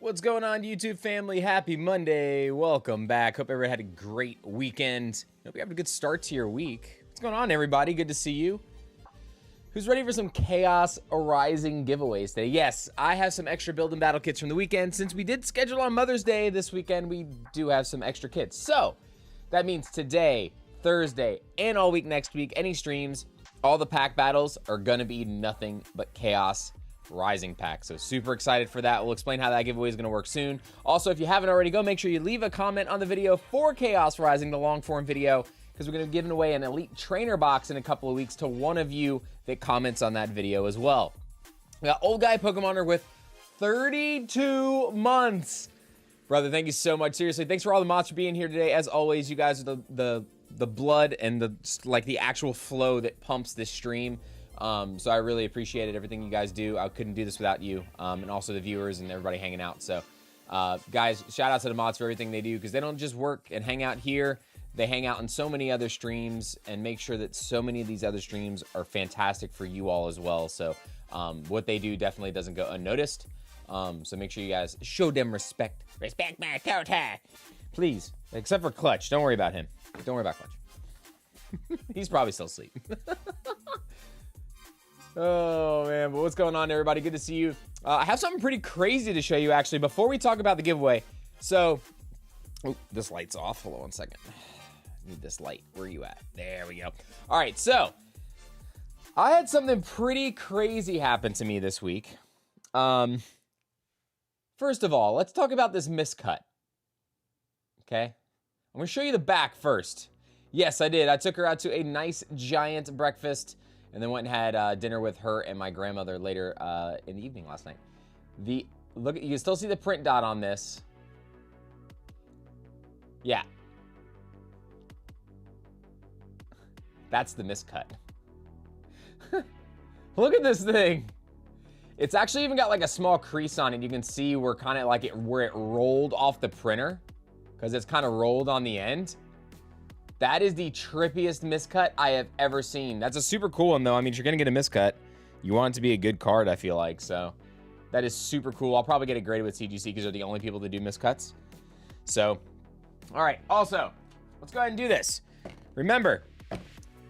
What's going on, YouTube family? Happy Monday. Welcome back. Hope everyone had a great weekend. Hope you have a good start to your week. What's going on, everybody? Good to see you. Who's ready for some Chaos Arising giveaways today? Yes, I have some extra build and battle kits from the weekend. Since we did schedule on Mother's Day this weekend, we do have some extra kits. So that means today, Thursday, and all week next week, any streams, all the pack battles are gonna be nothing but Chaos Rising pack. So super excited for that. We'll explain how that giveaway is going to work soon. Also, if you haven't already, go make sure you leave a comment on the video for Chaos Rising, the long form video, because we're going to be giving away an Elite Trainer box in a couple of weeks to one of you that comments on that video as well. We got Old Guy Pokemoner with 32 months. Brother, thank you so much. Seriously, thanks for all the mods for being here today. As always, you guys are the blood and the actual flow that pumps this stream. So I really appreciated everything you guys do. I couldn't do this without you, and also the viewers and everybody hanging out. So, guys, shout out to the mods for everything they do, because they don't just work and hang out here. They hang out in so many other streams and make sure that so many of these other streams are fantastic for you all as well. So, what they do definitely doesn't go unnoticed. So make sure you guys show them respect. Respect my toe, please. Except for Clutch. Don't worry about him. Don't worry about Clutch. He's probably still asleep. Oh, man, but what's going on, everybody? Good to see you. I have something pretty crazy to show you, actually, before we talk about the giveaway. So, oh, this light's off. Hold on one second. I need this light. Where are you at? There we go. All right, so I had something pretty crazy happen to me this week. First of all, let's talk about this miscut. Okay? I'm going to show you the back first. Yes, I did. I took her out to a nice, giant breakfast, and then went and had dinner with her and my grandmother later in the evening last night. Look, you can still see the print dot on this. Yeah. That's the miscut. Look at this thing. It's actually even got like a small crease on it. You can see where kind of like where it rolled off the printer, because it's kind of rolled on the end. That is the trippiest miscut I have ever seen. That's a super cool one, though. I mean, if you're going to get a miscut, you want it to be a good card, I feel like. So that is super cool. I'll probably get it graded with CGC because they're the only people that do miscuts. So, all right. Also, let's go ahead and do this. Remember,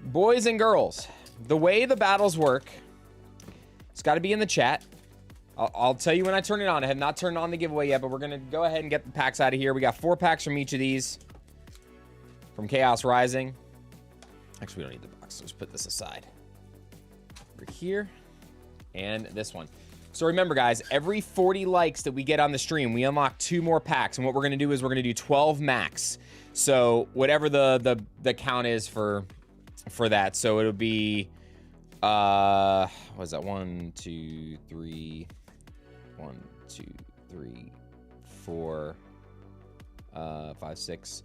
boys and girls, the way the battles work, it's got to be in the chat. I'll tell you when I turn it on. I have not turned on the giveaway yet, but we're going to go ahead and get the packs out of here. We got 4 packs from each of these. From Chaos Rising. Actually, we don't need the box, so let's put this aside. Over here. And this one. So remember, guys, every 40 likes that we get on the stream, we unlock 2 more packs. And what we're going to do is we're going to do 12 max. So whatever the count is for that. So it'll be, what is that? 1, 2, 3. 1, 2, 3, 4, 5, 6.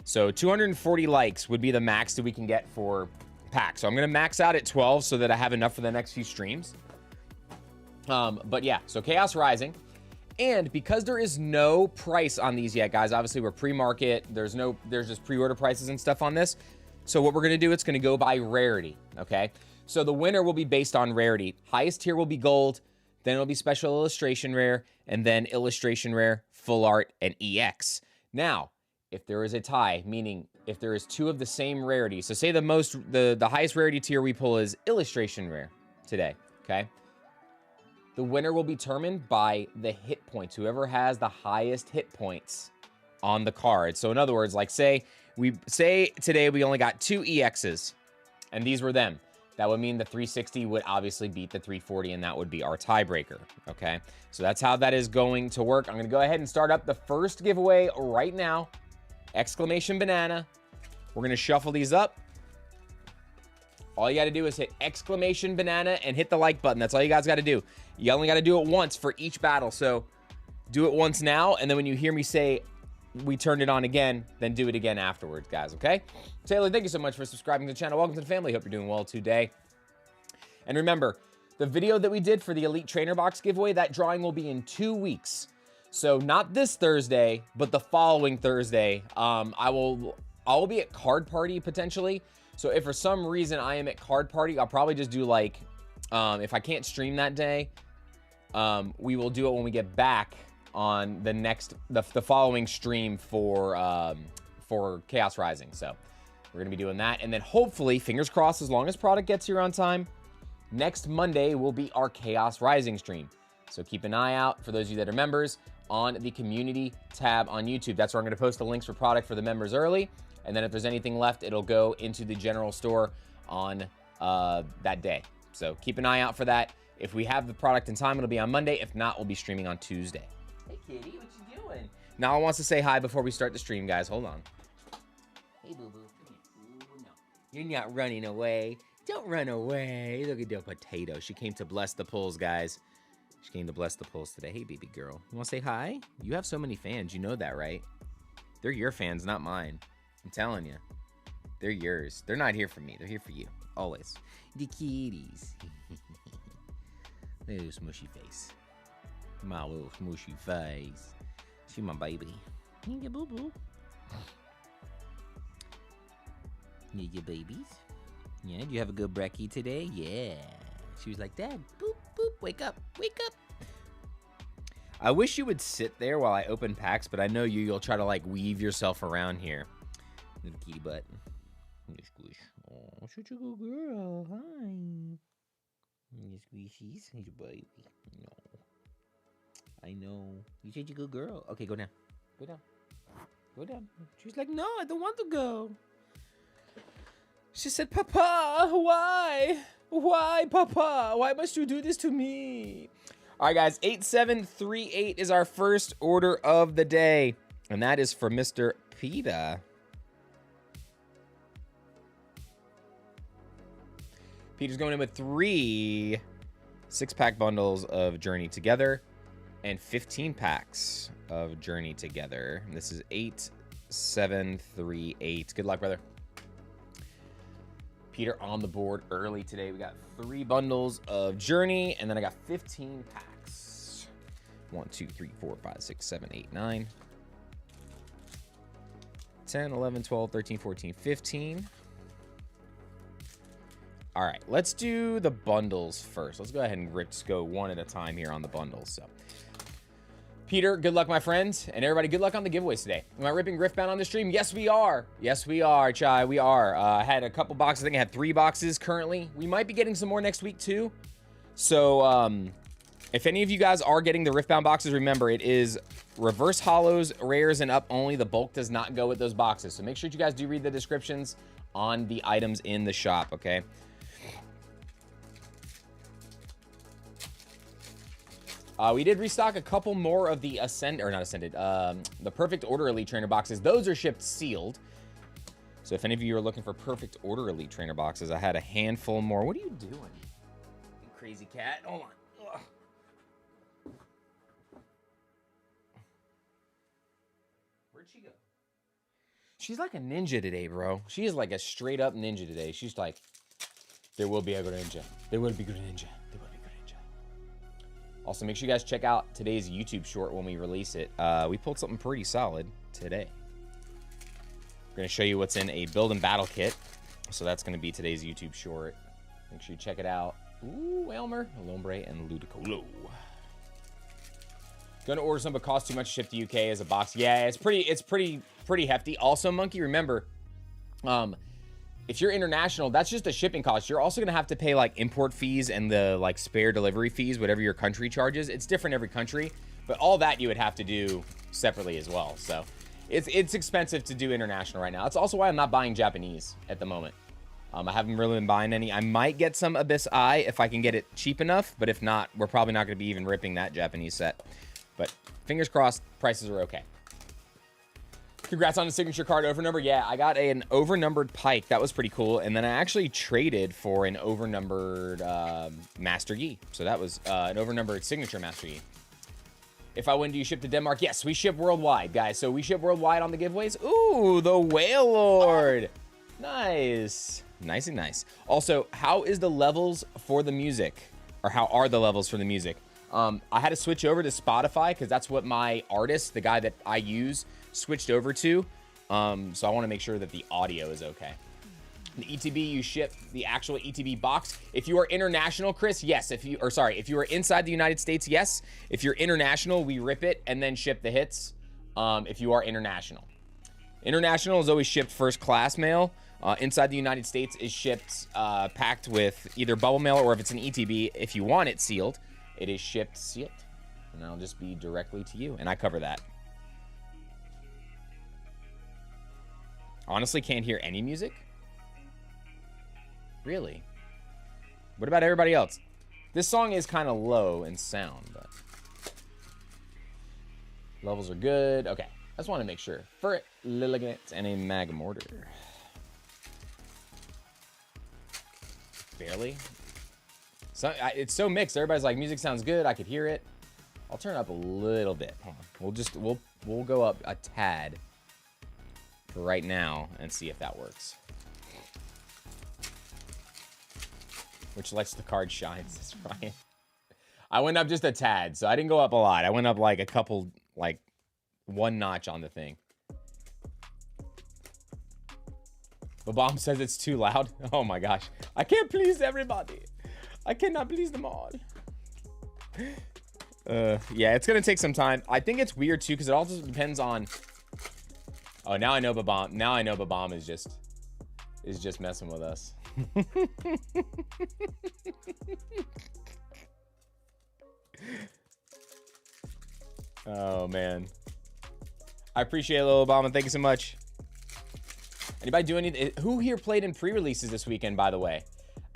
So 240 likes would be the max that we can get for packs. So I'm going to max out at 12 so that I have enough for the next few streams. But yeah, so Chaos Rising. And because there is no price on these yet, guys, obviously we're pre-market. There's just pre-order prices and stuff on this. So what we're going to do, it's going to go by rarity, okay? So the winner will be based on rarity. Highest tier will be gold. Then it'll be special illustration rare. And then illustration rare, full art, and EX. Now, if there is a tie, meaning if there is 2 of the same rarity, so say the highest rarity tier we pull is illustration rare today, okay? The winner will be determined by the hit points, whoever has the highest hit points on the card. So in other words, like say today we only got 2 EXs, and these were them. That would mean the 360 would obviously beat the 340, and that would be our tiebreaker, okay? So that's how that is going to work. I'm gonna go ahead and start up the first giveaway right now. Exclamation banana. We're going to shuffle these up. All you got to do is hit exclamation banana and hit the like button. That's all you guys got to do. You only got to do it once for each battle. So do it once now. And then when you hear me say we turned it on again, then do it again afterwards, guys. Okay? Taylor, thank you so much for subscribing to the channel. Welcome to the family. Hope you're doing well today. And remember, the video that we did for the Elite Trainer Box giveaway, that drawing will be in 2 weeks. So not this Thursday, but the following Thursday. I will be at Card Party potentially. So if for some reason I am at Card Party, I'll probably just do like, if I can't stream that day, we will do it when we get back on the following stream for Chaos Rising. So we're gonna be doing that, and then hopefully, fingers crossed, as long as product gets here on time, next Monday will be our Chaos Rising stream. So keep an eye out for those of you that are members on the community tab on YouTube. That's where I'm gonna post the links for product for the members early, and then if there's anything left, it'll go into the general store on that day. So keep an eye out for that. If we have the product in time, it'll be on Monday. If not, we'll be streaming on Tuesday. Hey, kitty, what you doing? Nala wants to say hi before we start the stream, guys. Hold on. Hey, boo-boo. No. You're not running away. Don't run away. Look at the potato. She came to bless the polls, guys. She came to bless the polls today. Hey, baby girl. You want to say hi? You have so many fans. You know that, right? They're your fans, not mine. I'm telling you. They're yours. They're not here for me. They're here for you. Always. The kitties. Little smushy face. My little smushy face. She my baby. You boo-boo. You get babies? Yeah, do you have a good brekkie today? Yeah. She was like, Dad, boop, boop, wake up, wake up. I wish you would sit there while I open packs, but I know you'll try to, like, weave yourself around here. Little kitty butt. Squish. Oh, such a good girl. Hi. You squishies. He's a baby. No. I know. You said you're a good girl. Okay, go down. Go down. Go down. She's like, no, I don't want to go. She said, Papa, why? Why, Papa? Why must you do this to me? All right, guys, 8738 is our first order of the day, and that is for Mr. Peter. Peter's going in with 3 6-pack bundles of Journey Together and 15 packs of Journey Together. And this is 8738. Good luck, brother. Peter on the board early today. We got 3 bundles of Journey, and then I got 15 packs. 1, 2, 3, 4, 5, 6, 7, 8, 9, 10, 11, 12, 13, 14, 15. All right, let's do the bundles first. Let's go ahead and go one at a time here on the bundles. So, Peter, good luck, my friend. And everybody, good luck on the giveaways today. Am I ripping Riftbound on the stream? Yes, we are. Yes, we are, Chai. We are. I had a couple boxes. I think I had 3 boxes currently. We might be getting some more next week, too. So, if any of you guys are getting the Riftbound boxes, remember, it is reverse hollows, rares, and up only. The bulk does not go with those boxes. So make sure you guys do read the descriptions on the items in the shop, okay? We did restock a couple more of the the Perfect Order Elite Trainer boxes. Those are shipped sealed. So if any of you are looking for Perfect Order Elite Trainer boxes, I had a handful more. What are you doing, you crazy cat? Hold on. Ugh. Where'd she go? She's like a ninja today, bro. She is like a straight up ninja today. She's like, there will be a good ninja. There will be good ninja. There will be good ninja. Also, make sure you guys check out today's YouTube short when we release it. We pulled something pretty solid today. We're going to show you what's in a build and battle kit. So that's going to be today's YouTube short. Make sure you check it out. Ooh, Elmer, Lombre, and Ludicolo. Going to order some, but costs too much to ship to UK as a box. Yeah, it's pretty hefty. Also, Monkey, remember, if you're international, that's just the shipping cost. You're also going to have to pay like import fees and the like spare delivery fees, whatever your country charges. It's different every country, but all that you would have to do separately as well. So it's expensive to do international right now. That's also why I'm not buying Japanese at the moment. I haven't really been buying any. I might get some Abyss Eye if I can get it cheap enough, but if not, we're probably not going to be even ripping that Japanese set. But fingers crossed, prices are okay. Congrats on the signature card overnumber. Yeah, I got an overnumbered Pike. That was pretty cool. And then I actually traded for an overnumbered Master Yi. So that was an overnumbered signature Master Yi. If I win, do you ship to Denmark? Yes, we ship worldwide, guys. So we ship worldwide on the giveaways. Ooh, the Whale Lord. Nice. Nice and nice. Also, how is the levels for the music? Or how are the levels for the music? I had to switch over to Spotify because that's what my artist, the guy that I use, switched over to. So I want to make sure that the audio is okay. The ETB, you ship the actual ETB box. If you are international, Chris, yes. If you are inside the United States, yes. If you're international, we rip it and then ship the hits. If you are international. International is always shipped first class mail. Inside the United States is shipped packed with either bubble mail, or if it's an ETB, if you want it sealed, it is shipped sealed. And that'll just be directly to you. And I cover that. Honestly, can't hear any music? Really? What about everybody else? This song is kind of low in sound, but levels are good. Okay, I just want to make sure. For Lilligant and a Mag Mortar. Barely. So it's so mixed. Everybody's like, music sounds good. I could hear it. I'll turn it up a little bit. Hold on. We'll go up a tad for right now and see if that works. Which lets the card shine, says Ryan. I went up just a tad, so I didn't go up a lot. I went up like a couple, like one notch on the thing. The bomb says it's too loud. Oh my gosh. I can't please everybody. I cannot please them all. Yeah, it's gonna take some time. I think it's weird too, because it also depends on. Oh, now I know Babam. Now I know Babam is just messing with us. Oh man, I appreciate it, Lil Obama. Thank you so much. Anybody do anything? Who here played in pre-releases this weekend, by the way?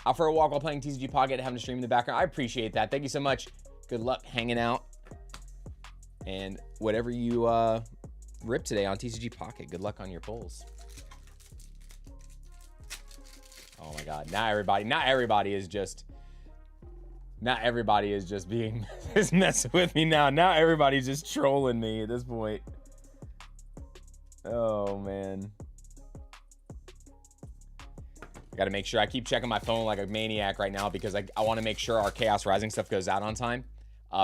Out for a walk while playing TCG Pocket, having a stream in the background. I appreciate that. Thank you so much. Good luck hanging out, and whatever you rip today on TCG Pocket, good luck on your polls. Oh my God! Not everybody is just being is messing with me now. Now everybody's just trolling me at this point. Oh man! I gotta make sure I keep checking my phone like a maniac right now, because I want to make sure our Chaos Rising stuff goes out on time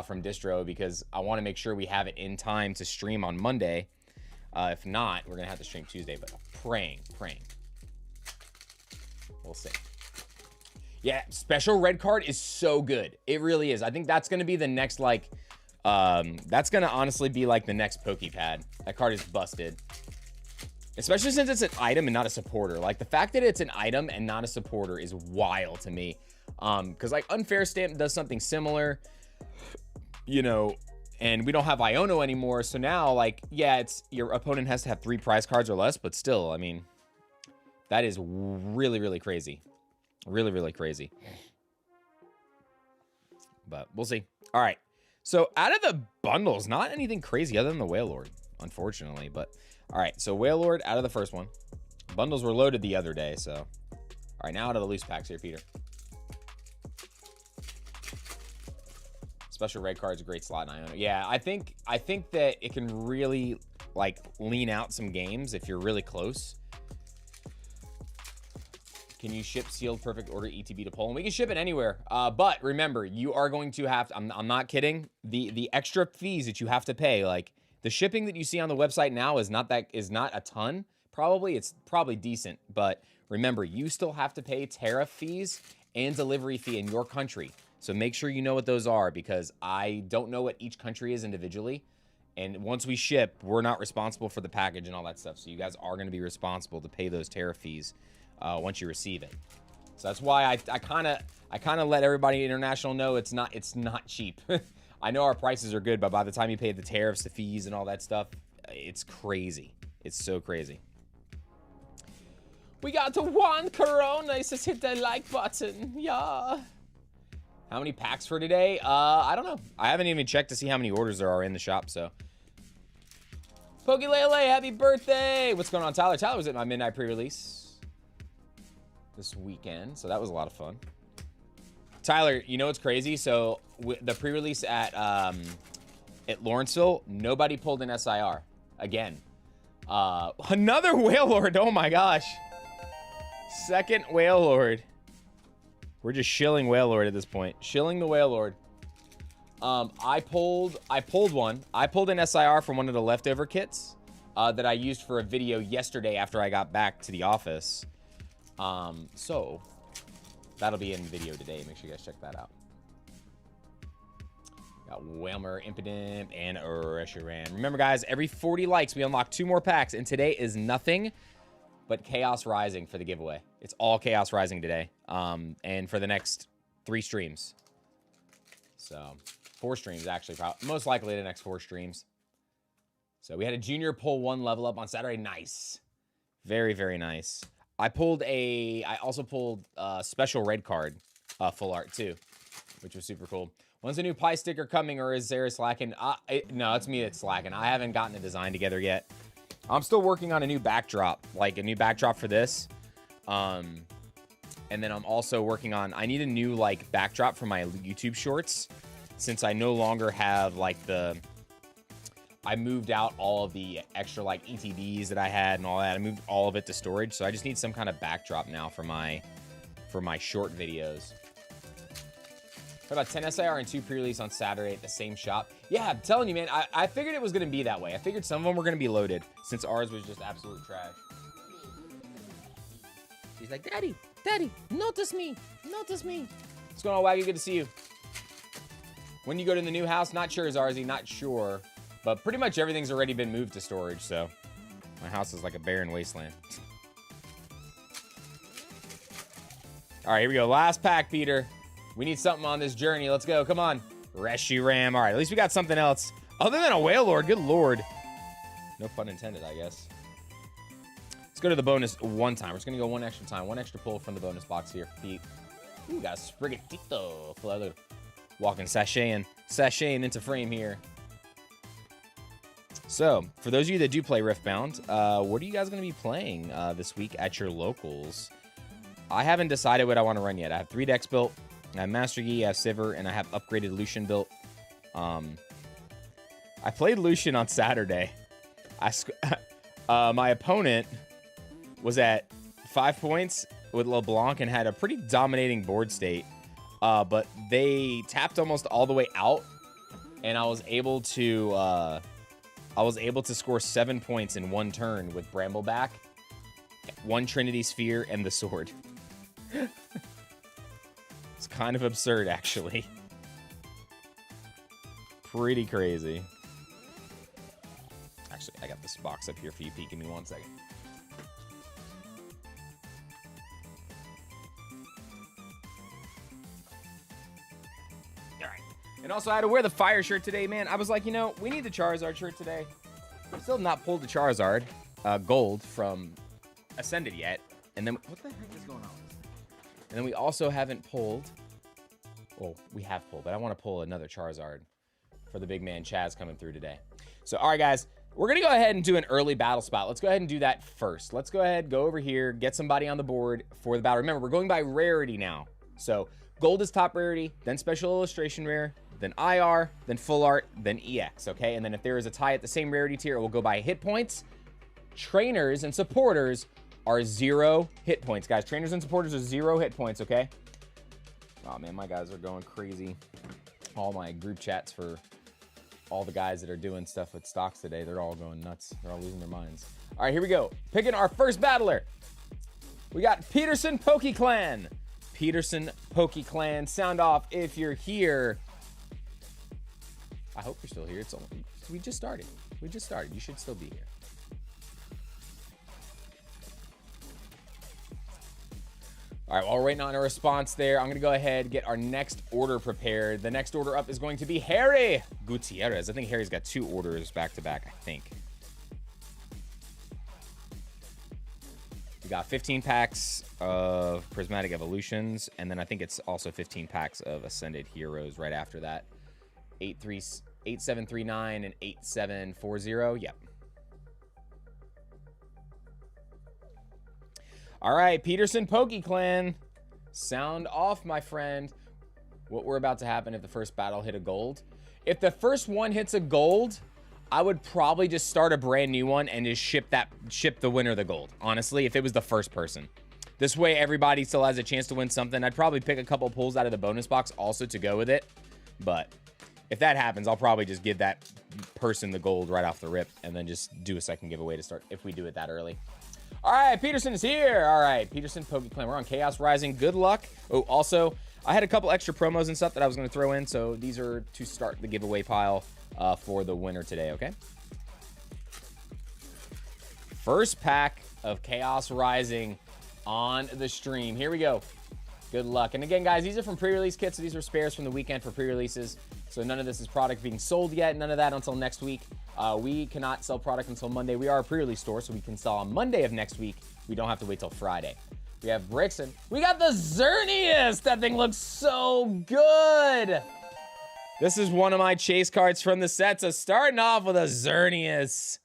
from distro, because I want to make sure we have it in time to stream on Monday. If not, we're gonna have to stream Tuesday. But praying. We'll see. Yeah, special red card is so good. It really is. I think that's gonna be the next, like, that's gonna honestly be like the next Pokepad. That card is busted. Especially since it's an item and not a supporter. Like, the fact that it's an item and not a supporter is wild to me. Because, like, Unfair Stamp does something similar, you know, and we don't have Iono anymore. So now, like, yeah, it's your opponent has to have 3 prize cards or less, but still, I mean, that is really, really crazy. Really, really crazy. But we'll see. All right. So out of the bundles, not anything crazy other than the Whale Lord, unfortunately. But all right. So Whale Lord out of the first one. Bundles were loaded the other day. So all right. Now out of the loose packs here, Peter. Special red card's a great slot in Iono. Yeah, I think that it can really, like, lean out some games if you're really close. Can you ship sealed perfect order ETB to Poland? We can ship it anywhere. But remember, you are going to have to, I'm not kidding. The extra fees that you have to pay, like the shipping that you see on the website now is not a ton. Probably it's probably decent, but remember, you still have to pay tariff fees and delivery fee in your country. So make sure you know what those are, because I don't know what each country is individually. And once we ship, we're not responsible for the package and all that stuff. So you guys are going to be responsible to pay those tariff fees once you receive it. So that's why I kind of let everybody international know it's not cheap. I know our prices are good, but by the time you pay the tariffs, the fees, and all that stuff, it's crazy. It's so crazy. We got to 1 Corona. It says hit that like button. Yeah. How many packs for today? I don't know. I haven't even checked to see how many orders there are in the shop, so. Pokélele, happy birthday. What's going on, Tyler? Tyler was at my midnight pre-release this weekend, so that was a lot of fun. Tyler, you know what's crazy? So the pre-release at Lawrenceville, nobody pulled an SIR again. Another Whale Lord. Oh my gosh. Second Whale Lord. We're just shilling Whale Lord at this point. Shilling the Whale Lord. I pulled one. I pulled an SIR from one of the leftover kits that I used for a video yesterday after I got back to the office. So that'll be in video today. Make sure you guys check that out. Got Whalmer, Impidimp, and Reshiram. Remember, guys, every 40 likes, we unlock 2 more packs, and today is nothing but Chaos Rising for the giveaway. It's all Chaos Rising today, and for the next 3 streams. So 4 streams, actually, most likely the next 4 streams. So we had a junior pull 1 level up on Saturday. Nice. Very, very nice. I also pulled a special red card, full art too, which was super cool. When's the new pie sticker coming, or is Zara slacking? No, it's me that's slacking. I haven't gotten a design together yet. I'm still working on a new backdrop, like a new backdrop for this. And then I'm also working on, I need a new like backdrop for my YouTube shorts, since I no longer have like I moved out all of the extra like ETDs that I had and all that. I moved all of it to storage, so I just need some kind of backdrop now for my short videos. What about 10 SIR and 2 pre-release on Saturday at the same shop? Yeah, I'm telling you, man, I figured it was going to be that way. I figured some of them were going to be loaded, since ours was just absolute trash. She's like, Daddy, notice me. What's going on, Waggy? Good to see you. When you go to the new house? Not sure, Zarzi, not sure. But pretty much everything's already been moved to storage, so my house is like a barren wasteland. All right, here we go. Last pack, Peter. We need something on this journey. Let's go. Come on. Reshiram. All right, at least we got something else. Other than a Whale Lord. Good Lord. No pun intended, I guess. Let's go to the bonus one time. We're just going to go one extra time. One extra pull from the bonus box here for Pete. Ooh, got a Sprigatito. Walking sashaying into frame here. So, for those of you that do play Riftbound, what are you guys going to be playing this week at your locals? I haven't decided what I want to run yet. I have 3 decks built. I have Master Yi, I have Sivir, and I have upgraded Lucian built. I played Lucian on Saturday. My opponent was at 5 points with LeBlanc and had a pretty dominating board state. But they tapped almost all the way out, and I was able to score 7 points in 1 turn with Brambleback, 1 Trinity Sphere, and the sword. It's kind of absurd, actually. Pretty crazy. Actually, I got this box up here for you, Pete. Give me 1 second. All right. And also, I had to wear the fire shirt today, man. I was like, you know, we need the Charizard shirt today. I still have not pulled the Charizard gold from Ascended yet. And then, what the heck is going on? And then we also haven't pulled, well, we have pulled, but I want to pull another Charizard for the big man Chaz coming through today. So, all right, guys, we're going to go ahead and do an early battle spot. Let's go ahead and do that first. Let's go ahead, go over here, get somebody on the board for the battle. Remember, we're going by rarity now. So, gold is top rarity, then special illustration rare, then IR, then full art, then EX, okay? And then if there is a tie at the same rarity tier, it will go by hit points. Trainers and supporters are 0 hit points, guys. Trainers and supporters are 0 hit points, okay? Oh, man, my guys are going crazy. All my group chats for all the guys that are doing stuff with stocks today, they're all going nuts. They're all losing their minds. All right, here we go. Picking our first battler. We got Peterson PokeClan. Peterson PokeClan. Sound off if you're here. I hope you're still here. We just started. You should still be here. All right, while we're waiting on a response there, I'm going to go ahead and get our next order prepared. The next order up is going to be Harry Gutierrez. I think Harry's got 2 orders back-to-back, I think. We got 15 packs of Prismatic Evolutions, and then I think it's also 15 packs of Ascended Heroes right after that. 8739 and 8740. Yep. All right, Peterson PokeClan. Sound off, my friend. What we're about to happen if the first battle hit a gold. If the first one hits a gold, I would probably just start a brand new one and just ship the winner the gold. Honestly, if it was the first person. This way, everybody still has a chance to win something. I'd probably pick a couple pulls out of the bonus box also to go with it. But if that happens, I'll probably just give that person the gold right off the rip and then just do a second giveaway to start if we do it that early. All right, Peterson's here. All right, Peterson, PokeClan. We're on Chaos Rising. Good luck. Oh, also, I had a couple extra promos and stuff that I was going to throw in, so these are to start the giveaway pile for the winner today, okay? First pack of Chaos Rising on the stream. Here we go. Good luck. And again, guys, these are from pre-release kits, so these are spares from the weekend for pre-releases. So none of this is product being sold yet. None of that until next week. We cannot sell product until Monday. We are a pre-release store, so we can sell on Monday of next week. We don't have to wait till Friday. We have Brixton. We got the Xerneas. That thing looks so good. This is one of my chase cards from the set. So starting off with a Xerneas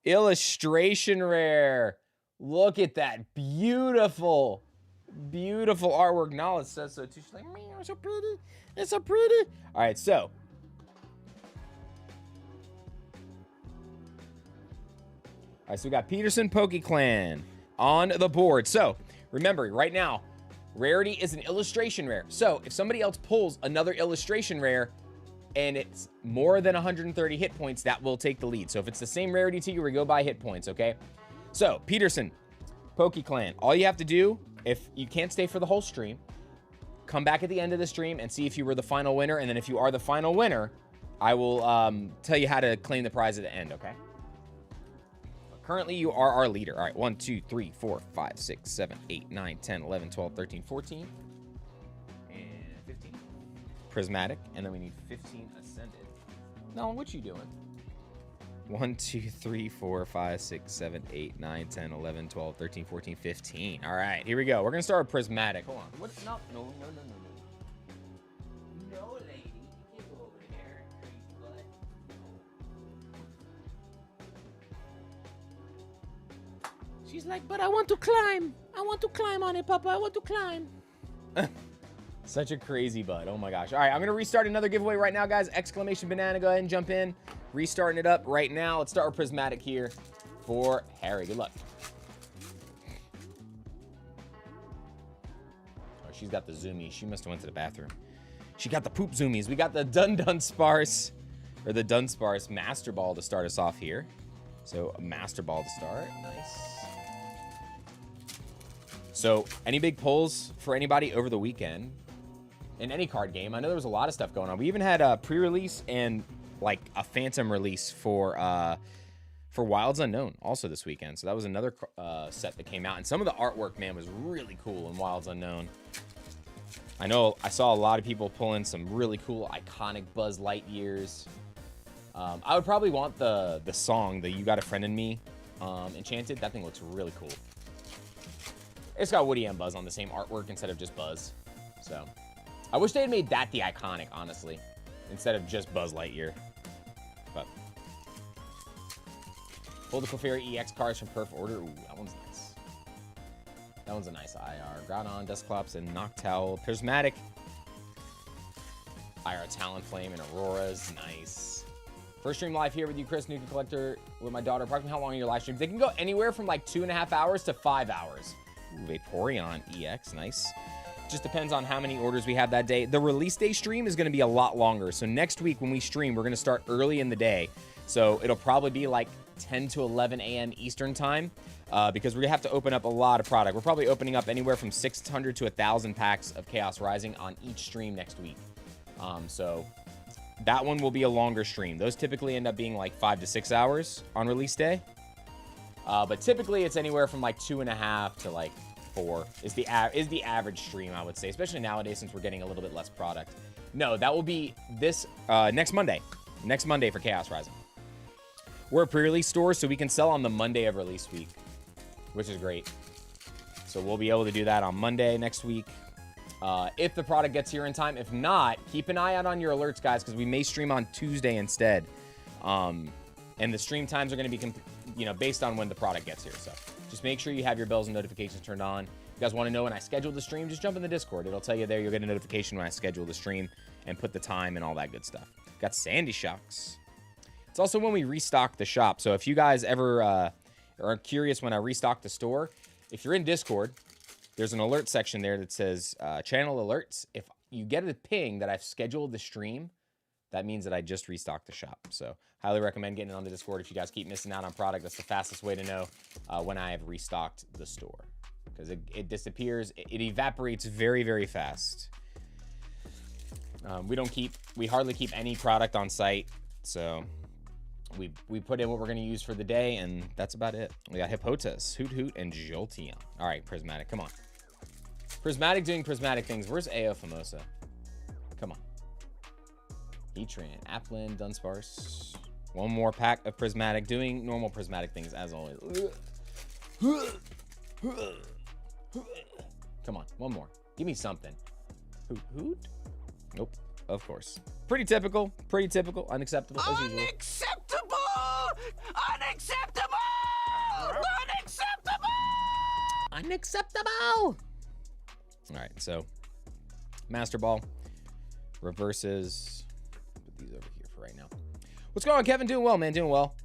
illustration rare. Look at that beautiful, beautiful artwork. Nala says so too. She's like, man, it's so pretty. It's so pretty. All right, so. All right, so we got Peterson PokeClan on the board. So remember, right now, rarity is an illustration rare. So if somebody else pulls another illustration rare and it's more than 130 hit points, that will take the lead. So if it's the same rarity to you, we go by hit points, okay? So Peterson PokeClan, all you have to do, if you can't stay for the whole stream, come back at the end of the stream and see if you were the final winner. And then if you are the final winner, I will tell you how to claim the prize at the end, okay? Currently, you are our leader. All right, 1, 2, 3, 4, 5, 6, 7, 8, 9, 10, 11, 12, 13, 14, and 15. Prismatic, and then we need 15 ascended. No, what you doing? 1, 2, 3, 4, 5, 6, 7, 8, 9, 10, 11, 12, 13, 14, 15. All right, here we go. We're going to start with Prismatic. Hold on. What? No. No, lady. You can't go over there. Crazy butt. She's like, but I want to climb. I want to climb on it, Papa. I want to climb. Such a crazy butt. Oh, my gosh. All right, I'm going to restart another giveaway right now, guys. Exclamation banana. Go ahead and jump in. Restarting it up right now. Let's start with Prismatic here for Harry. Good luck. Oh, she's got the zoomies. She must have went to the bathroom. She got the poop zoomies. We got the Dunsparce, or the Dunsparce Master Ball to start us off here. So a Master Ball to start. Nice. So any big pulls for anybody over the weekend in any card game? I know there was a lot of stuff going on. We even had a pre-release and like a phantom release for Wilds Unknown also this weekend. So that was another set that came out. And some of the artwork, man, was really cool in Wilds Unknown. I know I saw a lot of people pulling some really cool, iconic Buzz Lightyears. I would probably want the song, the You Got a Friend in Me Enchanted. That thing looks really cool. It's got Woody and Buzz on the same artwork instead of just Buzz. So I wish they had made that the iconic, honestly, instead of just Buzz Lightyear. But pull the Clefairy EX cards from Perf Order. Ooh, that one's nice. That one's a nice IR. Groudon, Dusclops, and Noctowl. Prismatic. IR Talonflame and Aurora's nice. First stream live here with you, Chris, Nuka Collector, with my daughter. Approximately how long are your live streams? They can go anywhere from like 2.5 hours to 5 hours. Ooh, Vaporeon EX, nice. Just depends on how many orders we have that day. The release day stream is going to be a lot longer. So next week when we stream, we're going to start early in the day. So it'll probably be like 10 to 11 a.m. Eastern time because we have to open up a lot of product. We're probably opening up anywhere from 600 to 1,000 packs of Chaos Rising on each stream next week. So that one will be a longer stream. Those typically end up being like 5 to 6 hours on release day. But typically it's anywhere from like 2.5 to like 4 is the average stream, I would say, especially nowadays since we're getting a little bit less product. No, that will be this next Monday for Chaos Rising. We're a pre-release store, so we can sell on the Monday of release week, which is great. So we'll be able to do that on Monday next week if the product gets here in time. If not, keep an eye out on your alerts, guys, because we may stream on Tuesday instead. And the stream times are going to be based on when the product gets here. So just make sure you have your bells and notifications turned on. If you guys want to know when I schedule the stream, just jump in the Discord. It'll tell you there. You'll get a notification when I schedule the stream and put the time and all that good stuff. Got Sandy Shocks. It's also when we restock the shop. So if you guys ever are curious when I restock the store, if you're in Discord, there's an alert section there that says channel alerts. If you get a ping that I've scheduled the stream that means that I just restocked the shop. So highly recommend getting on the Discord if you guys keep missing out on product. That's the fastest way to know when I have restocked the store, because it disappears. It evaporates very, very fast. We hardly keep any product on site. So we put in what we're going to use for the day, and that's about it. We got Hippotas, Hoot Hoot, and Jolteon. All right, Prismatic, come on. Prismatic doing prismatic things. Where's AO Famosa? Come on. Heatran, Applin, Dunsparce. One more pack of Prismatic doing normal prismatic things as always. Come on, one more. Give me something. Hoot Hoot? Nope, of course. Pretty typical, unacceptable as usual. Unacceptable! Unacceptable! Unacceptable! Unacceptable! All right, so Master Ball reverses. Put these over here for right now. What's going on, Kevin? Doing well, man. Doing well.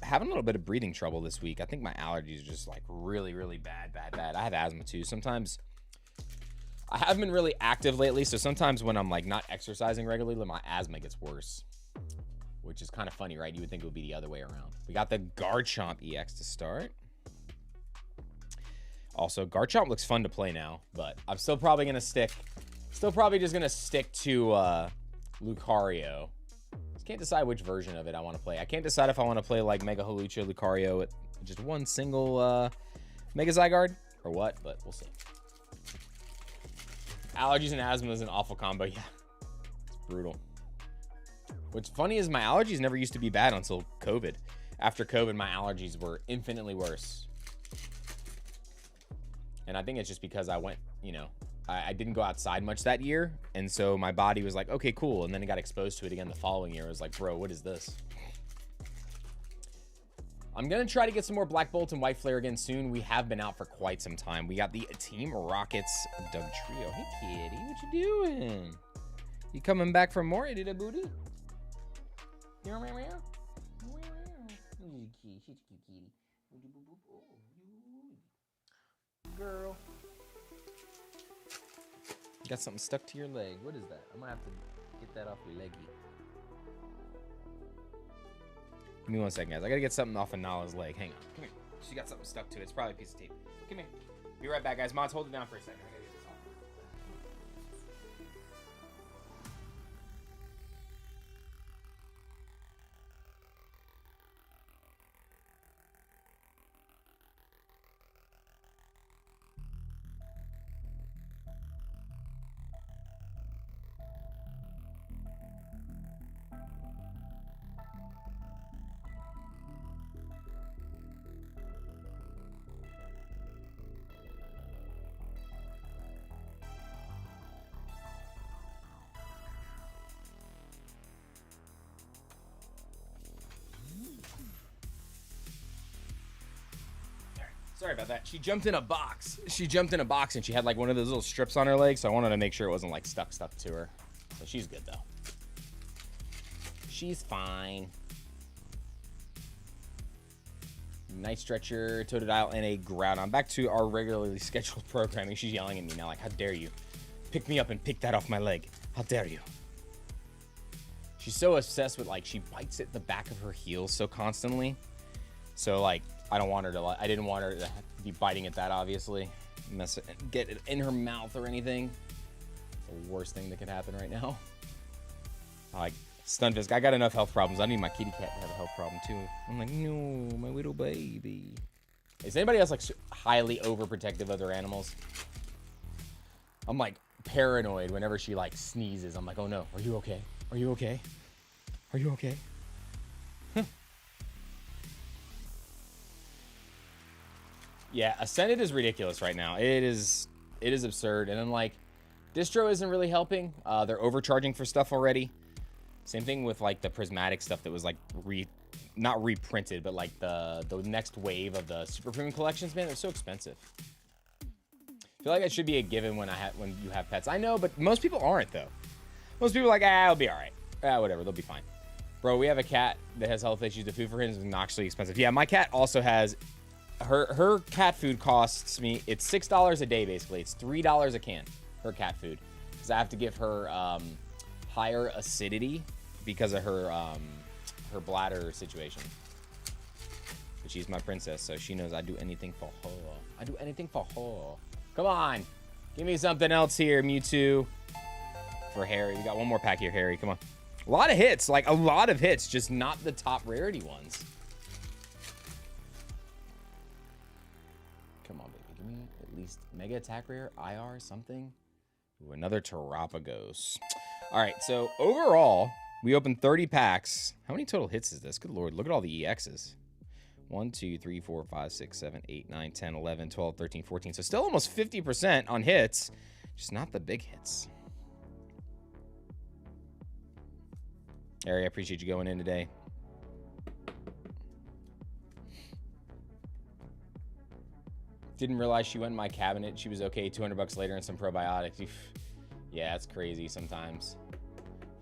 Having a little bit of breathing trouble this week. I think my allergies are just like really, really bad. I have asthma too. Sometimes I haven't been really active lately, so sometimes when I'm like not exercising regularly, my asthma gets worse, which is kind of funny, right? You would think it would be the other way around. We got the Garchomp EX to start. Also, Garchomp looks fun to play now, but I'm still probably just gonna stick to Lucario. Just can't decide which version of it I want to play. I can't decide if I want to play like Mega Hawlucha, Lucario with just one single Mega Zygarde or what, but we'll see. Allergies and asthma is an awful combo. Yeah, it's brutal. What's funny is my allergies never used to be bad until COVID. After COVID, my allergies were infinitely worse. And I think it's just because I went, I didn't go outside much that year. And so my body was like, okay, cool. And then it got exposed to it again the following year. I was like, bro, what is this? I'm going to try to get some more Black Bolt and White Flare again soon. We have been out for quite some time. We got the Team Rockets Doug Trio. Hey, kitty, what you doing? You coming back for more? Did a booty? Girl. You got something stuck to your leg. What is that? I'm gonna have to get that off your leggy. Give me 1 second, guys. I gotta get something off of Nala's leg. Hang on. Come here. She got something stuck to it. It's probably a piece of tape. Come here. Be right back, guys. Mods, hold it down for a second. I gotta get this off. Sorry about that. She jumped in a box. And she had like one of those little strips on her leg, so I wanted to make sure it wasn't like stuck to her. So she's good though. She's fine. Night Stretcher, Totodile, and a Groudon. Back to our regularly scheduled programming. She's yelling at me now like, how dare you? Pick me up and pick that off my leg. How dare you? She's so obsessed with like, she bites at the back of her heels so constantly. So like, I didn't want her to be biting at that, obviously. Get it in her mouth or anything. It's the worst thing that could happen right now. Like, Stunfisk, I got enough health problems. I need my kitty cat to have a health problem too. I'm like, no, my little baby. Is anybody else like highly overprotective of their animals? I'm like paranoid whenever she like sneezes. I'm like, oh no, are you okay? Are you okay? Are you okay? Yeah, Ascended is ridiculous right now. It is absurd. And then like distro isn't really helping. They're overcharging for stuff already. Same thing with like the prismatic stuff that was like not reprinted, but like the next wave of the super premium collections, man, they're so expensive. I feel like that should be a given when you have pets. I know, but most people aren't though. Most people are like, it'll be all right. Whatever, they'll be fine. Bro, we have a cat that has health issues. The food for him is obnoxiously expensive. Yeah, my cat also has her cat food costs me, it's $6 a day basically. It's $3 a can, her cat food, because I have to give her higher acidity because of her her bladder situation. But she's my princess, so she knows I do anything for her. I do anything for her. Come on. Give me something else here, Mewtwo. For Harry. We got one more pack here, Harry. Come on. A lot of hits. Like, a lot of hits. Just not the top rarity ones. Come on, baby. Give me at least Mega Attack Rare, IR, something. Ooh, another Terapagos. All right, so overall, we opened 30 packs. How many total hits is this? Good Lord. Look at all the EXs. 1, 2, 3, 4, 5, 6, 7, 8, 9, 10, 11, 12, 13, 14. So still almost 50% on hits. Just not the big hits. Harry, I appreciate you going in today. Didn't realize she went in my cabinet. She was okay 200 bucks later and some probiotics. Yeah, it's crazy sometimes.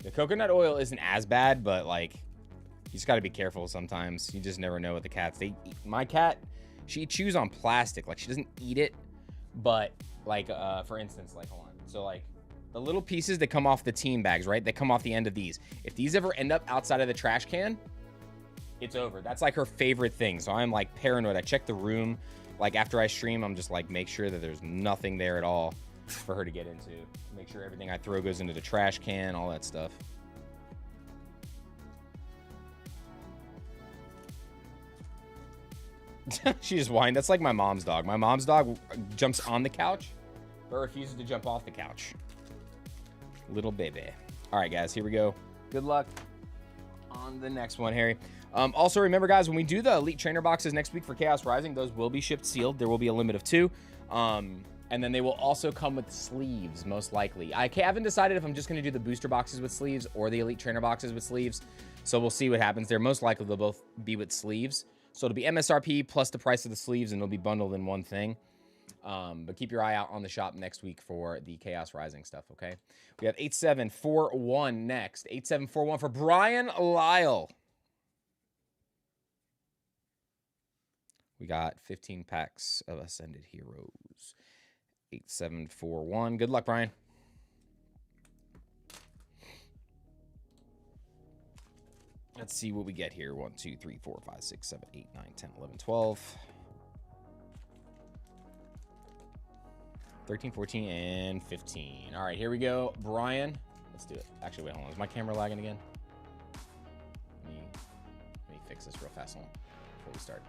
The coconut oil isn't as bad, but like, you just got to be careful sometimes. You just never know what the cats, they eat. My cat, she chews on plastic. Like, she doesn't eat it, but like, for instance, like, hold on. So like, the little pieces that come off the team bags, right? They come off the end of these. If these ever end up outside of the trash can, it's over. That's like her favorite thing. So I'm like paranoid. I check the room. Like after I stream, I'm just like, make sure that there's nothing there at all for her to get into. Make sure everything I throw goes into the trash can, all that stuff. She just whined. That's like my mom's dog. My mom's dog jumps on the couch, but refuses to jump off the couch. Little baby. All right, guys, here we go. Good luck on the next one, Harry. Also, remember, guys, when we do the Elite Trainer boxes next week for Chaos Rising, those will be shipped sealed. There will be a limit of 2. And then they will also come with sleeves, most likely. I haven't decided if I'm just going to do the booster boxes with sleeves or the Elite Trainer boxes with sleeves. So we'll see what happens there. Most likely, they'll both be with sleeves. So it'll be MSRP plus the price of the sleeves, and it'll be bundled in one thing. But keep your eye out on the shop next week for the Chaos Rising stuff, okay? We have 8741 next. 8741 for Brian Lyle. We got 15 packs of Ascended Heroes. 8741. Good luck, Brian. Let's see what we get here. 1, 2, 3, 4, 5, 6, 7, 8, 9, 10, 11, 12. 13, 14, and 15. All right, here we go. Brian, let's do it. Actually, wait, hold on. Is my camera lagging again? Let me fix this real fast before we start.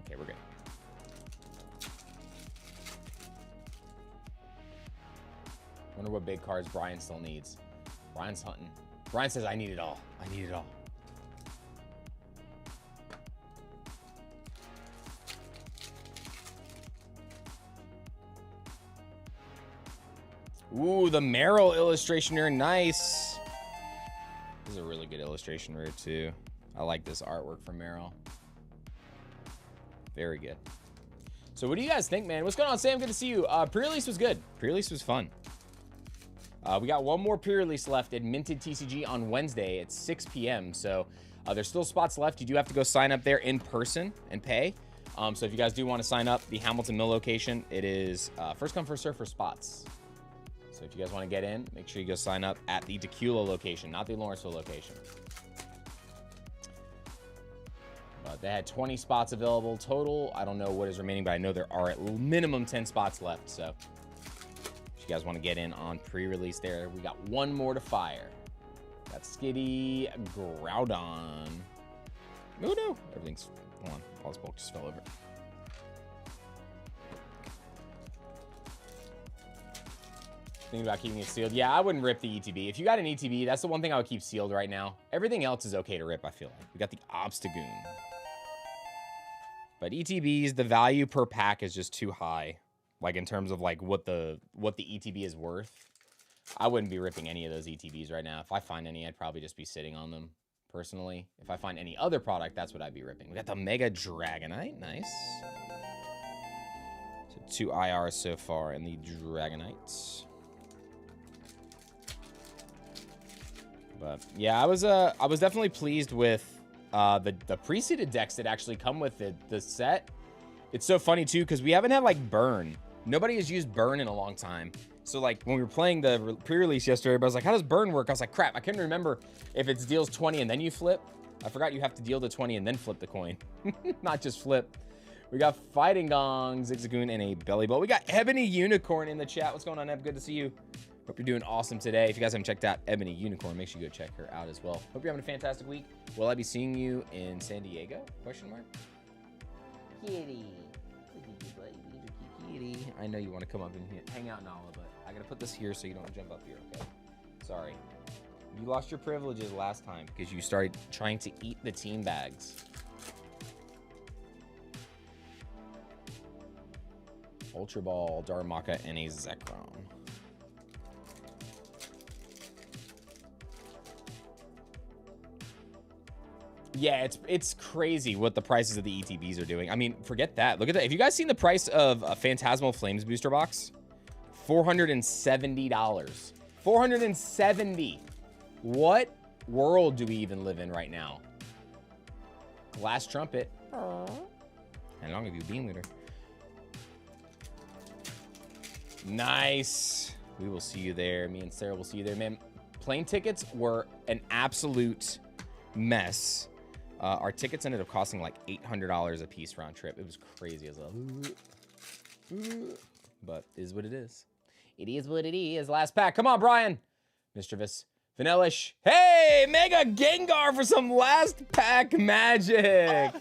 Okay, we're good. Wonder what big cards Brian still needs. Brian's hunting. Brian says, I need it all. I need it all. Ooh, the Meryl illustration rare. Nice. This is a really good illustration rare, too. I like this artwork from Meryl. Very good. So what do you guys think, man? What's going on, Sam? Good to see you. Pre-release was good. Pre-release was fun. We got one more pre-release left at Minted TCG on Wednesday at 6 p.m. So there's still spots left. You do have to go sign up there in person and pay. So if you guys do want to sign up, the Hamilton Mill location, it is first come, first serve for spots. So if you guys want to get in, make sure you go sign up at the Dacula location, not the Lawrenceville location. They had 20 spots available total. I don't know what is remaining, but I know there are at minimum 10 spots left. So if you guys want to get in on pre-release there, we got one more to fire. Got Skitty, Groudon. Oh no, everything's, hold on, all this bulk just fell over. Thinking about keeping it sealed. Yeah, I wouldn't rip the ETB. If you got an ETB, that's the one thing I would keep sealed right now. Everything else is okay to rip, I feel like. We got the Obstagoon. But ETBs, the value per pack is just too high. Like in terms of like what the ETB is worth. I wouldn't be ripping any of those ETBs right now. If I find any, I'd probably just be sitting on them personally. If I find any other product, that's what I'd be ripping. We got the Mega Dragonite. Nice. So 2 IRs so far in the Dragonites. But yeah, I was definitely pleased with the pre-seeded decks that actually come with the set. It's so funny too, because we haven't had like burn. Nobody has used burn in a long time. So like when we were playing the pre-release yesterday, everybody was like, how does burn work? I was like, crap, I couldn't remember if it's deals 20 and then you flip. I forgot you have to deal the 20 and then flip the coin. Not just flip. We got Fighting Gong, Zigzagoon, and a Belly Bowl. We got Ebony Unicorn in the chat. What's going on, Eb? Good to see you. Hope you're doing awesome today. If you guys haven't checked out Ebony Unicorn, make sure you go check her out as well. Hope you're having a fantastic week. Will I be seeing you in San Diego? Question mark. Kitty. Kitty. I know you want to come up and hang out and all, but I gotta put this here so you don't jump up here, okay? Sorry. You lost your privileges last time because you started trying to eat the team bags. Ultra Ball, Darumaka, and a Zekrom. Yeah, it's crazy what the prices of the ETBs are doing. I mean, forget that. Look at that. Have you guys seen the price of a Phantasmal Flames booster box? $470. $470. What world do we even live in right now? Glass Trumpet. How long have you been with her? Nice. We will see you there. Me and Sarah will see you there. Man, plane tickets were an absolute mess. Our tickets ended up costing like $800 a piece round trip. It was crazy as well. But it is what it is. It is what it is. Last pack. Come on, Brian. Mischievous. Vanillish. Hey, Mega Gengar for some last pack magic.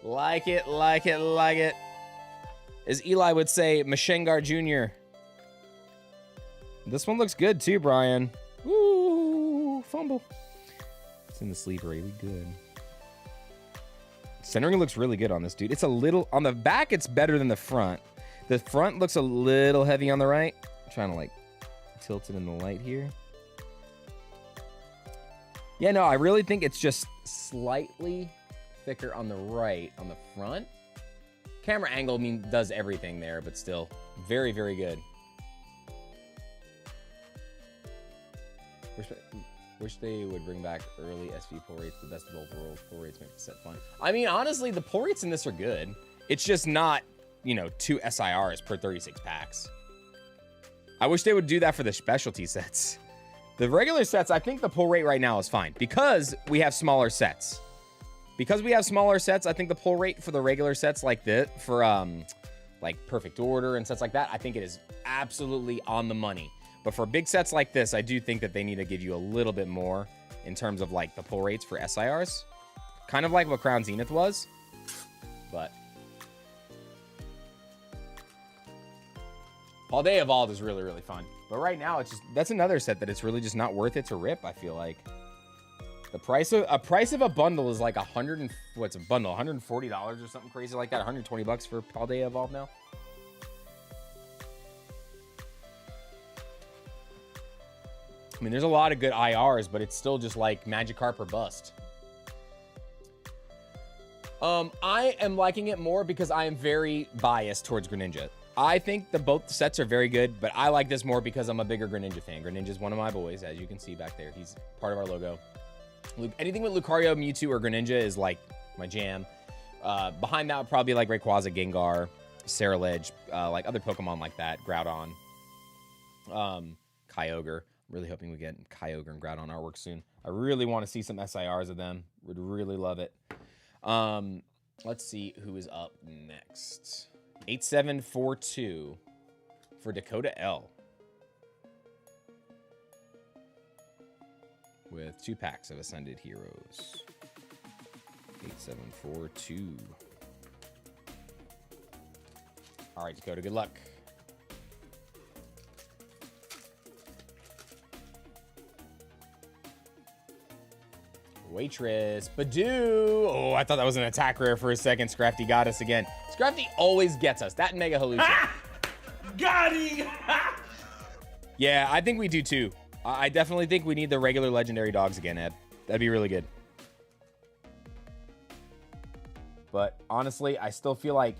Like it, like it, like it. As Eli would say, Mashengar Jr. This one looks good too, Brian. Ooh, fumble. It's in the sleeper, really good. Centering looks really good on this dude. It's a little, on the back, it's better than the front. The front looks a little heavy on the right. I'm trying to like tilt it in the light here. Yeah, no, I really think it's just slightly thicker on the right on the front. Camera angle does everything there, but still very, very good. Wish they would bring back early SV pull rates, the best of both worlds. Pull rates make the set fun. I mean, honestly, the pull rates in this are good. It's just not, you know, 2 SIRs per 36 packs. I wish they would do that for the specialty sets. The regular sets, I think the pull rate right now is fine because we have smaller sets. Because we have smaller sets, I think the pull rate for the regular sets like this, for like Perfect Order and sets like that, I think it is absolutely on the money. But for big sets like this, I do think that they need to give you a little bit more in terms of like the pull rates for SIRs. Kind of like what Crown Zenith was. But All Day Evolved is really, really fun. But right now, it's just, that's another set that it's really just not worth it to rip, I feel like. The price of a bundle is like what's a bundle? $140 or something crazy like that. 120 bucks for All Day Evolved now. I mean, there's a lot of good IRs, but it's still just like Magikarp or bust. I am liking it more because I am very biased towards Greninja. I think both sets are very good, but I like this more because I'm a bigger Greninja fan. Greninja's one of my boys, as you can see back there. He's part of our logo. Anything with Lucario, Mewtwo, or Greninja is like my jam. Behind that would probably be like Rayquaza, Gengar, Ceruledge, like other Pokemon like that, Groudon, Kyogre. I'm really hoping we get Kyogre and Groudon artwork soon. I really want to see some SIRs of them. Would really love it. Let's see who is up next. 8742 for Dakota L. With 2 packs of Ascended Heroes. 8742. All right, Dakota, good luck. Waitress, Badoo. Oh, I thought that was an attack rare for a second. Scrafty got us again. Scrafty always gets us. That and Mega Halucha. Got him! Yeah, I think we do too. I definitely think we need the regular legendary dogs again, Ed. That'd be really good. But honestly, I still feel like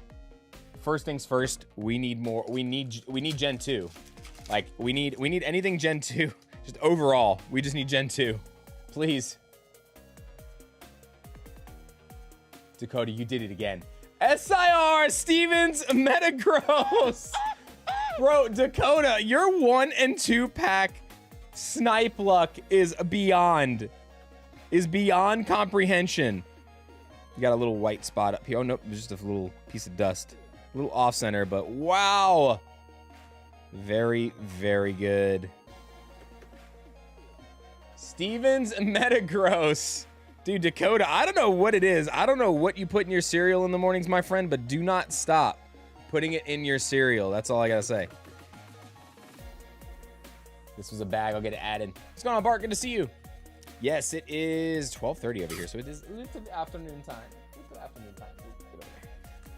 first things first, we need more. We need Gen 2. Like we need anything Gen 2. Just overall, we just need Gen 2. Please. Dakota, you did it again. SIR Stevens Metagross. Bro, Dakota, your 1 and 2 pack snipe luck is beyond comprehension. You got a little white spot up here. Oh, nope, just a little piece of dust. A little off center, but wow. Very, very good. Stevens Metagross. Dude, Dakota, I don't know what it is. I don't know what you put in your cereal in the mornings, my friend, but do not stop putting it in your cereal. That's all I gotta say. This was a bag. I'll get it added. What's going on, Bart? Good to see you. Yes, it is 12:30 over here, so it is afternoon time. Afternoon time.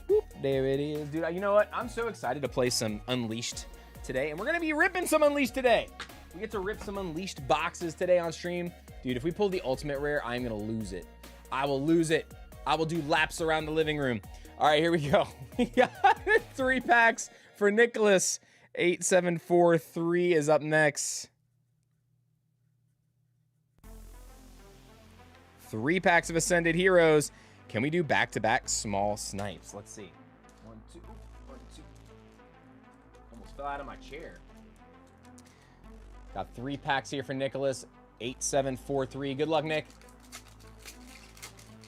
Whoop, there it is. Dude, you know what? I'm so excited to play some Unleashed today, and we're gonna be ripping some Unleashed today. We get to rip some Unleashed boxes today on stream. Dude, if we pull the ultimate rare, I'm gonna lose it. I will lose it. I will do laps around the living room. All right, here we go. We got 3 packs for Nicholas. 8743 is up next. 3 packs of Ascended Heroes. Can we do back-to-back small snipes? Let's see. 1, 2, 1, 2. Almost fell out of my chair. Got 3 packs here for Nicholas. 8743. Good luck, Nick.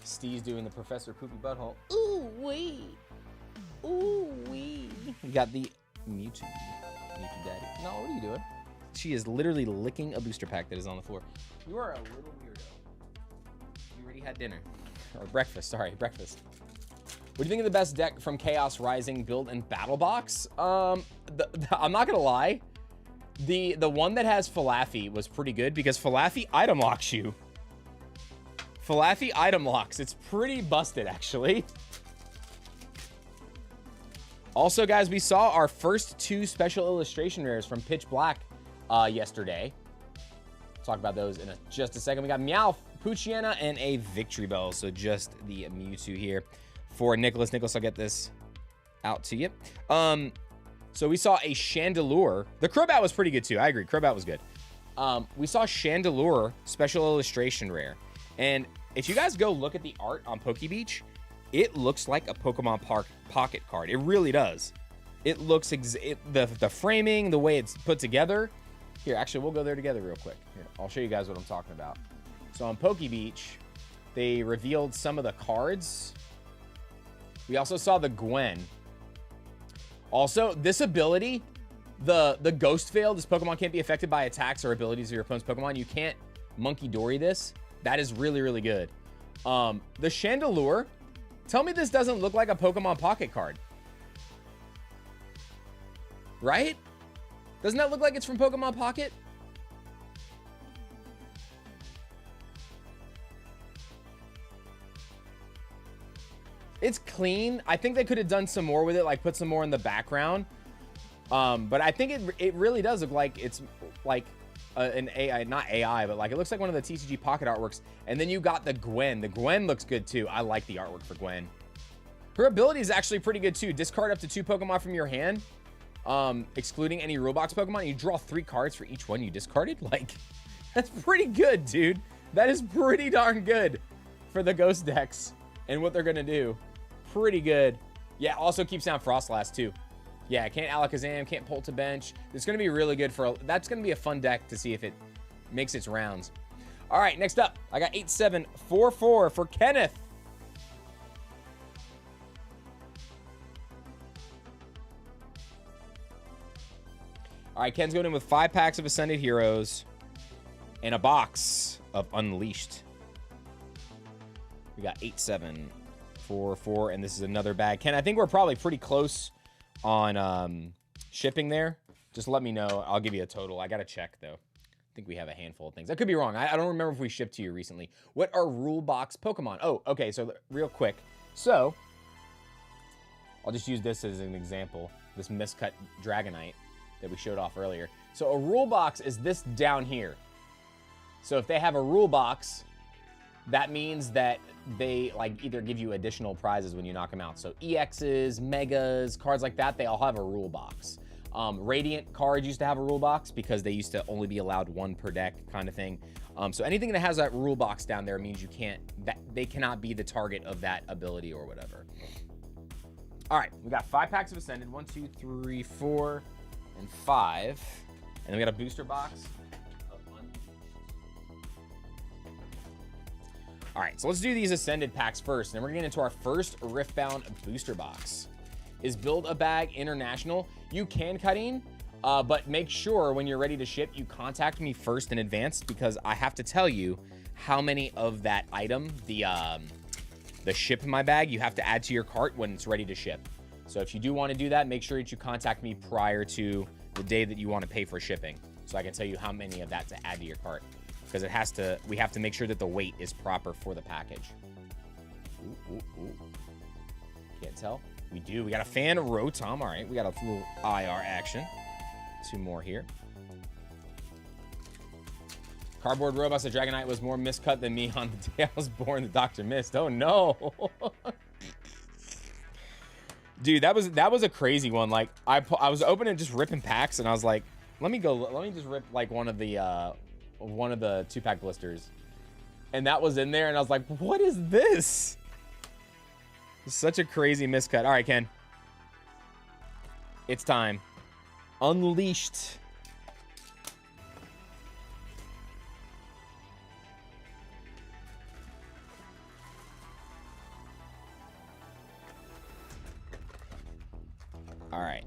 Steve's doing the Professor Poopy Butthole. Ooh wee. Ooh wee. We got the Mewtwo. Mewtwo Daddy. No, what are you doing? She is literally licking a booster pack that is on the floor. You are a little weirdo. You already had dinner. Or breakfast, sorry, breakfast. What do you think of the best deck from Chaos Rising build and Battle Box? I'm not gonna lie. The one that has Falafi was pretty good because Falafi item locks you. Falafi item locks. It's pretty busted, actually. Also, guys, we saw our first 2 special illustration rares from Pitch Black yesterday. Talk about those in just a second. We got Meowth, Poochyena, and a Victory Bell. So just the Mewtwo here for Nicholas. Nicholas, I'll get this out to you. So we saw a Chandelure. The Crobat was pretty good too. I agree. Crobat was good. We saw Chandelure special illustration rare. And if you guys go look at the art on PokeBeach, it looks like a Pokemon Park pocket card. It really does. It looks, the framing, the way it's put together. Here, actually, we'll go there together real quick. Here, I'll show you guys what I'm talking about. So on PokeBeach, they revealed some of the cards. We also saw the Gwen. Also, this ability, the Ghost Veil, this Pokemon can't be affected by attacks or abilities of your opponent's Pokemon. You can't Monkey Dory this. That is really, really good. The Chandelure, tell me this doesn't look like a Pokemon Pocket card. Right? Doesn't that look like it's from Pokemon Pocket? It's clean. I think they could have done some more with it, like put some more in the background. But I think it really does look like it's like an AI, not AI, but like it looks like one of the TCG Pocket artworks. And then you got the Gwen. The Gwen looks good too. I like the artwork for Gwen. Her ability is actually pretty good too. Discard up to 2 Pokemon from your hand, excluding any Rulebox Pokemon. You draw 3 cards for each one you discarded. Like, that's pretty good, dude. That is pretty darn good for the Ghost decks and what they're gonna do. Pretty good. Yeah, also keeps down Frostlass too. Yeah, can't Alakazam, can't pull to bench. It's gonna be really good for, that's gonna be a fun deck to see if it makes its rounds. All right, next up, I got 8744 for Kenneth. All right, Ken's going in with 5 packs of Ascended Heroes and a box of Unleashed. We got 8744, and this is another bag. Ken, I think we're probably pretty close on shipping there. Just let me know. I'll give you a total. I got to check, though. I think we have a handful of things. I could be wrong. I don't remember if we shipped to you recently. What are rule box Pokemon? Oh, okay, so real quick. So, I'll just use this as an example. This miscut Dragonite that we showed off earlier. So a rule box is this down here. So if they have a rule box, that means that they like either give you additional prizes when you knock them out. So EXs, Megas, cards like that, they all have a rule box. Radiant cards used to have a rule box because they used to only be allowed 1 per deck kind of thing. So anything that has that rule box down there means you can't, that they cannot be the target of that ability or whatever. All right, we got 5 packs of Ascended. 1, 2, 3, 4, and 5. And then we got a booster box. All right, so let's do these Ascended packs first. And then we're getting into our first Riftbound booster box. Is Build-A-Bag International. You can cut in, but make sure when you're ready to ship, you contact me first in advance, because I have to tell you how many of that item, the ship in my bag, you have to add to your cart when it's ready to ship. So if you do want to do that, make sure that you contact me prior to the day that you want to pay for shipping, so I can tell you how many of that to add to your cart. Because we have to make sure that the weight is proper for the package. Ooh, ooh, ooh. Can't tell. We do. We got a fan Rotom. All right, we got a little IR action. 2 more here. Cardboard Robots, the Dragonite was more miscut than me on the day I was born. The doctor missed. Oh no. Dude, that was a crazy one. Like I was opening just ripping packs, and I was like, let me just rip like one of the 2-pack blisters, and that was in there, and I was like, what is this? Such a crazy miscut. All right, Ken, it's time. Unleashed. All right.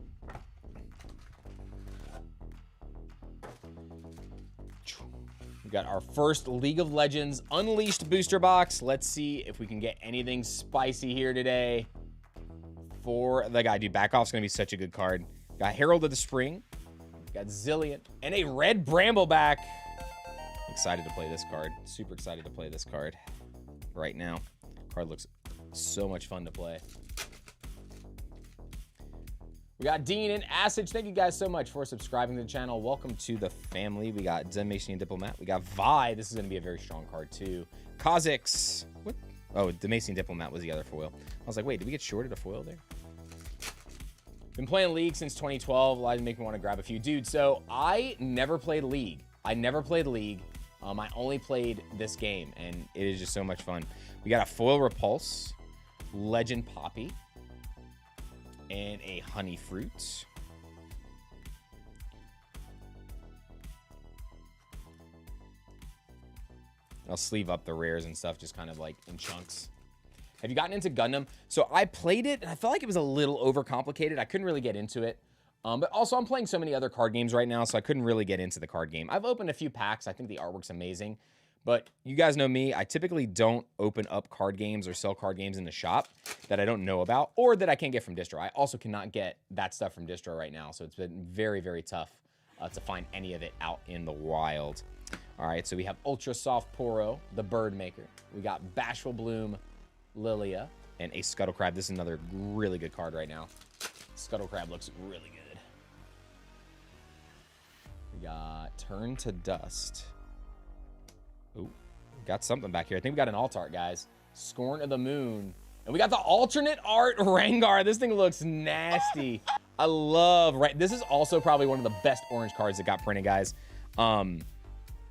We got our first League of Legends Unleashed booster box. Let's see if we can get anything spicy here today for the guy. Dude, Back Off's going to be such a good card. Got Herald of the Spring. Got Zillion. And a red Brambleback. Excited to play this card. Super excited to play this card right now. Card looks so much fun to play. We got Dean and Asage. Thank you guys so much for subscribing to the channel. Welcome to the family. We got Demacian Diplomat. We got Vi. This is going to be a very strong card, too. Kha'Zix. What? Oh, Demacian Diplomat was the other foil. I was like, wait, did we get shorted a foil there? Been playing League since 2012. A lot make me want to grab a few. Dude, so I never played League. I only played this game, and it is just so much fun. We got a foil Repulse, Legend Poppy, and a Honey Fruit. I'll sleeve up the rares and stuff, just kind of like in chunks. Have you gotten into Gundam? So I played it, and I felt like it was a little overcomplicated. I couldn't really get into it. But also, I'm playing so many other card games right now, so I couldn't really get into the card game. I've opened a few packs. I think the artwork's amazing. But you guys know me. I typically don't open up card games or sell card games in the shop that I don't know about or that I can't get from distro. I also cannot get that stuff from distro right now, so it's been very, very tough to find any of it out in the wild. All right, so we have Ultra Soft Poro, the Bird Maker. We got Bashful Bloom, Lilia, and a Scuttle Crab. This is another really good card right now. Scuttle Crab looks really good. We got Turn to Dust. Ooh, got something back here. I think we got an alt art, guys. Scorn of the Moon. And we got the alternate art Rengar. This thing looks nasty. I love, right? This is also probably one of the best orange cards that got printed, guys.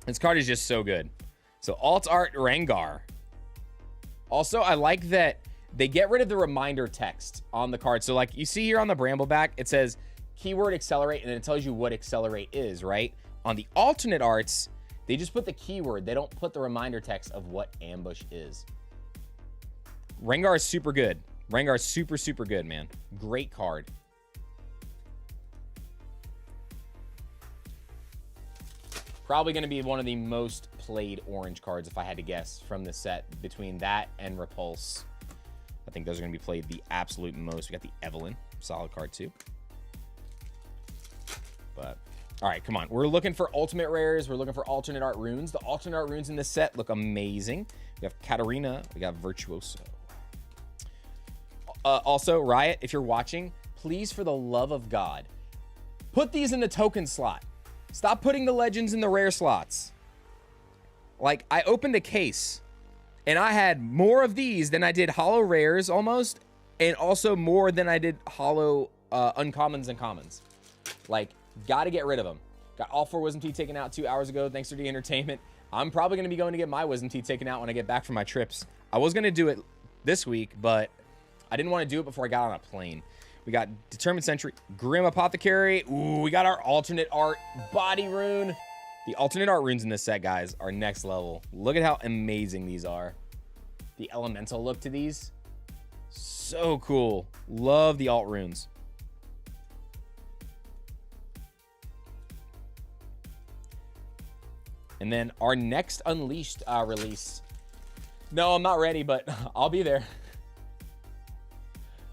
This card is just so good. So alt art Rengar. Also, I like that they get rid of the reminder text on the card. So like you see here on the Brambleback, it says keyword accelerate, and then it tells you what accelerate is, right? On the alternate arts, they just put the keyword. They don't put the reminder text of what ambush is. Rengar is super good. Rengar is super, super good, man. Great card. Probably going to be one of the most played orange cards, if I had to guess, from the set. Between that and Repulse, I think those are going to be played the absolute most. We got the Evelyn. Solid card, too. But... all right, come on. We're looking for ultimate rares. We're looking for alternate art runes. The alternate art runes in this set look amazing. We have Katarina. We got Virtuoso. Also, Riot, if you're watching, please, for the love of God, put these in the token slot. Stop putting the legends in the rare slots. Like, I opened a case, and I had more of these than I did holo rares, almost, and also more than I did holo uncommons and commons. Like... got to get rid of them. Got all 4 wisdom teeth taken out 2 hours ago thanks to the entertainment. I'm probably going to be going to get my wisdom teeth taken out when I get back from my trips. I was going to do it this week, but I didn't want to do it before I got on a plane. We got Determined Sentry, Grim Apothecary. Ooh, we got our alternate art body rune. The alternate art runes in this set, guys, are next level. Look at how amazing these are. The elemental look to these. So cool. Love the alt runes. And then our next Unleashed release. No, I'm not ready, but I'll be there.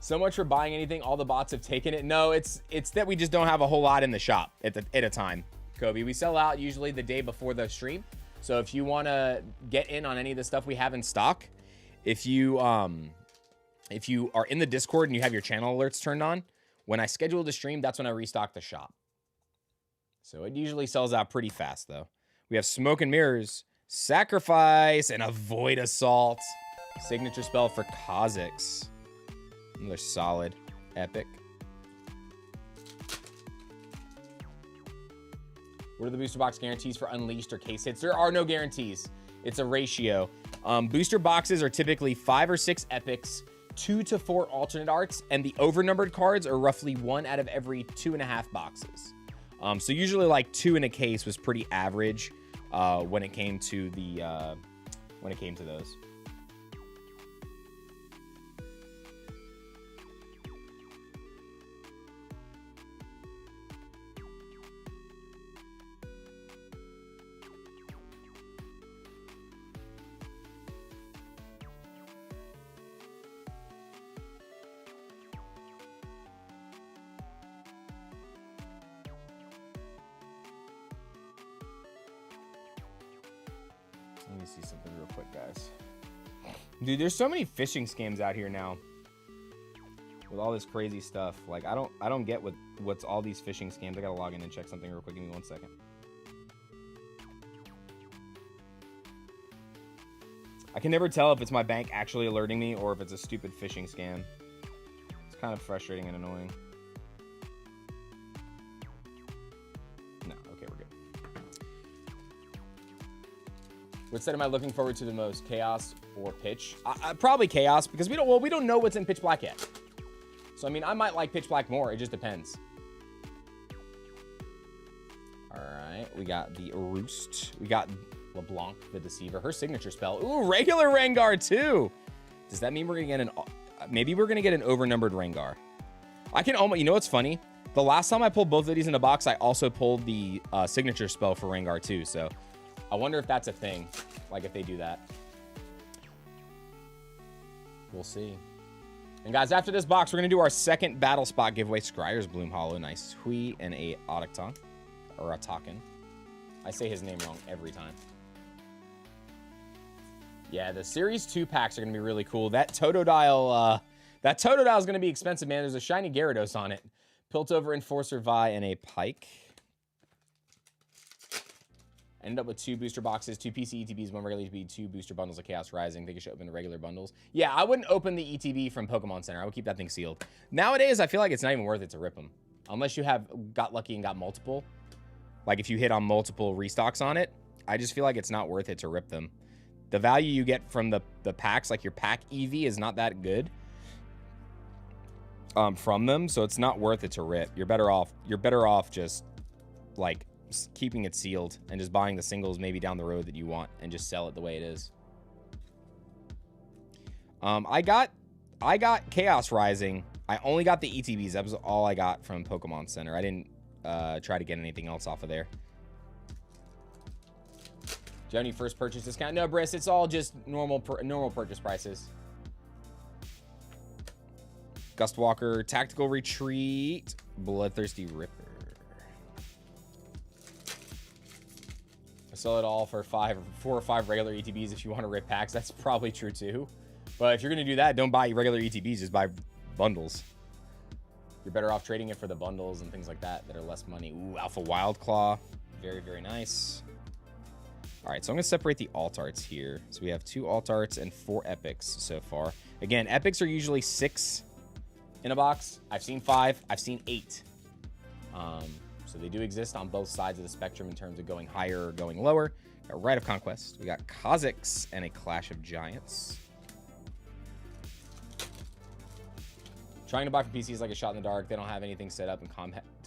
So much for buying anything. All the bots have taken it. No, it's that we just don't have a whole lot in the shop at a time, Kobe. We sell out usually the day before the stream. So if you want to get in on any of the stuff we have in stock, if you are in the Discord and you have your channel alerts turned on, when I schedule the stream, that's when I restock the shop. So it usually sells out pretty fast, though. We have Smoke and Mirrors, Sacrifice, and Avoid Assault. Signature spell for Kha'Zix. Another solid epic. What are the booster box guarantees for Unleashed or case hits? There are no guarantees. It's a ratio. Booster boxes are typically 5 or 6 epics, 2 to 4 alternate arts, and the overnumbered cards are roughly 1 out of every 2.5 boxes. So usually like 2 in a case was pretty average when it came to those. Let me see something real quick, guys. Dude, there's so many phishing scams out here now with all this crazy stuff. Like, I don't get what's all these phishing scams. I gotta log in and check something real quick. Give me 1 second. I can never tell if it's my bank actually alerting me or if it's a stupid phishing scam. It's kind of frustrating and annoying. No, okay, we're good. What set am I looking forward to the most? Chaos or Pitch? Probably Chaos, because we don't know what's in Pitch Black yet. So I mean, I might like Pitch Black more. It just depends. All right, we got the Roost. We got LeBlanc, the Deceiver. Her signature spell. Ooh, regular Rengar too. Does that mean we're gonna get maybe we're gonna get an overnumbered Rengar? I can almost. You know what's funny? The last time I pulled both of these in a box, I also pulled the signature spell for Rengar too. So I wonder if that's a thing, like if they do that. We'll see. And guys, after this box, we're going to do our second battle spot giveaway. Scryer's Bloom Hollow, nice. Hui and a Autochton, or Autoken. I say his name wrong every time. Yeah, the Series 2 packs are going to be really cool. That Totodile is going to be expensive, man. There's a shiny Gyarados on it. Piltover, Enforcer, Vi, and a Pike. I ended up with 2 booster boxes, 2 PC ETBs, 1 regular ETB, 2 booster bundles of Chaos Rising. Think I should open the regular bundles. Yeah, I wouldn't open the ETB from Pokemon Center. I would keep that thing sealed. Nowadays, I feel like it's not even worth it to rip them. Unless you have got lucky and got multiple. Like if you hit on multiple restocks on it, I just feel like it's not worth it to rip them. The value you get from the packs, like your pack EV, is not that good from them, so it's not worth it to rip. You're better off just like keeping it sealed and just buying the singles maybe down the road that you want and just sell it the way it is. I got Chaos Rising. I only got the ETBs. That was all I got from Pokemon Center. I didn't try to get anything else off of there. Do you have any first purchase discount? No, Briss, it's all just normal purchase prices. Gustwalker, Tactical Retreat, Bloodthirsty Ripper. I sell it all for 4 or 5 regular ETBs if you want to rip packs. That's probably true too. But if you're going to do that, don't buy regular ETBs, just buy bundles. You're better off trading it for the bundles and things like that that are less money. Ooh, Alpha Wild Claw. Very, very nice. All right, so I'm going to separate the alt arts here. So we have 2 alt arts and 4 epics so far. Again, epics are usually 6 in a box. I've seen 5. I've seen 8. So they do exist on both sides of the spectrum in terms of going higher or going lower. We got Rite of Conquest. We got Kha'Zix and a Clash of Giants. Trying to buy from PC is like a shot in the dark. They don't have anything set up to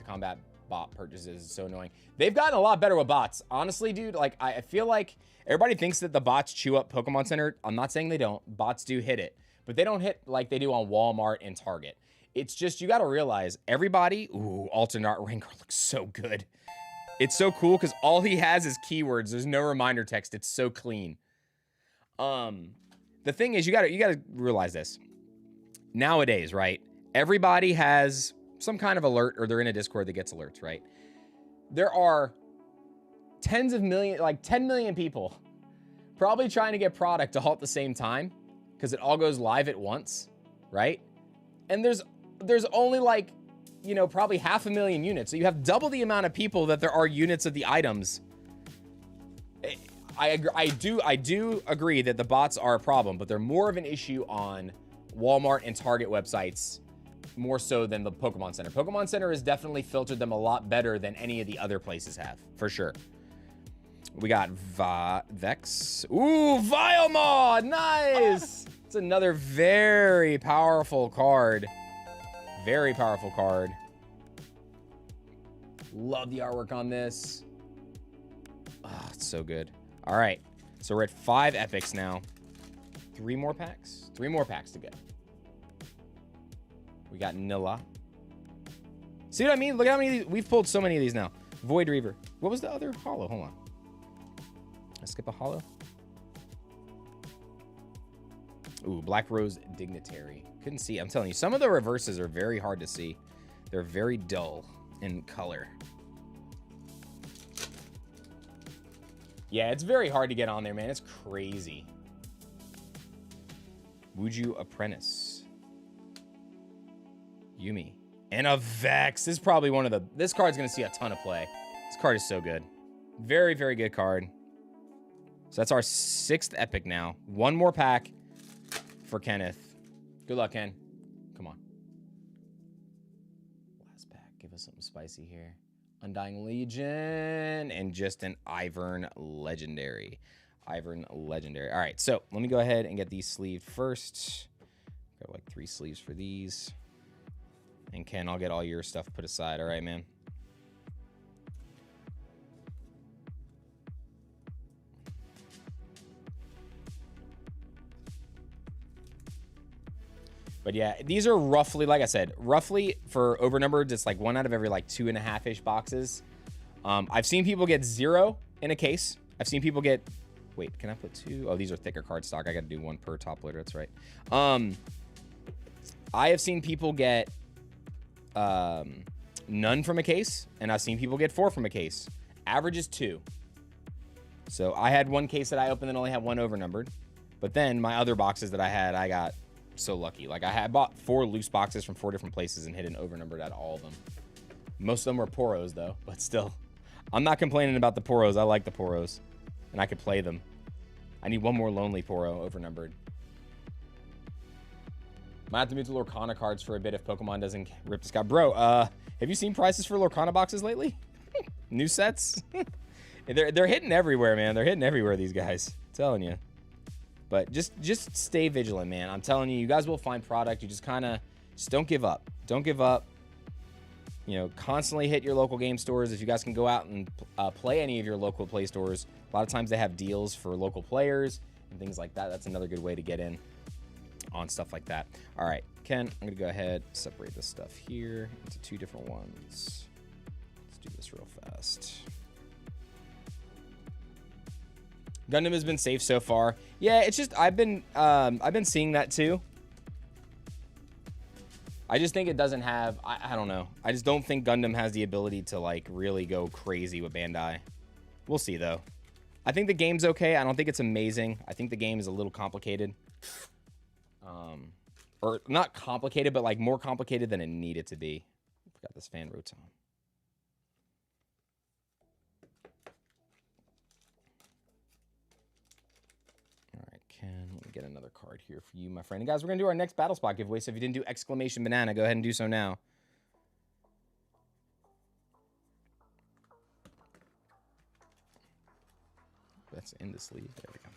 combat bot purchases. It's so annoying. They've gotten a lot better with bots. Honestly, dude, like I feel like everybody thinks that the bots chew up Pokemon Center. I'm not saying they don't. Bots do hit it, but they don't hit like they do on Walmart and Target. It's just, you got to realize everybody, ooh, alternate Rancor looks so good. It's so cool because all he has is keywords. There's no reminder text. It's so clean. The thing is, you gotta realize this. Nowadays, right? Everybody has some kind of alert, or they're in a Discord that gets alerts, right? There are tens of millions, like 10 million people probably trying to get product all at the same time because it all goes live at once, right? And there's only like, you know, probably 500,000 units. So you have double the amount of people that there are units of the items. I do agree that the bots are a problem, but they're more of an issue on Walmart and Target websites more so than the Pokemon Center. Pokemon Center has definitely filtered them a lot better than any of the other places have, for sure. We got Vex. Ooh, Vilemon! Nice! It's another very powerful card. Very powerful card. Love the artwork on this. Oh, it's so good. All right, so we're at 5 epics now. 3 more packs? 3 more packs to go. We got Nilla. See what I mean? Look at how many of these. We've pulled so many of these now. Void Reaver. What was the other holo? Hold on. Let's skip a holo. Ooh, Black Rose Dignitary. Couldn't see. I'm telling you, some of the reverses are very hard to see. They're very dull in color. Yeah, it's very hard to get on there, man. It's crazy. Wuju Apprentice. Yumi. And a Vex. This is probably one of the... This card's going to see a ton of play. This card is so good. Very, very good card. So that's our 6th epic now. 1 more pack for Kenneth. Good luck, Ken. Come on. Last pack. Give us something spicy here. Undying Legion. And just an Ivern Legendary. Ivern Legendary. All right, so let me go ahead and get these sleeved first. Got like 3 sleeves for these. And Ken, I'll get all your stuff put aside. All right, man. But yeah, these are roughly, like I said, roughly for overnumbered, it's like 1 out of every like 2.5-ish boxes. I've seen people get 0 in a case. I've seen people get... Wait, can I put 2? Oh, these are thicker cardstock. I got to do 1 per top loader. That's right. I have seen people get none from a case, and I've seen people get 4 from a case. Average is 2. So I had 1 case that I opened and only had 1 overnumbered. But then my other boxes that I had, I got so lucky. Like I bought 4 loose boxes from 4 different places and hit an overnumbered out of all of them. Most of them were Poros though, but still. I'm not complaining about the Poros. I like the Poros. And I could play them. I need 1 more Lonely Poro overnumbered. Might have to move to Lorcana cards for a bit if Pokemon doesn't rip the sky. Bro, have you seen prices for Lorcana boxes lately? New sets? They're hitting everywhere, man. They're hitting everywhere, these guys. I'm telling you. But just stay vigilant, man. I'm telling you, you guys will find product. You just kind of, just don't give up. Don't give up. You know, constantly hit your local game stores. If you guys can go out and play any of your local play stores, a lot of times they have deals for local players and things like that. That's another good way to get in on stuff like that. All right, Ken, I'm going to go ahead, separate this stuff here into 2 different ones. Let's do this real fast. Gundam has been safe so far. Yeah, it's just I've been seeing that too. I just think it doesn't have, I don't know. I just don't think Gundam has the ability to like really go crazy with Bandai. We'll see though. I think the game's okay. I don't think it's amazing. I think the game is a little complicated. Or not complicated, but like more complicated than it needed to be. Got this fan Rotom. Let me get another card here for you, my friend. And guys, we're going to do our next Battle Spot giveaway. So if you didn't do exclamation banana, go ahead and do so now. That's in the sleeve. There we go.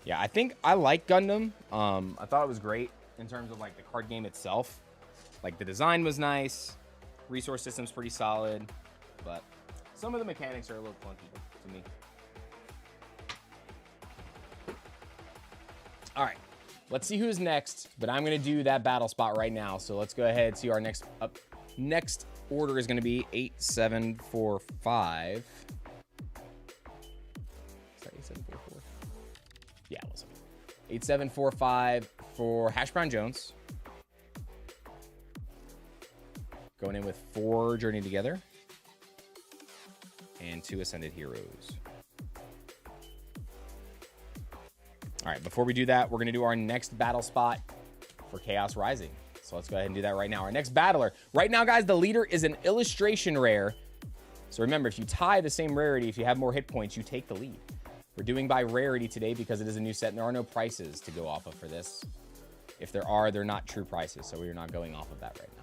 Yeah, I think I like Gundam. I thought it was great in terms of like the card game itself. Like the design was nice, resource system's pretty solid, but some of the mechanics are a little clunky to me. All right, let's see who's next, but I'm gonna do that battle spot right now. So let's go ahead and see our next order is gonna be 8745. Is that 8744? Yeah, it was 8745 for Hash Brown Jones. Going in with 4 Journey Together and 2 Ascended Heroes. All right, before we do that, we're gonna do our next battle spot for Chaos Rising. So let's go ahead and do that right now. Our next battler. Right now, guys, the leader is an illustration rare. So remember, if you tie the same rarity, if you have more hit points, you take the lead. We're doing by rarity today because it is a new set and there are no prices to go off of for this. If there are, they're not true prices, so we're not going off of that right now.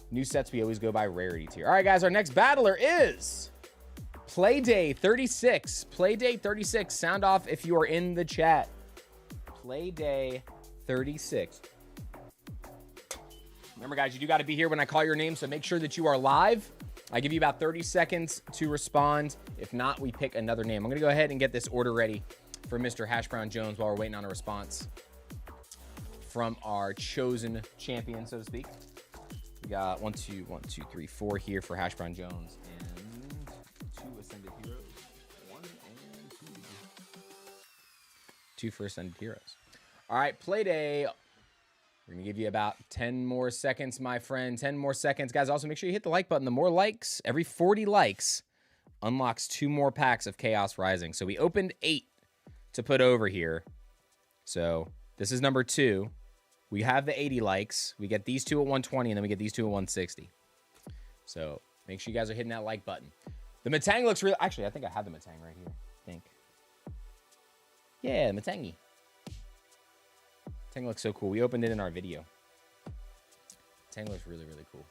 New sets, we always go by rarity tier. All right, guys, our next battler is Playday 36. Playday 36. Sound off if you are in the chat. Playday 36. Remember, guys, you do got to be here when I call your name, so make sure that you are live. I give you about 30 seconds to respond. If not, we pick another name. I'm going to go ahead and get this order ready for Mr. Hash Brown Jones while we're waiting on a response from our chosen champion, so to speak. We got 1, 2, 1, 2, 3, 4 here for Hash Brown Jones and 2 Ascended Heroes. 1 and 2. 2 for Ascended Heroes. All right, Playday. We're going to give you about 10 more seconds, my friend. 10 more seconds. Guys, also make sure you hit the like button. The more likes, every 40 likes unlocks 2 more packs of Chaos Rising. So we opened 8 to put over here. So this is number 2. We have the 80 likes. We get these 2 at 120, and then we get these 2 at 160. So make sure you guys are hitting that like button. The Metang looks real. Actually, I think I have the Metang right here. I think. Yeah, Metangi. Metang looks so cool. We opened it in our video. Metang looks really, really cool.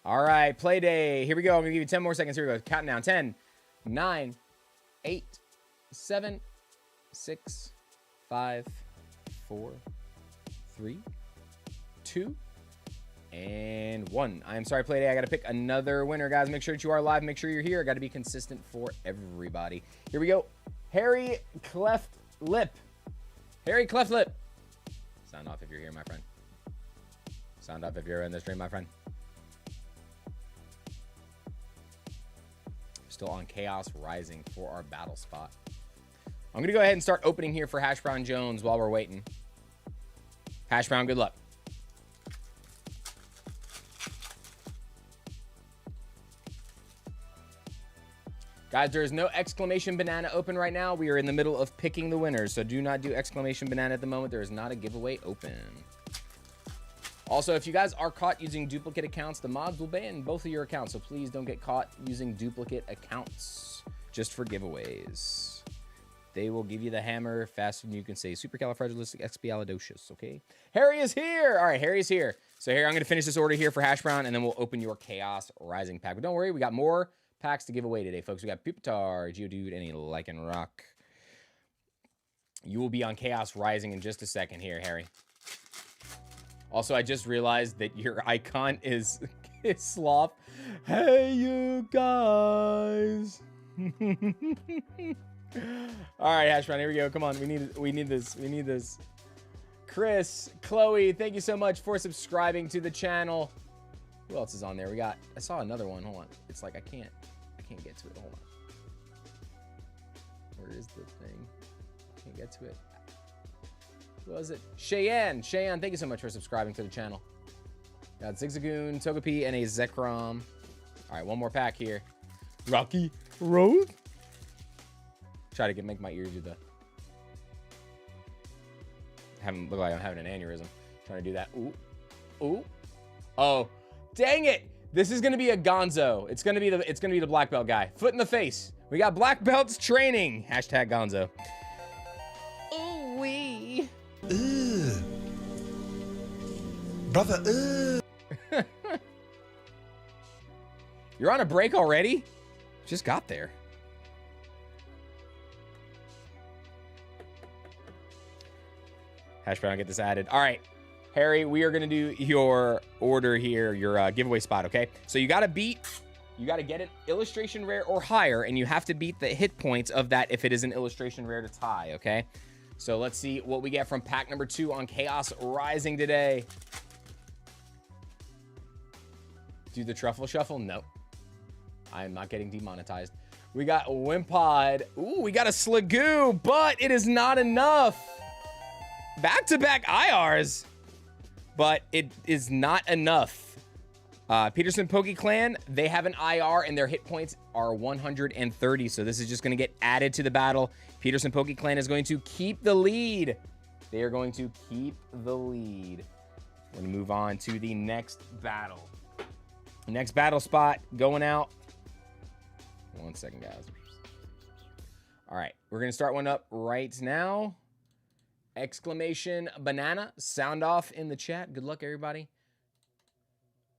All right, Playday. Here we go. I'm going to give you 10 more seconds. Here we go. Counting down. 10, 9, 8, 7, 6, 5, 4, 3, 2, and 1. I am sorry, Playday. I got to pick another winner, guys. Make sure that you are live. Make sure you're here. I got to be consistent for everybody. Here we go. Harry Cleft Lip. Harry Cleft Lip. Sound off if you're here, my friend. Sound off if you're in the stream, my friend. Still on Chaos Rising for our battle spot. I'm going to go ahead and start opening here for Hash Brown Jones while we're waiting. Hash Brown, good luck. Guys, there is no exclamation banana open right now. We are in the middle of picking the winners, so do not do exclamation banana at the moment. There is not a giveaway open. Also, if you guys are caught using duplicate accounts, the mods will ban both of your accounts, so please don't get caught using duplicate accounts just for giveaways. They will give you the hammer faster than you can say supercalifragilisticexpialidocious, okay? Harry is here! All right, Harry is here. So, Harry, I'm going to finish this order here for Hash Brown, and then we'll open your Chaos Rising pack. But don't worry, we got more packs to give away today, folks. We got Pupitar, Geodude, and a Lycanroc. You will be on Chaos Rising in just a second here, Harry. Also, I just realized that your icon is Sloth. Hey, you guys. All right, Hash Brown, here we go. Come on, we need this. Chris, Chloe, thank you so much for subscribing to the channel. Who else is on there? I saw another one. Hold on. It's like I can't get to it. Hold on. Where is the thing? Can't get to it. Who was it? Cheyenne, thank you so much for subscribing to the channel. Got Zigzagoon, Togepi, and a Zekrom. All right, one more pack here. Rocky Road. Try to make my ears do the. Look like I'm having an aneurysm. Trying to do that. Ooh, ooh. Oh, dang it! This is gonna be a Gonzo. It's gonna be the black belt guy. Foot in the face. We got black belts training. Hashtag Gonzo. Ooh wee. Brother. You're on a break already? Just got there. Hash brown, get this added. All right, Harry, we are going to do your order here, your giveaway spot, okay? So you got to get an illustration rare or higher, and you have to beat the hit points of that if it is an illustration rare to tie, okay? So let's see what we get from pack number 2 on Chaos Rising today. Do the truffle shuffle? No. I am not getting demonetized. We got Wimpod. Ooh, we got a Sligoo, but it is not enough. Back-to-back IRs, but it is not enough. Peterson PokeClan, they have an IR, and their hit points are 130, so this is just going to get added to the battle. Peterson PokeClan is going to keep the lead. They are going to keep the lead. We're going to move on to the next battle. Next battle spot going out. 1 second, guys. All right, we're going to start one up right now. Exclamation banana. Sound off in the chat. Good luck, everybody.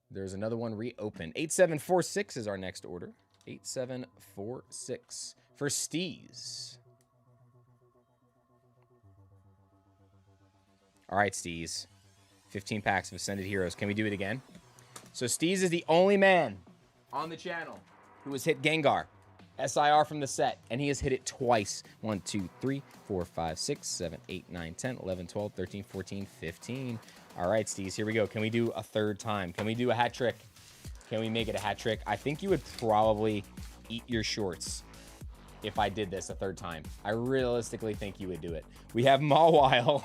There's another one reopened. 8746 is our next order. 8746 for Steez. All right, Steez. 15 packs of Ascended Heroes. Can we do it again? So Steez is the only man on the channel who has hit Gengar. SIR from the set, and he has hit it twice. 1, 2, 3, 4, 5, 6, 7, 8, 9, 10, 11, 12, 13, 14, 15. All right, Steez, here we go. Can we do a third time? Can we do a hat trick? Can we make it a hat trick? I think you would probably eat your shorts if I did this a third time. I realistically think you would do it. We have Mawile.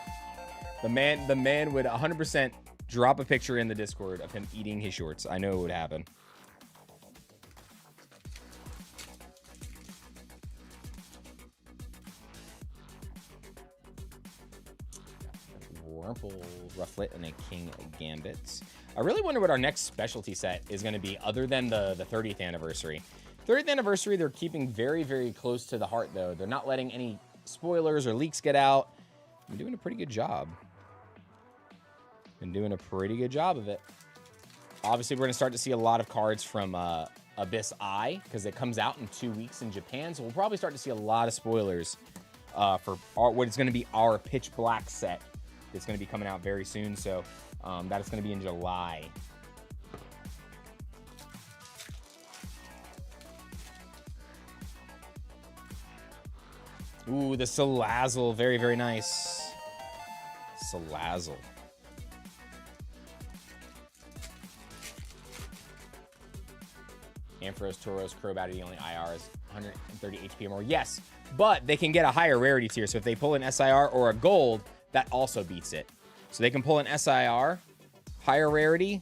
The man would 100% drop a picture in the Discord of him eating his shorts. I know it would happen. Rufflet, and a King Gambit. I really wonder what our next specialty set is going to be other than the 30th anniversary. 30th anniversary, they're keeping very, very close to the heart, though. They're not letting any spoilers or leaks get out. Been doing a pretty good job. Been doing a pretty good job of it. Obviously, we're going to start to see a lot of cards from Abyss Eye because it comes out in 2 weeks in Japan. So we'll probably start to see a lot of spoilers for what is going to be our Pitch Black set. It's going to be coming out very soon, so that is going to be in July. Ooh, the Salazzle. Very, very nice. Salazzle. Ampharos, Tauros, Crobat are the only IRs. 130 HP or more. Yes, but they can get a higher rarity tier, so if they pull an SIR or a gold, that also beats it. So they can pull an SIR, higher rarity,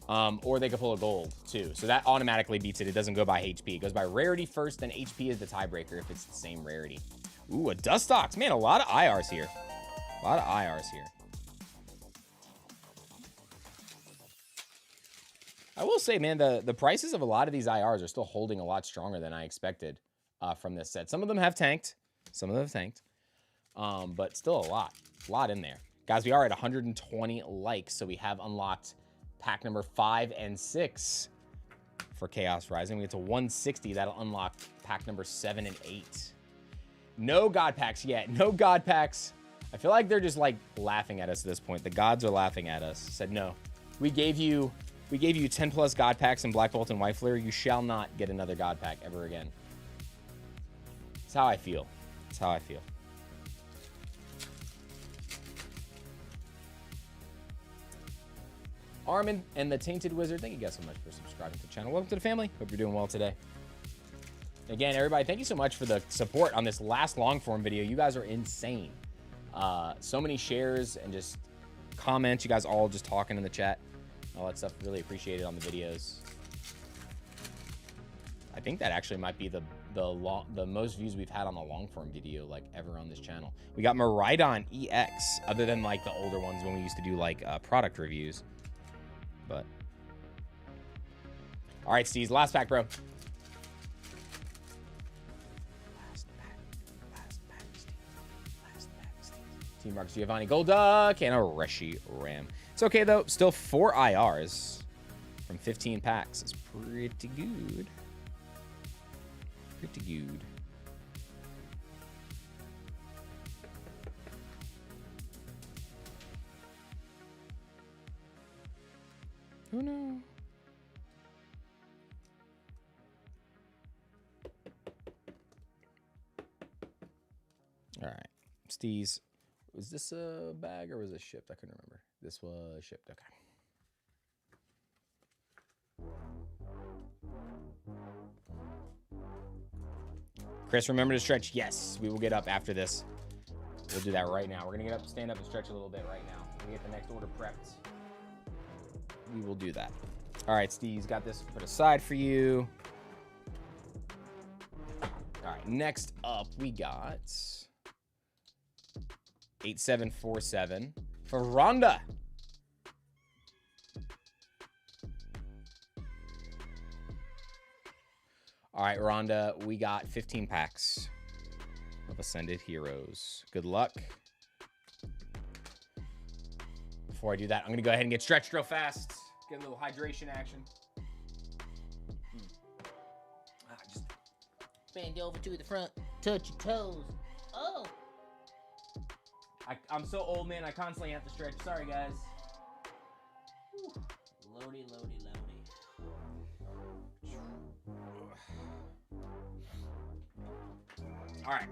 or they can pull a gold too. So that automatically beats it. It doesn't go by HP. It goes by rarity first, then HP is the tiebreaker if it's the same rarity. Ooh, a Dustox. Man, a lot of IRs here. A lot of IRs here. I will say, man, the prices of a lot of these IRs are still holding a lot stronger than I expected from this set. Some of them have tanked. Some of them have tanked. But still a lot in there. Guys, we are at 120 likes, so we have unlocked pack number 5 and 6 for Chaos Rising. We get to 160. That'll unlock pack number 7 and 8. No God packs yet. No God packs. I feel like they're just like laughing at us at this point. The gods are laughing at us. Said, no, we gave you 10 plus God packs in Black Bolt and White Flare. You shall not get another God pack ever again. That's how I feel. That's how I feel. Armin and the Tainted Wizard, thank you guys so much for subscribing to the channel. Welcome to the family. Hope you're doing well today. Again, everybody, thank you so much for the support on this last long form video. You guys are insane. So many shares and just comments. You guys all just talking in the chat. All that stuff, really appreciated on the videos. I think that actually might be the most views we've had on a long form video like ever on this channel. We got Miraidon EX, other than like the older ones when we used to do like product reviews. But all right, Steez, last pack, bro. Last pack, Steve. Last pack, Steve. Team Marcus Giovanni, Golduck, and a Reshi Ram. It's okay though. Still 4 IRs from 15 packs. It's pretty good. Pretty good. Oh no. All right, Steez. Was this a bag or was it shipped? I couldn't remember. This was shipped. Okay. Chris, remember to stretch. Yes, we will get up after this. We'll do that right now. We're gonna get up, stand up, and stretch a little bit right now. We get the next order prepped. We will do that. All right, Steve's got this put aside for you. All right, next up we got 8747 for Rhonda. All right, Rhonda, we got 15 packs of Ascended Heroes. Good luck. Before I do that, I'm going to go ahead and get stretched real fast. Get a little hydration action. Just bend over to the front, touch your toes. Oh! I'm so old, man. I constantly have to stretch. Sorry, guys. Whew. Loady, loady, loady. All right.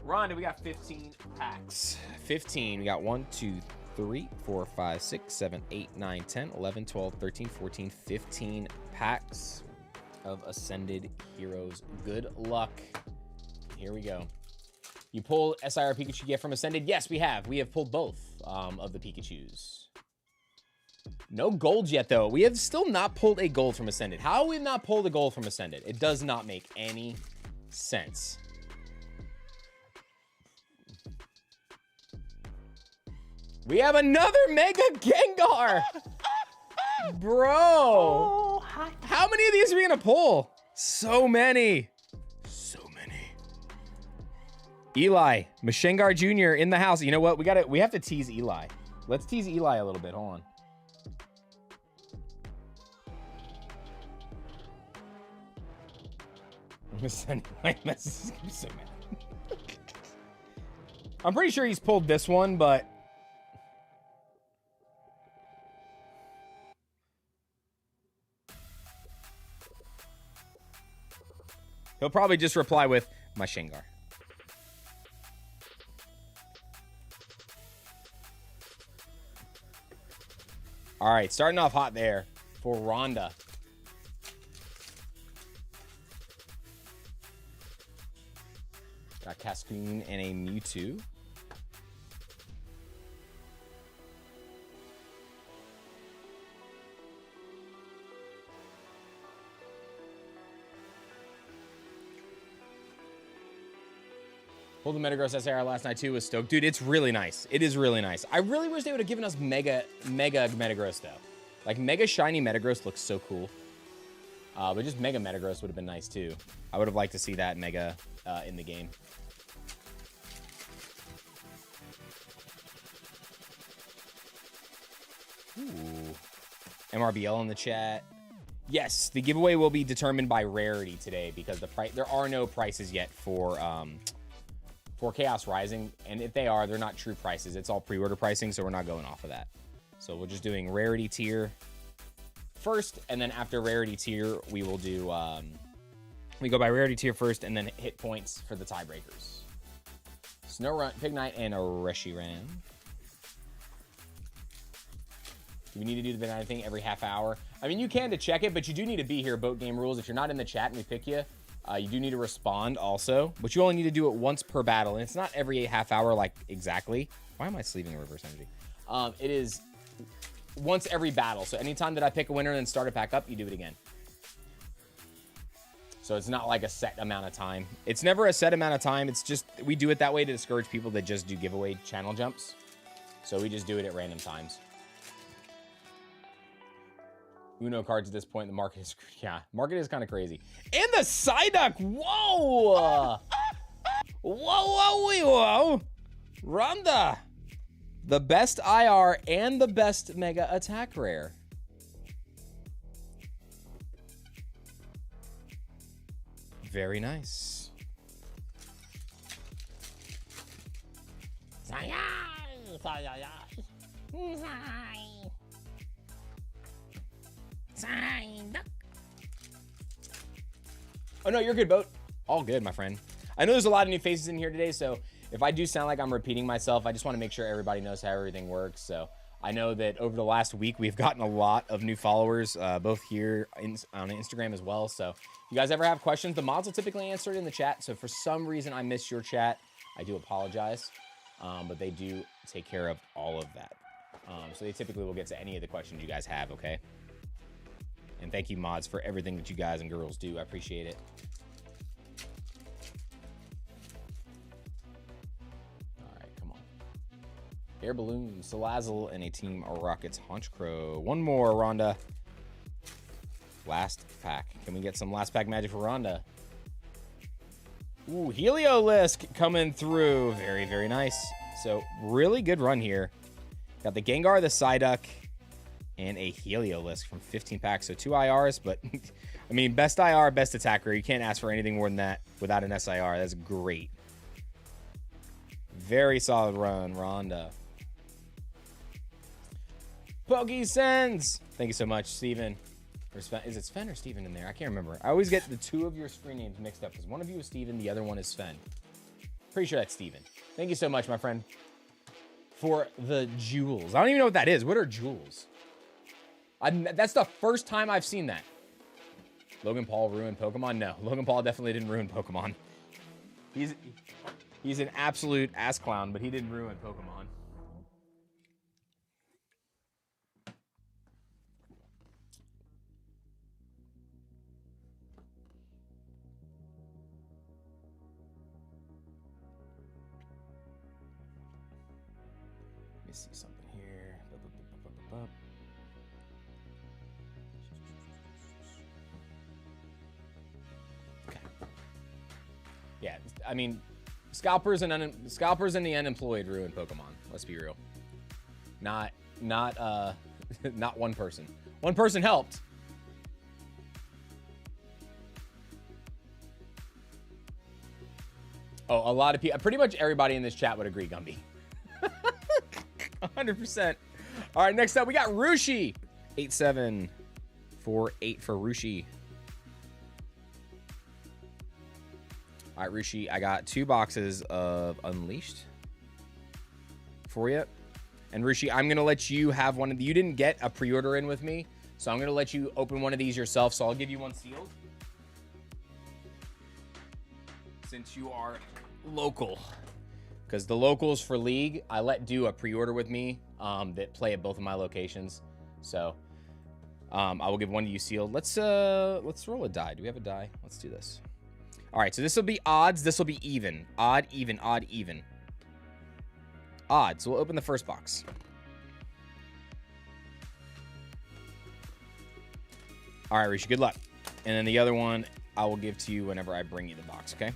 Rhonda, we got 15 packs. 15. We got 1, 2, 3, 4, 5, 6, 7, 8, 9, 10, 11, 12, 13, 14, 15 packs of Ascended Heroes. Good luck. Here we go. You pulled SIR Pikachu yet from Ascended? Yes, we have. We have pulled both of the Pikachus. No gold yet, though. We have still not pulled a gold from Ascended. How have we not pulled a gold from Ascended? It does not make any sense. We have another Mega Gengar! Bro! Oh, hi. How many of these are we gonna pull? So many. So many. Eli, Mashengar Jr. in the house. You know what? We have to tease Eli. Let's tease Eli a little bit. Hold on. I'm gonna send my messages. I'm so mad. I'm pretty sure he's pulled this one, but he'll probably just reply with my Shengar. All right, starting off hot there for Rhonda. Got Cascoon and a Mewtwo. Pulled the Metagross SAR last night too. Was stoked. Dude, it's really nice. It is really nice. I really wish they would have given us Mega Metagross though. Like Mega Shiny Metagross looks so cool. But just Mega Metagross would have been nice too. I would have liked to see that Mega in the game. Ooh. MRBL in the chat. Yes, the giveaway will be determined by rarity today because there are no prices yet for Chaos Rising, and if they are, they're not true prices. It's all pre-order pricing, so we're not going off of that. So we're just doing rarity tier first, and then after rarity tier, we will do we go by rarity tier first, and then hit points for the tiebreakers. Snorunt, Pignite, and a Reshiram. Do we need to do the banana thing every half hour? I mean, you can to check it, but you do need to be here, Boat Game Rules. If you're not in the chat and we pick you, you do need to respond also, but you only need to do it once per battle, and it's not every half hour, like, exactly. Why am I sleeving reverse energy? It is once every battle, so anytime that I pick a winner and then start it back up, you do it again. So it's not like a set amount of time. It's never a set amount of time. It's just, we do it that way to discourage people that just do giveaway channel jumps. So we just do it at random times. Uno cards at this point, the market is, yeah, market is kind of crazy. And the Psyduck, whoa! Whoa. Rhonda, the best IR and the best Mega Attack Rare. Very nice. Signed up. Oh, no, you're good, Boat. All good, my friend. I know there's a lot of new faces in here today, so if I do sound like I'm repeating myself, I just want to make sure everybody knows how everything works. So I know that over the last week, we've gotten a lot of new followers, both here on Instagram as well. So if you guys ever have questions, the mods will typically answer it in the chat. So if for some reason I missed your chat, I do apologize, but they do take care of all of that. So they typically will get to any of the questions you guys have, okay? And thank you, mods, for everything that you guys and girls do. I appreciate it. Air Balloon, Salazzle, and a Team Rockets Honchkrow. One more, Rhonda. Last pack. Can we get some last pack magic for Rhonda? Ooh, Heliolisk coming through. Very, very nice. So, really good run here. Got the Gengar, the Psyduck, and a Heliolisk from 15 packs. So, 2 IRs, but, I mean, best IR, best attacker. You can't ask for anything more than that without an SIR. That's great. Very solid run, Rhonda. Pokey Sends. Thank you so much, Steven. Or Sven, is it Sven or Steven in there? I can't remember. I always get the two of your screen names mixed up because one of you is Steven, the other one is Sven. Pretty sure that's Steven. Thank you so much, my friend, for the jewels. I don't even know what that is. What are jewels? That's the first time I've seen that. Logan Paul ruined Pokemon? No, Logan Paul definitely didn't ruin Pokemon. He's an absolute ass clown, but he didn't ruin Pokemon. Let me see something here. Okay. Yeah, I mean, scalpers and the unemployed ruin Pokemon. Let's be real. Not one person. One person helped. Oh, a lot of people. Pretty much everybody in this chat would agree, Gumby. 100%. All right, next up we got Rushi. 8748 for Rushi. All right, Rushi, I got 2 boxes of Unleashed for you. And Rushi, I'm going to let you have one of the, you didn't get a pre-order in with me, so I'm going to let you open one of these yourself. So I'll give you one sealed. Since you are local. Because the locals for League, I let do a pre-order with me that play at both of my locations. So I will give one to you sealed. Let's roll a die. Do we have a die? Let's do this. All right, so this will be odds. This will be even. Odd, even, odd, even. Odd. So we'll open the first box. All right, Rishi, good luck. And then the other one I will give to you whenever I bring you the box, okay?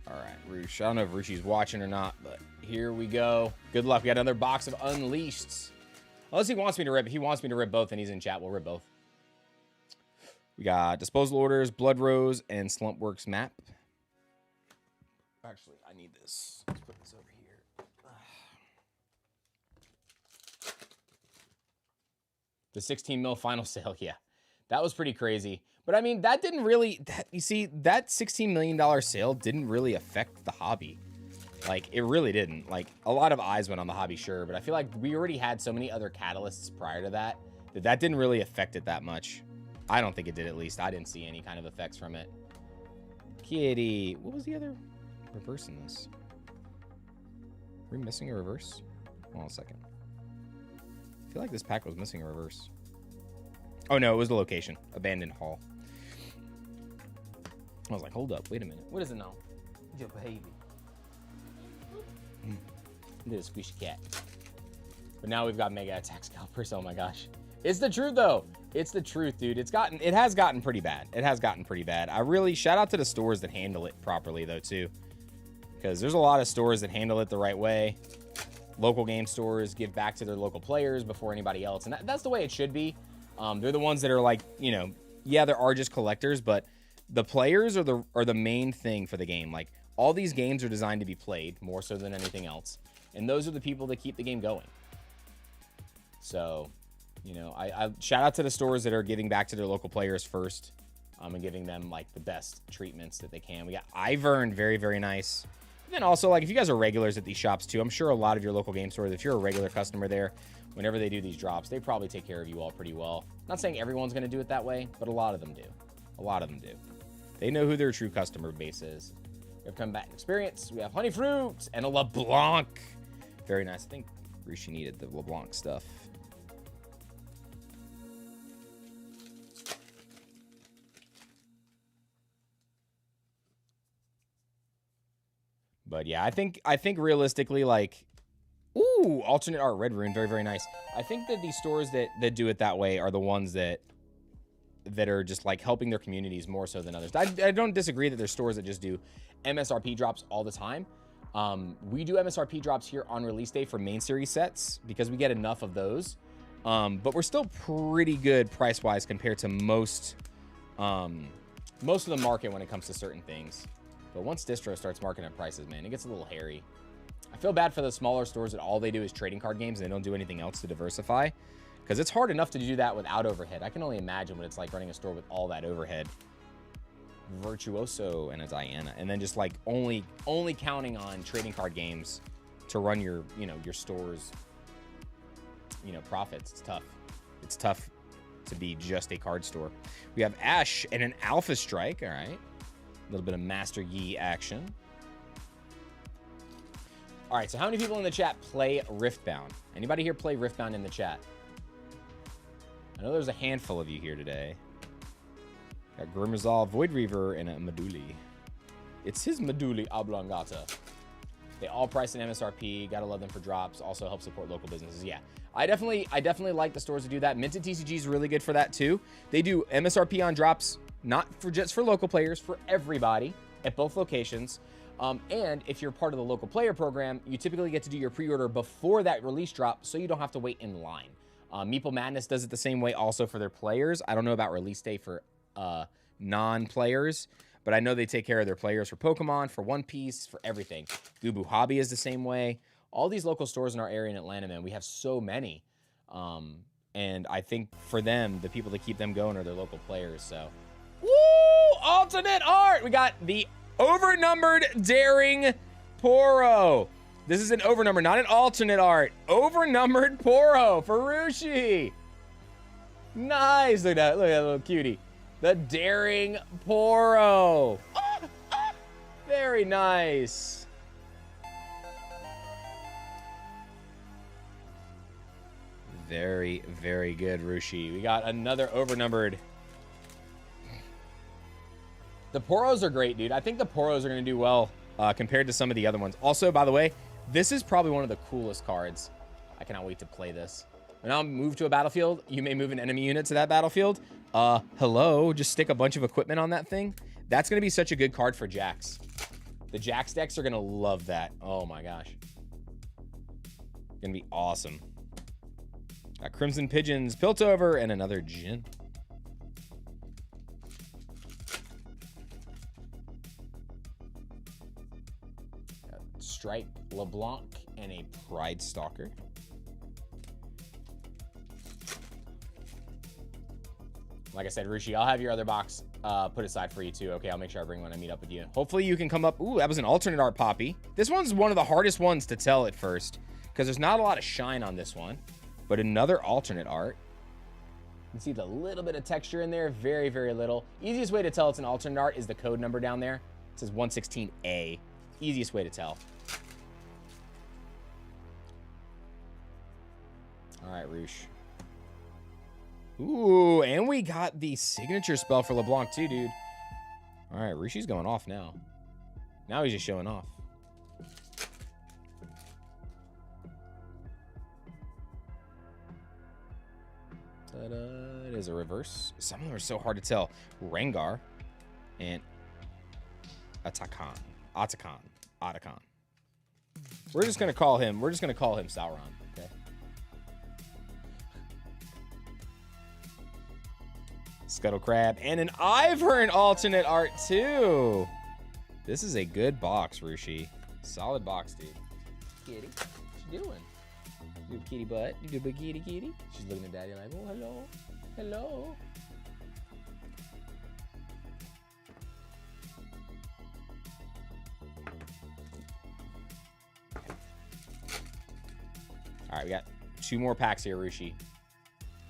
All right, Rush. I don't know if Rushi's watching or not, but here we go. Good luck. We got another box of Unleashed. Unless he wants me to rip. If he wants me to rip both and he's in chat, we'll rip both. We got Disposal Orders, Blood Rose, and Slumpworks map. Actually, I need this. Let's put this over here. The 16 mil final sale, yeah. That was pretty crazy. But I mean, that didn't really, you see, that $16 million sale didn't really affect the hobby. Like, it really didn't. Like, a lot of eyes went on the hobby, sure, but I feel like we already had so many other catalysts prior to that, that didn't really affect it that much. I don't think it did, at least. I didn't see any kind of effects from it. Kitty. What was the other reverse in this? Are we missing a reverse? Hold on a second. I feel like this pack was missing a reverse. Oh, no, it was the location. Abandoned Hall. I was like, hold up. Wait a minute. What is it now? Your baby. This squishy cat. But now we've got Mega Attack Scalpers. Oh, my gosh. It's the truth, though. It's the truth, dude. It has gotten pretty bad. It has gotten pretty bad. I really shout out to the stores that handle it properly, though, too. Because there's a lot of stores that handle it the right way. Local game stores give back to their local players before anybody else. And that's the way it should be. They're the ones that are like, you know, yeah, there are just collectors, but The players are the main thing for the game. Like, all these games are designed to be played more so than anything else. And those are the people that keep the game going. So, you know, I shout out to the stores that are giving back to their local players first, and giving them like the best treatments that they can. We got Ivern, very, very nice. And then also, like, if you guys are regulars at these shops too, I'm sure a lot of your local game stores, if you're a regular customer there, whenever they do these drops, they probably take care of you all pretty well. Not saying everyone's going to do it that way, but a lot of them do. A lot of them do. They know who their true customer base is. We have Combatant Experience. We have Honey Fruit and a LeBlanc. Very nice. I think Rishi needed the LeBlanc stuff. But yeah, I think realistically, like, ooh, alternate art Red Rune, very, very nice. I think that these stores that do it that way are the ones that are just like helping their communities more so than others. I don't disagree that there's stores that just do MSRP drops all the time. We do MSRP drops here on release day for main series sets because we get enough of those. But we're still pretty good price wise compared to most of the market when it comes to certain things. But once distro starts marking up prices, man, it gets a little hairy. I feel bad for the smaller stores that all they do is trading card games and they don't do anything else to diversify. Because it's hard enough to do that without overhead. I can only imagine what it's like running a store with all that overhead. Virtuoso and a Diana. And then just like only counting on trading card games to run your, you know, your store's, you know, profits. It's tough. It's tough to be just a card store. We have Ash and an Alpha Strike. All right. A little bit of Master Yi action. All right, so how many people in the chat play Riftbound? Anybody here play Riftbound in the chat? I know there's a handful of you here today. Got Grim Resolve, Void Reaver, and a Meduli. It's his Meduli Oblongata. They all price in MSRP. Gotta love them for drops. Also help support local businesses. Yeah, I definitely like the stores to do that. Minted TCG is really good for that too. They do MSRP on drops, not for just for local players, for everybody at both locations. And if you're part of the local player program, you typically get to do your pre-order before that release drop, so you don't have to wait in line. Meeple Madness does it the same way also for their players. I don't know about release day for non-players, but I know they take care of their players for Pokemon, for One Piece, for everything. Gubu Hobby is the same way. All these local stores in our area in Atlanta, man, we have so many. And I think for them, the people that keep them going are their local players, so. Woo! Alternate art! We got the overnumbered Daring Poro. This is an overnumber, not an alternate art. Overnumbered Poro for Rushi. Nice. Look at that little cutie. The Daring Poro. Very nice. Very, very good, Rushi. We got another overnumbered. The Poros are great, dude. I think the Poros are going to do well compared to some of the other ones. Also, by the way, this is probably one of the coolest cards. I cannot wait to play this. When I move to a battlefield, you may move an enemy unit to that battlefield. Hello, just stick a bunch of equipment on that thing. That's going to be such a good card for Jax. The Jax decks are going to love that. Oh my gosh. Going to be awesome. Got Crimson Pigeons, Piltover, and another Jin. Stripe, LeBlanc, and a Pride Stalker. Like I said, Rushi, I'll have your other box put aside for you too. Okay, I'll make sure I bring one and meet up with you. Hopefully you can come up. Ooh, that was an alternate art Poppy. This one's one of the hardest ones to tell at first because there's not a lot of shine on this one, but another alternate art. You can see the little bit of texture in there, very, very little. Easiest way to tell it's an alternate art is the code number down there. It says 116A. Easiest way to tell. All right, Roosh. Ooh, and we got the signature spell for LeBlanc too, dude. All right, Rishi's going off now. Now he's just showing off. Ta-da. It is a reverse. Some of them are so hard to tell. Rengar and Atakan. We're just gonna call him Sauron. Okay. Scuttle Crab, and an Ivern alternate art too. This is a good box, Rushi. Solid box, dude. Kitty, what you doing? You kitty butt. You do big kitty kitty. She's looking at daddy like, oh, hello. Hello. All right, we got 2 more packs here, Rushi.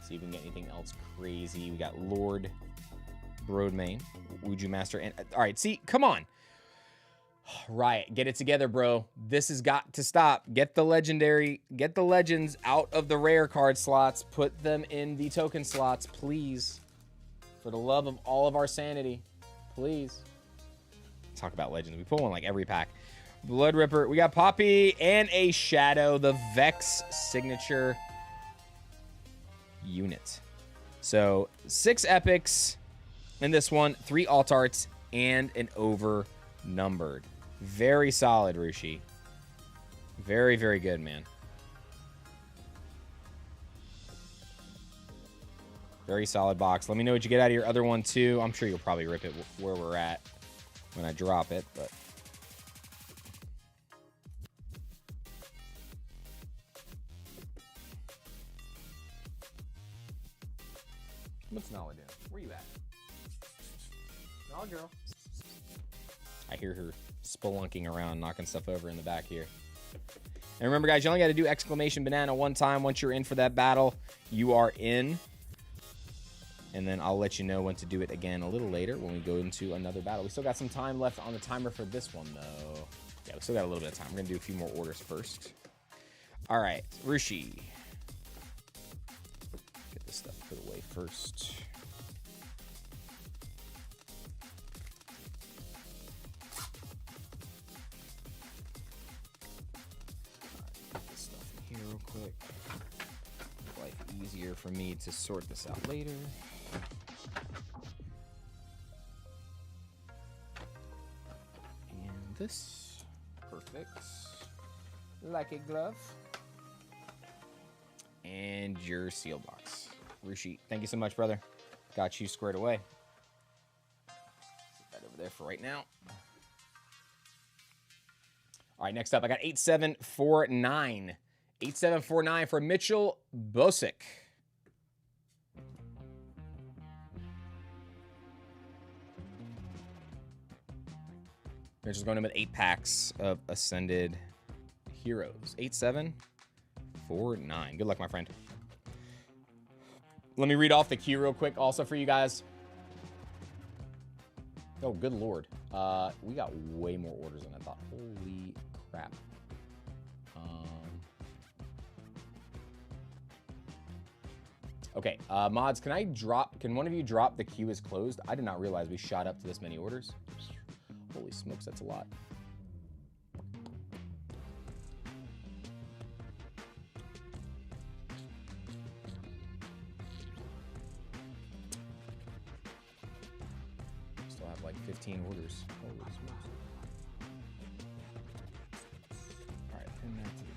See if we can get anything else crazy. We got Lord Broadmain, Wuju Master, and all right, see, come on. Right, get it together, bro. This has got to stop. Get the legends out of the rare card slots. Put them in the token slots, please. For the love of all of our sanity, please. Talk about legends. We pull one like every pack. Blood Ripper. We got Poppy and a Shadow. The Vex signature unit. So 6 epics in this one, 3 alt arts, and an over numbered. Very solid, Rushi. Very, very good, man. Very solid box. Let me know what you get out of your other one, too. I'm sure you'll probably rip it where we're at when I drop it, but... What's Nala doing? Where you at? Nala girl. I hear her spelunking around, knocking stuff over in the back here. And remember, guys, you only got to do exclamation banana one time. Once you're in for that battle, you are in. And then I'll let you know when to do it again a little later when we go into another battle. We still got some time left on the timer for this one, though. Yeah, we still got a little bit of time. We're going to do a few more orders first. All right, Rushi. Get this stuff put away first. Get this stuff in here real quick. Make life easier for me to sort this out later. And this, perfect, like a glove. And your seal box. Rushi, thank you so much, brother. Got you squared away. Set that over there for right now. All right, next up, I got 8749. 8749 for Mitchell Bosick. Mitchell's going in with 8 packs of Ascended Heroes. 8749. Good luck, my friend. Let me read off the queue real quick also for you guys. Oh, good lord. We got way more orders than I thought. Holy crap. Okay, mods, can one of you drop the queue is closed? I did not realize we shot up to this many orders. Holy smokes, that's a lot. Still have like 15 orders. Holy smokes. All right, pin that to the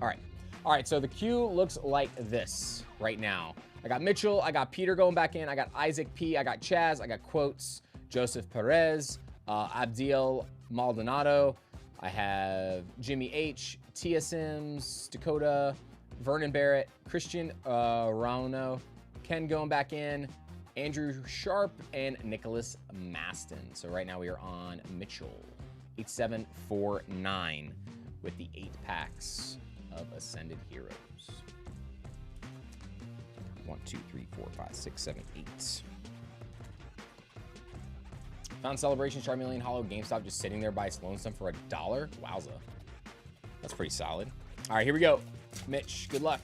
top. All right, so the queue looks like this right now. I got Mitchell, I got Peter going back in, I got Isaac P, I got Chaz, I got Quotes, Joseph Perez, Abdiel Maldonado, I have Jimmy H, Tia Sims, Dakota, Vernon Barrett, Christian Rauno, Ken going back in, Andrew Sharp, and Nicholas Maston. So right now we are on Mitchell, 8749 with the 8 packs of Ascended Heroes. 1, 2, 3, 4, 5, 6, 7, 8. Found Celebration Charmeleon Hollow GameStop just sitting there by Sloan Stone for $1. Wowza. That's pretty solid. All right, here we go. Mitch, good luck.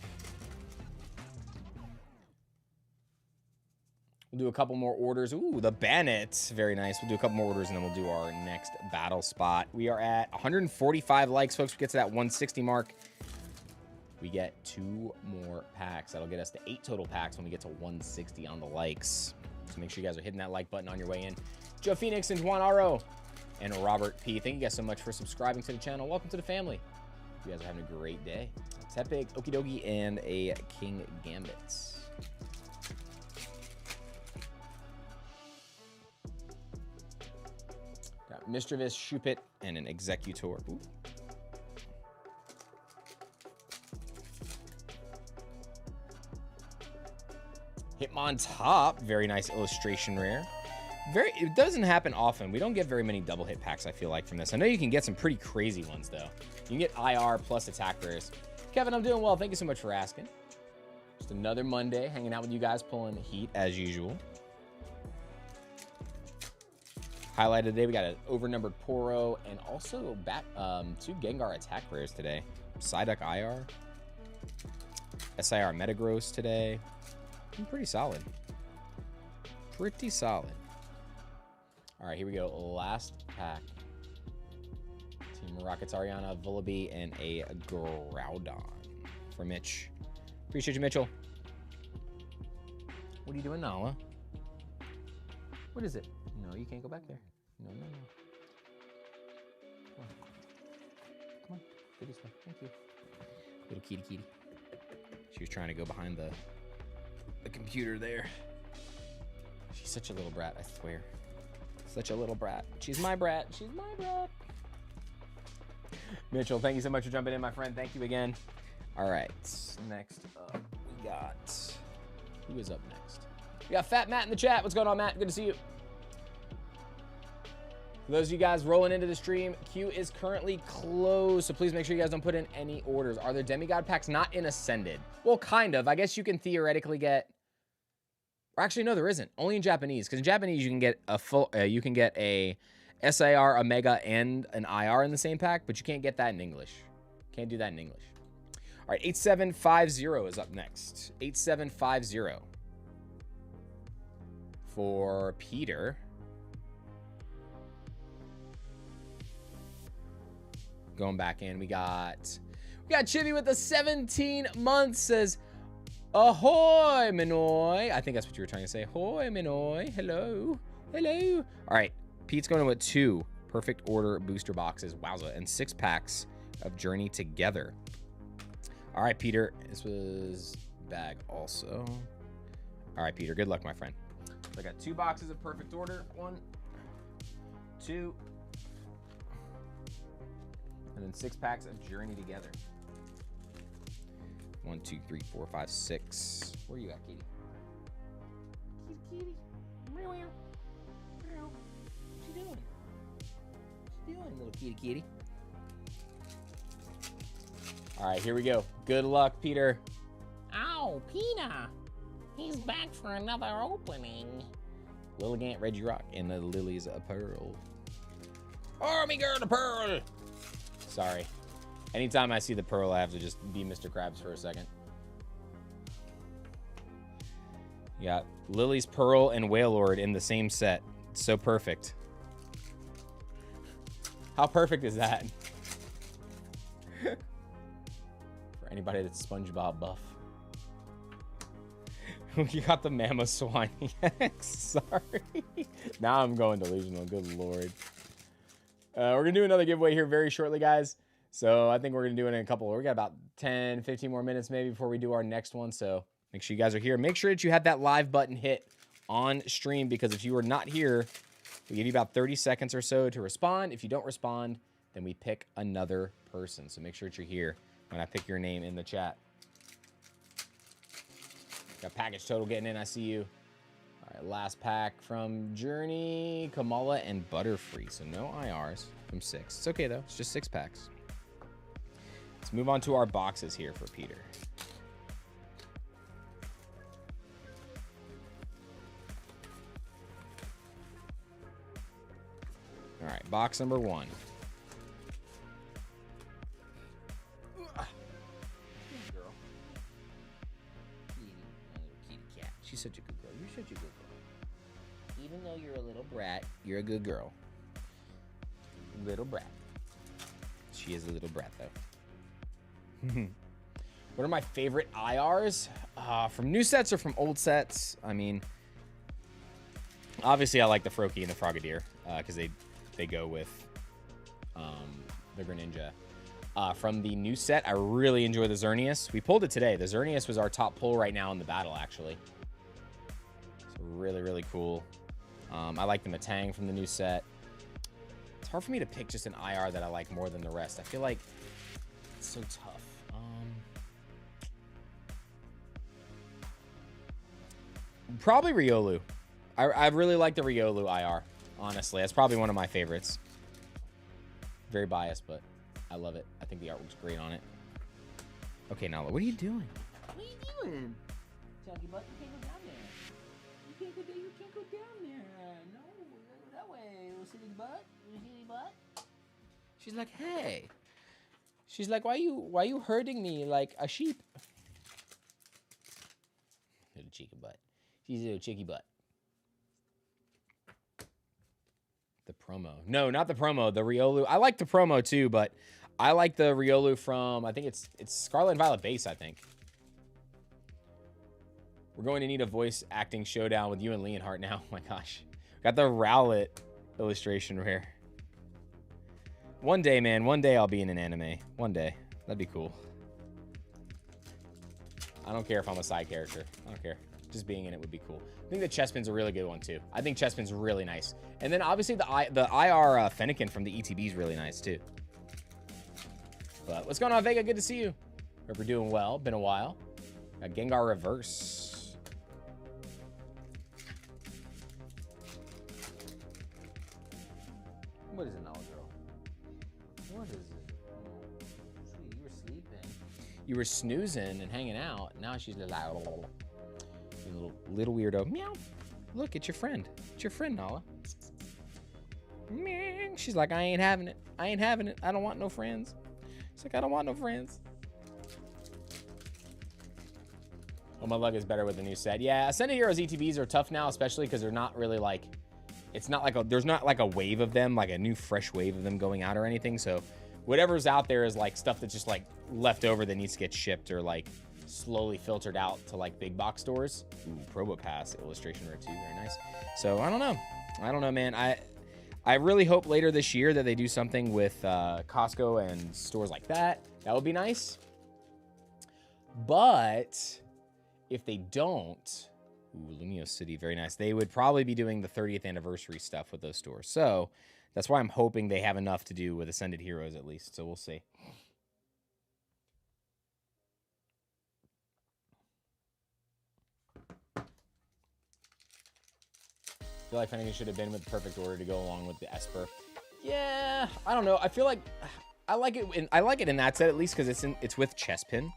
We'll do a couple more orders. Ooh, the Bannett. Very nice. We'll do a couple more orders, and then we'll do our next battle spot. We are at 145 likes, folks. We get to that 160 mark. We get 2 more packs. That'll get us to 8 total packs when we get to 160 on the likes. So make sure you guys are hitting that like button on your way in. Joe Phoenix and Juan Aro and Robert P. Thank you guys so much for subscribing to the channel. Welcome to the family. You guys are having a great day. Tepig, Okie Dokie, and a King Gambit. Mischievous, Shoopit, and an Executor. Ooh. Hitmontop, very nice illustration rare. It doesn't happen often. We don't get very many double hit packs, I feel like, from this. I know you can get some pretty crazy ones, though. You can get IR plus attack rares. Kevin, I'm doing well. Thank you so much for asking. Just another Monday, hanging out with you guys, pulling heat as usual. Highlighted today, we got an overnumbered Poro and also 2 Gengar attack rares today. Psyduck IR. SIR Metagross today. Pretty solid. Pretty solid. All right, here we go. Last pack. Team Rockets, Ariana, Vullaby, and a Groudon for Mitch. Appreciate you, Mitchell. What are you doing, Nala? What is it? No, you can't go back there. No, no, no. Come on. Come on. Go this way. Thank you. Little kitty kitty. She was trying to go behind the computer there. She's such a little brat, I swear. Such a little brat. She's my brat. She's my brat. Mitchell, thank you so much for jumping in, my friend. Thank you again. All right. Next up, we got... Who is up next? We got Fat Matt in the chat. What's going on, Matt? Good to see you. For those of you guys rolling into the stream, queue is currently closed, so please make sure you guys don't put in any orders. Are there demigod packs not in Ascended? Well, kind of. I guess you can theoretically get... Or actually, no, there isn't. Only in Japanese, because in Japanese you can get a full, you can get a SIR, a Mega, and an IR in the same pack, but you can't get that in English. Can't do that in English. All right, 8750 is up next. 8750 for Peter. Going back in, we got Chibi with the 17 months, says, ahoy, Minoy. I think that's what you were trying to say. Ahoy, Minoy. Hello. Hello. All right. Pete's going with 2 perfect order booster boxes. Wowza. And 6 packs of Journey Together. All right, Peter. This was bag also. All right, Peter. Good luck, my friend. So I got 2 boxes of perfect order. 1, 2. And then 6 packs of Journey Together. 1, 2, 3, 4, 5, 6. Where you at, Kitty? Kitty, kitty. Meow, meow. Meow. What you doing? What you doing, little kitty, kitty? All right, here we go. Good luck, Peter. Ow, Pina. He's back for another opening. Lilligant, Regirock, and the Lilies of Pearl. Army Girl to Pearl. Sorry. Anytime I see the Pearl, I have to just be Mr. Krabs for a second. You got Lily's Pearl and Wailord in the same set. It's so perfect. How perfect is that? For anybody that's SpongeBob buff. You got the Mamoswine EX. Sorry. Now I'm going delusional. Good lord. We're going to do another giveaway here very shortly, guys. So I think we're going to do it in a couple. We got about 10, 15 more minutes maybe before we do our next one. So make sure you guys are here. Make sure that you have that live button hit on stream, because if you are not here, we give you about 30 seconds or so to respond. If you don't respond, then we pick another person. So make sure that you're here when I pick your name in the chat. Got package total getting in. I see you. All right, last pack from Journey, Kamala, and Butterfree. So no IRs from 6. It's okay, though. It's just 6 packs. Let's move on to our boxes here for Peter. All right, box number 1. Good girl. Kitty, my little kitty cat. She's such a good girl. You're such a good girl. Even though you're a little brat, you're a good girl. Little brat. She is a little brat, though. What are my favorite IRs? From new sets or from old sets? I mean, obviously I like the Froakie and the Frogadier because they go with the Greninja. From the new set, I really enjoy the Xerneas. We pulled it today. The Xerneas was our top pull right now in the battle, actually. So really, really cool. I like the Metang from the new set. hard for me to pick just an IR that I like more than the rest. I feel like it's so tough. Probably Riolu. I really like the Riolu IR, honestly. That's probably one of my favorites. Very biased, but I love it. I think the artwork's great on it. Okay, Nala, what are you doing? What are you doing? Chunky butt, you can't go down there. You can't go there. You can't go down there. No, we gotta go that way. Little silly butt. Little silly butt. She's like, hey. She's like, why you hurting me like a sheep? Little cheeky butt. She's a little cheeky butt. The promo. No, not the promo. The Riolu. I like the promo too, but I like the Riolu from, I think it's Scarlet and Violet base, I think. We're going to need a voice acting showdown with you and Leonhardt now. Oh my gosh. Got the Rowlet illustration rare. One day, man. One day I'll be in an anime. One day. That'd be cool. I don't care if I'm a side character. I don't care. Just being in it would be cool. I think the Chespin's a really good one too. I think Chespin's really nice. And then obviously the IR Fennekin from the ETB is really nice too. But what's going on, Vega? Good to see you. Hope you're doing well. Been a while. Got Gengar Reverse. What is it now, girl? What is it? Oh, you were sleeping. You were snoozing and hanging out. Now she's like, little weirdo. Meow. Look, it's your friend. It's your friend, Nala. Meow. She's like, I ain't having it. I ain't having it. I don't want no friends. She's like, I don't want no friends. Oh, my luck is better with the new set. Yeah, Ascended Heroes ETBs are tough now, especially because they're not really like, it's not like there's not like a wave of them, like a new fresh wave of them going out or anything. So whatever's out there is like stuff that's just like left over that needs to get shipped or like slowly filtered out to like big box stores. Ooh, Probopass illustration rare too, very nice. So I don't know, man. I really hope later this year that they do something with Costco and stores like that. That would be nice. But if they don't, ooh, Lumio City, very nice. They would probably be doing the 30th anniversary stuff with those stores. So that's why I'm hoping they have enough to do with Ascended Heroes at least. So we'll see. I feel like Fennekin should have been with the perfect order to go along with the Esper. Yeah, I don't know. I feel like I like it in that set at least because it's with Chespin.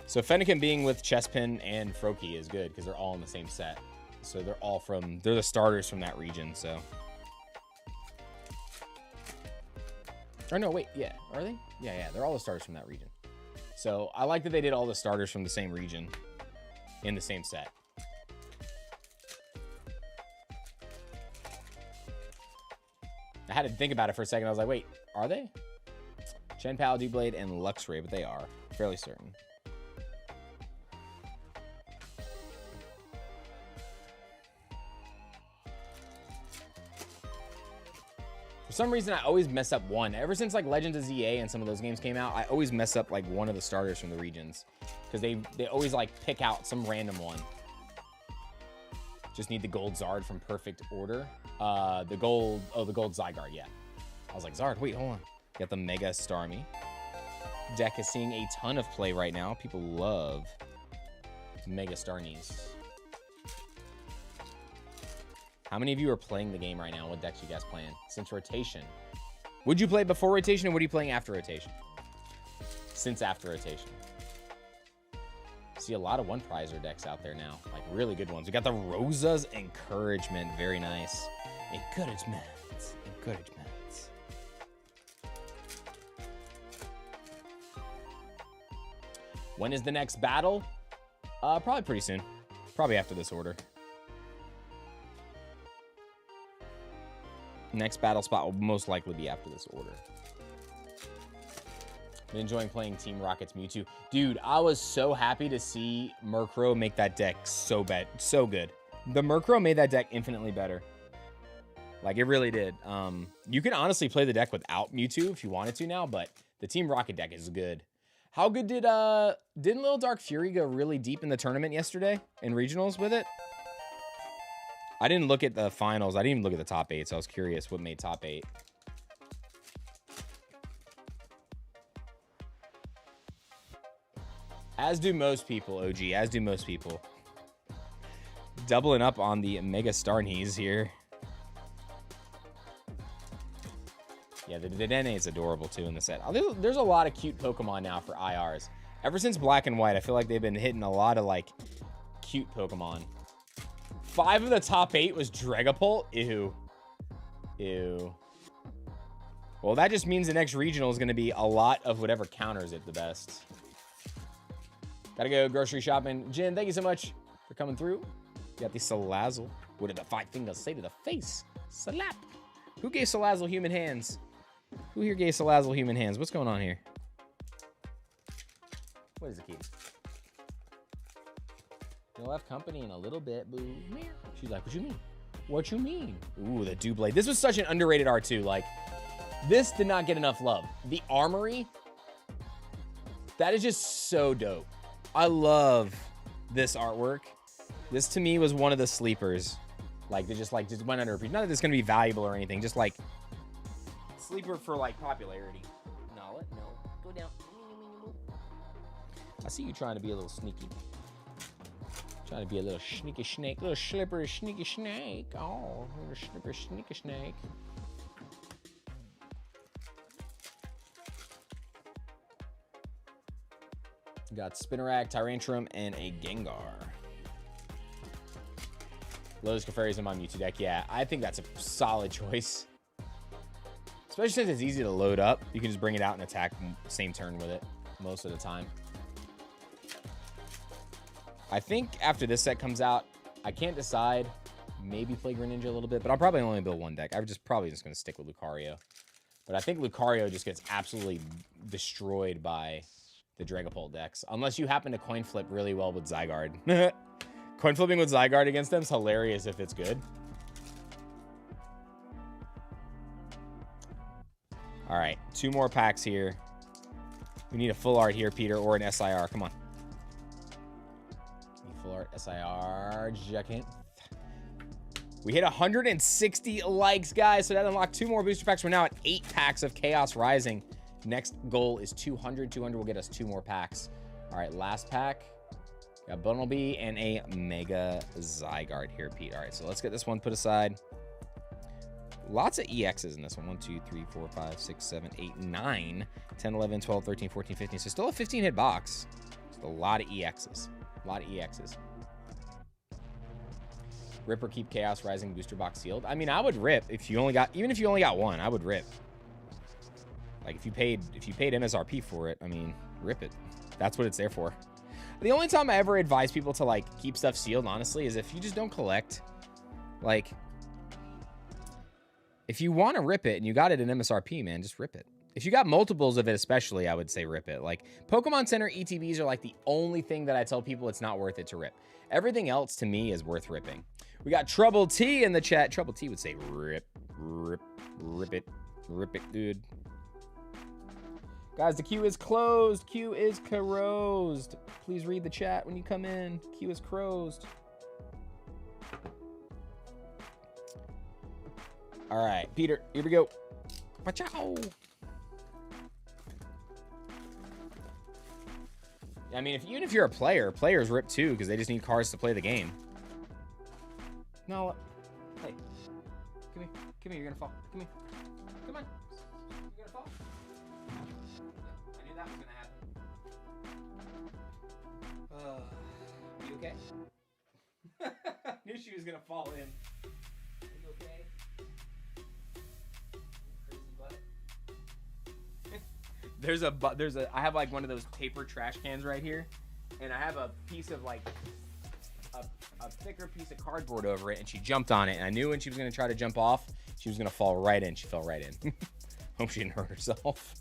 So Fennekin being with Chespin and Froakie is good because they're all in the same set. So they're the starters from that region. So, or no, wait, yeah, are they? Yeah, they're all the starters from that region. So I like that they did all the starters from the same region in the same set. I had to think about it for a second. I was like, wait, are they? Chenpao, Doublade, and Luxray, but they are. Fairly certain. For some reason, I always mess up one. Ever since like Legends of ZA and some of those games came out, I always mess up like one of the starters from the regions. Because they always like pick out some random one. Just need the gold Zard from perfect order. The gold Zygarde, yeah. I was like, Zard, wait, hold on. Got the Mega Starmie. Deck is seeing a ton of play right now. People love Mega Starmies. How many of you are playing the game right now? What decks you guys playing? Since rotation. Would you play before rotation, or what are you playing after rotation? Since after rotation. See a lot of one prizer decks out there now, like really good ones. We got the Rosa's Encouragement, very nice. Encouragement. When is the next battle? Probably pretty soon. Probably after this order. Next battle spot will most likely be after this order. Been enjoying playing Team Rocket's Mewtwo. Dude, I was so happy to see Murkrow make that deck so good. The Murkrow made that deck infinitely better. Like, it really did. You can honestly play the deck without Mewtwo if you wanted to now, but the Team Rocket deck is good. How good didn't Little Dark Fury go really deep in the tournament yesterday in regionals with it? I didn't look at the finals. I didn't even look at the top 8, so I was curious what made top 8. As do most people, OG. As do most people. Doubling up on the Mega Starnies here. Yeah, the Dedenne is adorable, too, in the set. There's a lot of cute Pokemon now for IRs. Ever since Black and White, I feel like they've been hitting a lot of, like, cute Pokemon. 5 of the top 8 was Dragapult? Ew. Ew. Well, that just means the next regional is going to be a lot of whatever counters it the best. Gotta go grocery shopping. Jin, thank you so much for coming through. Got the Salazzle. What did the 5 fingers say to the face? Slap. Who gave Salazzle human hands? Who here gave Salazzle human hands? What's going on here? What is the key? You'll have company in a little bit, boo. She's like, what you mean? What you mean? Ooh, the Doublade. This was such an underrated R2. Like, this did not get enough love. The Armory, that is just so dope. I love this artwork. This, to me, was one of the sleepers. Like, they just went under. Not that it's going to be valuable or anything. Just, like, sleeper for, like, popularity. No, go down. I see you trying to be a little sneaky. Trying to be a little sneaky snake. Little slippery sneaky snake. Oh, little slippery sneaky snake. Got Spinarak, Tyrantrum, and a Gengar. Lotus Clefairy's in my Mewtwo deck. Yeah, I think that's a solid choice. Especially since it's easy to load up. You can just bring it out and attack same turn with it most of the time. I think after this set comes out, I can't decide. Maybe play Greninja a little bit, but I'll probably only build one deck. I'm probably just going to stick with Lucario. But I think Lucario just gets absolutely destroyed by the Dragapult decks. Unless you happen to coin flip really well with Zygarde. Coin flipping with Zygarde against them is hilarious if it's good. All right, 2 more packs here. We need a full art here, Peter, or an SIR. Come on. Full art SIR Jacket. We hit 160 likes, guys, so that unlocked 2 more booster packs. We're now at 8 packs of Chaos Rising. Next goal is 200. 200 will get us 2 more packs. All right, last pack. Got Bunnelby and a Mega Zygarde here, Pete. All right, so let's get this one put aside. Lots of EXs in this one. 1, 2, 3, 4, 5, 6, 7, 8, 9, 10, 11, 12, 13, 14, 15. So still a 15-hit box. Just a lot of EXs. A lot of EXs. Rip or keep Chaos Rising booster box sealed. I mean, I would rip if you only got, even if you only got 1, I would rip. Like if you paid MSRP for it, I mean, rip it. That's what it's there for. The only time I ever advise people to like keep stuff sealed, honestly, is if you just don't collect. Like, if you want to rip it and you got it in MSRP, man, just rip it. If you got multiples of it, especially, I would say rip it. Like, Pokemon Center ETBs are like the only thing that I tell people it's not worth it to rip. Everything else, to me, is worth ripping. We got Trouble T in the chat. Trouble T would say rip, rip, rip it, dude. Guys, the queue is closed. Queue is closed. Please read the chat when you come in. Queue is closed. All right, Peter, here we go. Ciao. I mean, even if you're a player, players rip too because they just need cards to play the game. No, hey, come here, you're gonna fall. Come here, come on, you're gonna fall. I knew that was gonna happen. You okay? Knew she was gonna fall in. Are you okay? Crazy butt. I have like one of those paper trash cans right here, and I have a piece of like a thicker piece of cardboard over it, and she jumped on it, and I knew when she was gonna try to jump off, she was gonna fall right in. She fell right in. Hope she didn't hurt herself.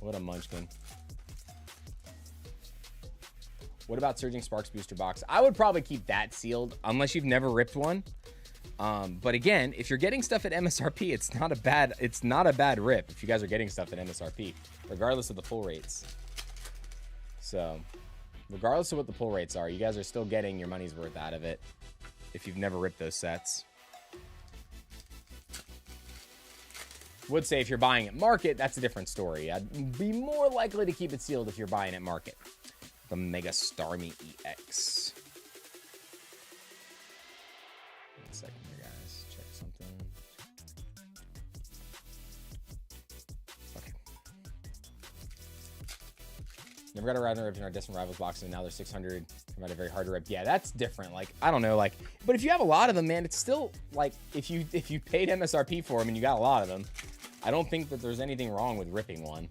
What a munchkin. What about Surging Sparks booster box? I would probably keep that sealed unless you've never ripped one. But again, if you're getting stuff at MSRP, it's not a bad rip if you guys are getting stuff at MSRP, regardless of the pull rates. So, regardless of what the pull rates are, you guys are still getting your money's worth out of it if you've never ripped those sets. Would say if you're buying at market, that's a different story. I'd be more likely to keep it sealed if you're buying at market. The Mega Starmie EX. One second here, guys. Check something. Okay. Never got a random rip in our Distant Rivals box, and now there's 600. I might have very hard to rip. Yeah, that's different. Like, I don't know, like, but if you have a lot of them, man, it's still like if you paid MSRP for them and you got a lot of them, I don't think that there's anything wrong with ripping one.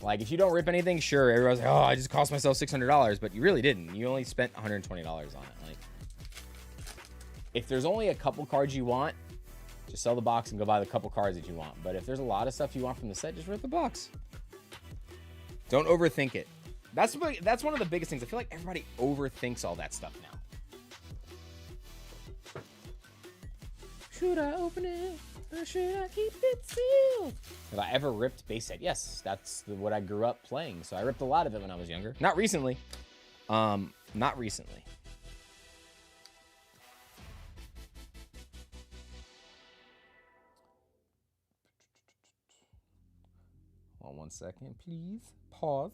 Like, if you don't rip anything, sure, everyone's like, oh, I just cost myself $600, but you really didn't. You only spent $120 on it. Like, if there's only a couple cards you want, just sell the box and go buy the couple cards that you want. But if there's a lot of stuff you want from the set, just rip the box. Don't overthink it. That's one of the biggest things. I feel like everybody overthinks all that stuff now. Should I open it or should I keep it sealed? Have I ever ripped base set? Yes, that's what I grew up playing. So I ripped a lot of it when I was younger. Not recently. Not recently. Hold on 1 second, please. Pause.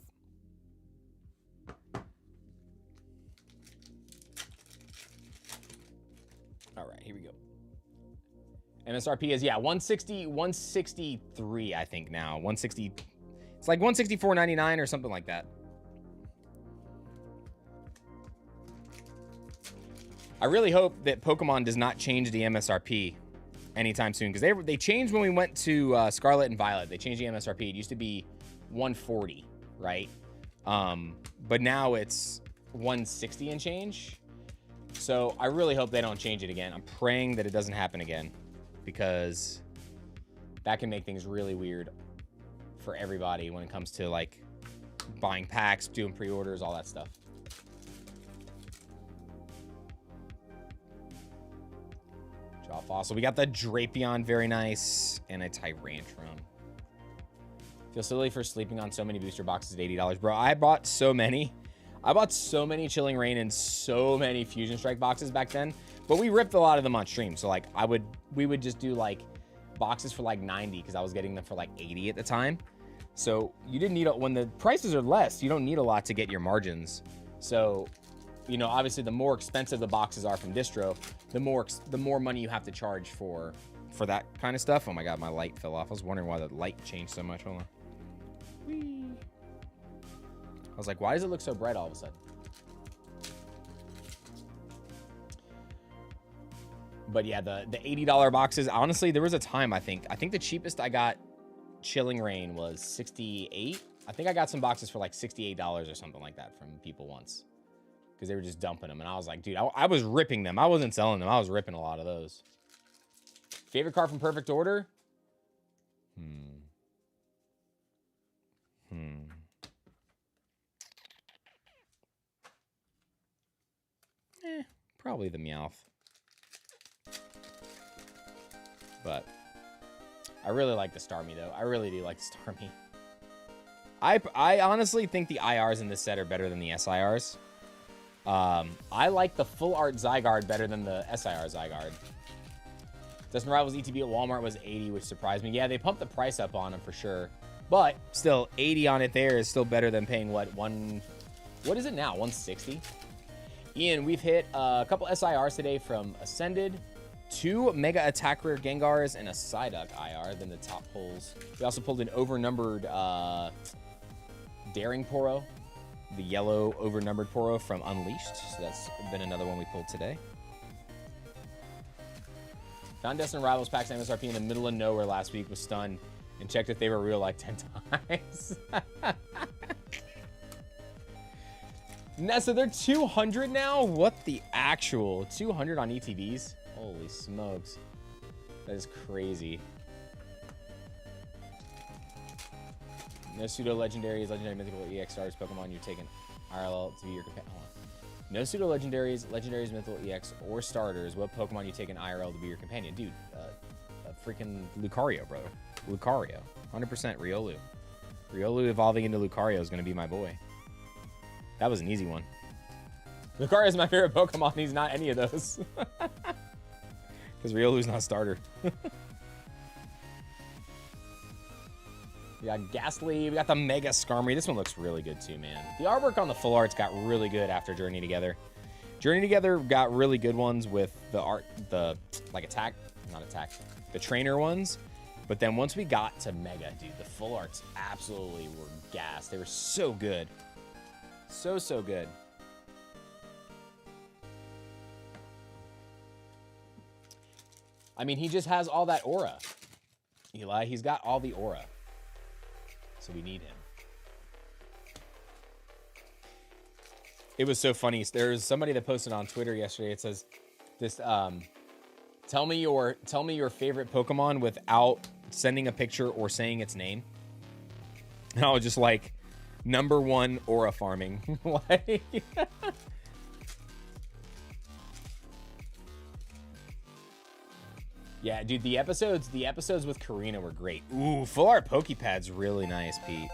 All right, here we go. MSRP is, yeah, 163, I think now. 160, it's like 164.99 or something like that. I really hope that Pokemon does not change the MSRP anytime soon, because they changed when we went to Scarlet and Violet. They changed the MSRP. It used to be 140, right? But now it's 160 and change. So I really hope they don't change it again. I'm praying that it doesn't happen again, because that can make things really weird for everybody when it comes to like buying packs, doing pre-orders, all that stuff. Draw Fossil. We got the Drapion, very nice, and a Tyrantrum. Feel silly for sleeping on so many booster boxes at $80. Bro, I bought so many. I bought so many Chilling Reign and so many Fusion Strike boxes back then, but we ripped a lot of them on stream. So like we would just do like boxes for like 90 because I was getting them for like 80 at the time. So you didn't need, when the prices are less, you don't need a lot to get your margins. So, you know, obviously the more expensive the boxes are from distro, the more money you have to charge for that kind of stuff. Oh my God, my light fell off. I was wondering why the light changed so much. Hold on. Whee. I was like, why does it look so bright all of a sudden? But yeah, the $80 boxes, honestly, there was a time, I think the cheapest I got Chilling Reign was 68. I think I got some boxes for like $68 or something like that from people once, because they were just dumping them. And I was like, dude, I was ripping them. I wasn't selling them. I was ripping a lot of those. Favorite card from Perfect Order? Probably the Meowth. But I really like the Starmie, though. I really do like the Starmie. I honestly think the IRs in this set are better than the SIRs. I like the Full Art Zygarde better than the SIR Zygarde. Dustin Rivals ETB at Walmart was 80, which surprised me. Yeah, they pumped the price up on them for sure. But still, 80 on it there is still better than paying, what is it now, 160? Ian, we've hit a couple SIRs today from Ascended, 2 Mega Attack Rare Gengars, and a Psyduck IR, then the top pulls. We also pulled an overnumbered Daring Poro, the yellow overnumbered Poro from Unleashed. So that's been another one we pulled today. Found Destin Rivals packs MSRP in the middle of nowhere last week, was stunned, and checked if they were real like 10 times. Now, so they're 200 now? What the actual? 200 on ETBs? Holy smokes. That is crazy. No pseudo legendaries, legendary mythical EX stars, Pokemon you're taking IRL to be your companion. No pseudo legendaries, legendaries, mythical EX, or starters. What Pokemon you taking IRL to be your companion? Dude, freaking Lucario, brother. Lucario. 100% Riolu. Riolu evolving into Lucario is going to be my boy. That was an easy one. Lucario is my favorite Pokemon. He's not any of those. Because Riolu's not a starter. We got Ghastly. We got the Mega Skarmory. This one looks really good too, man. The artwork on the full arts got really good after Journey Together. Journey Together got really good ones with the art, the trainer ones. But then once we got to Mega, dude, the full arts absolutely were gassed. They were so good. So, so good. I mean, he just has all that aura. Eli, he's got all the aura. So we need him. It was so funny. There's somebody that posted on Twitter yesterday. It says, "This tell me your favorite Pokemon without sending a picture or saying its name." And I was just like, #1 aura farming. Like, yeah, dude, the episodes with Karina were great. Ooh, full art Pokepad's really nice, Pete.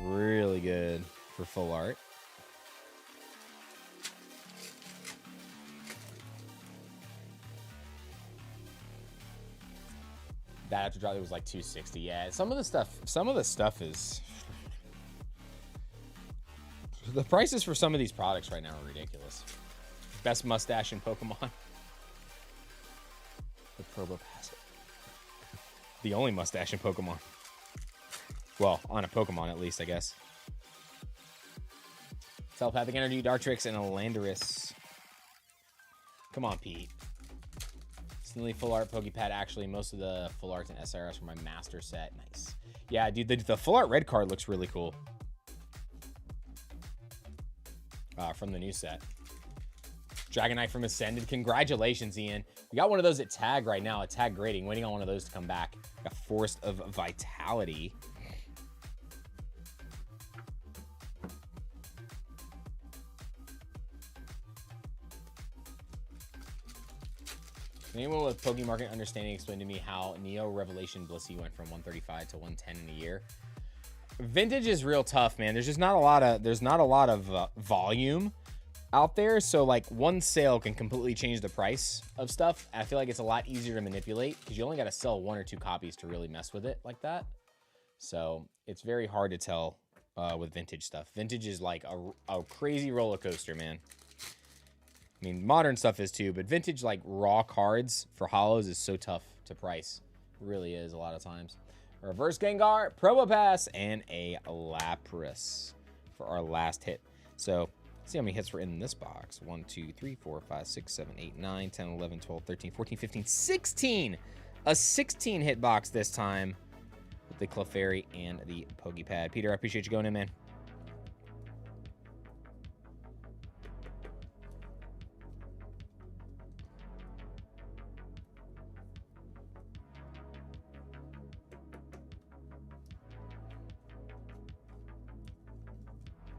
Really good for full art. That after drop, it was like 260. Yeah, some of the stuff is. The prices for some of these products right now are ridiculous. Best mustache in Pokemon. The Probopass. The only mustache in Pokemon. Well, on a Pokemon at least, I guess. Telepathic Energy, Dartrix, and a Landorus. Come on, Pete. Instantly full art Pokepad. Actually, most of the full arts and SRS for my master set. Nice. Yeah, dude, the full art red card looks really cool. From the new set. Dragonite from Ascended. Congratulations, Ian. We got one of those at tag right now, at tag grading. Waiting on one of those to come back. Got Forest of Vitality. Anyone with Pokemarket understanding explain to me how Neo Revelation Blissey went from 135 to 110 in a year. Vintage is real tough, man. There's just not a lot of volume out there, so like one sale can completely change the price of stuff. I feel like it's a lot easier to manipulate because you only got to sell 1 or 2 copies to really mess with it like that. So it's very hard to tell with vintage stuff. Vintage is like a crazy roller coaster, man. I mean, modern stuff is too, but vintage, like, raw cards for holos is so tough to price. It really is a lot of times. A Reverse Gengar, Probopass, and a Lapras for our last hit. So, let's see how many hits were in this box. 1, 2, 3, 4, 5, 6, 7, 8, 9, 10, 11, 12, 13, 14, 15, 16! A 16-hit box this time with the Clefairy and the Pokepad. Peter, I appreciate you going in, man.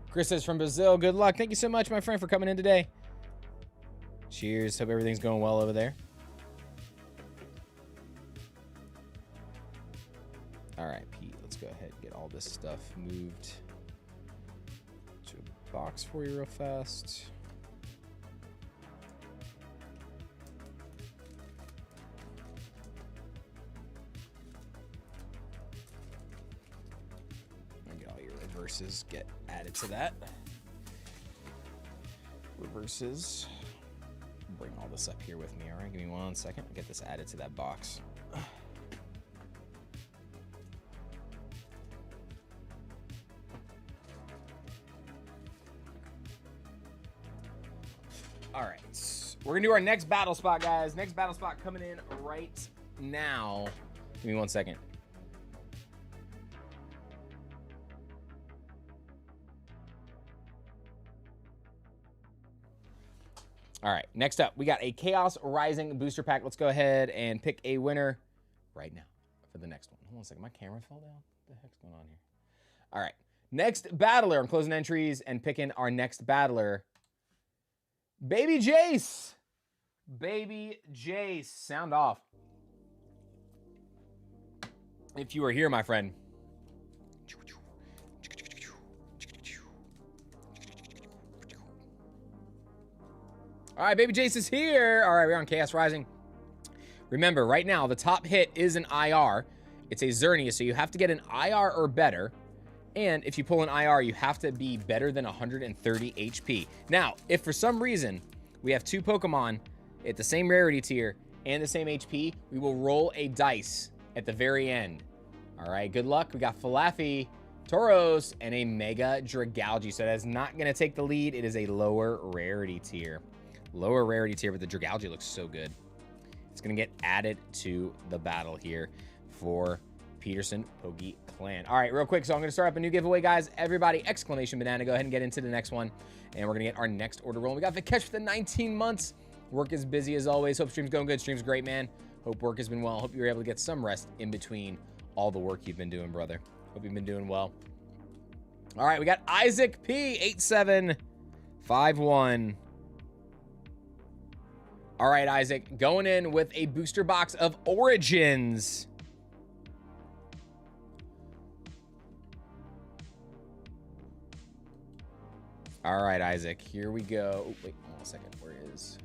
Chris says from Brazil, good luck. Thank you so much, my friend, for coming in today. Cheers. Hope everything's going well over there. All right, Pete, let's go ahead and get all this stuff moved to a box for you real fast. Get all your reverses get added to that. Reverses. Bring all this up here with me, all right? Give me 1 second. I'll get this added to that box. All right. We're going to do our next battle spot, guys. Next battle spot coming in right now. Give me 1 second. All right, next up, we got a Chaos Rising booster pack. Let's go ahead and pick a winner right now for the next one. Hold on a second, my camera fell down. What the heck's going on here? All right, next battler. I'm closing entries and picking our next battler. Baby Jace. Baby Jace. Sound off. If you are here, my friend. All right, Baby Jace is here. All right, we're on Chaos Rising. Remember, right now, the top hit is an IR. It's a Xerneas, so you have to get an IR or better. And if you pull an IR, you have to be better than 130 HP. Now, if for some reason we have 2 Pokemon at the same rarity tier and the same HP, we will roll a dice at the very end. All right, good luck. We got Falafi, Tauros, and a Mega Dragalge. So that is not going to take the lead. It is a lower rarity tier. Lower rarity tier, but the Dragalge looks so good. It's going to get added to the battle here for Peterson Pogi Clan. All right, real quick. So I'm going to start up a new giveaway, guys. Everybody, exclamation banana. Go ahead and get into the next one. And we're going to get our next order rolling. We got Vikesh for the 19 months. Work is busy as always. Hope stream's going good. Stream's great, man. Hope work has been well. Hope you were able to get some rest in between all the work you've been doing, brother. Hope you've been doing well. All right, we got Isaac P.8751. All right, Isaac, going in with a booster box of Origins. All right, Isaac, here we go. Oh, wait, hold on a second. Where is...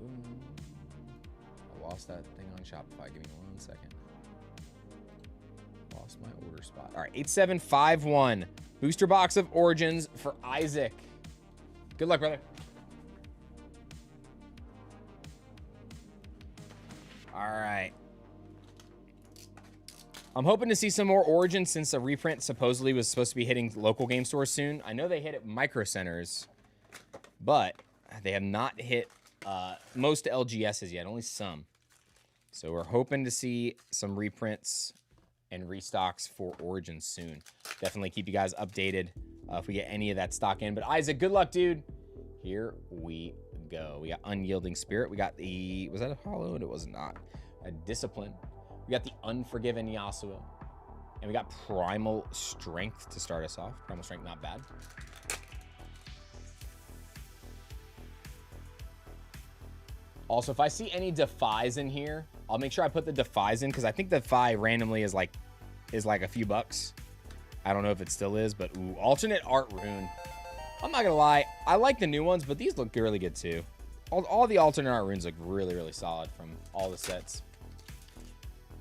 I lost that thing on Shopify. Give me 1 second. Lost my order spot. All right, 8751. Booster box of Origins for Isaac. Good luck, brother. All right. I'm hoping to see some more Origins since a reprint supposedly was supposed to be hitting local game stores soon. I know they hit at Micro Centers, but they have not hit most LGSs yet, only some. So we're hoping to see some reprints and restocks for Origins soon. Definitely keep you guys updated if we get any of that stock in. But Isaac, good luck, dude. Here we go. We got Unyielding Spirit. We got the... Was that a hollow? It was not. A Discipline. We got the Unforgiven Yasuo. And we got Primal Strength to start us off. Primal Strength, not bad. Also, if I see any Defies in here, I'll make sure I put the Defies in because I think Defy randomly is like a few bucks. I don't know if it still is, but ooh, alternate art rune. I'm not gonna lie, I like the new ones, but these look really good too. All the alternate art runes look really, really solid from all the sets.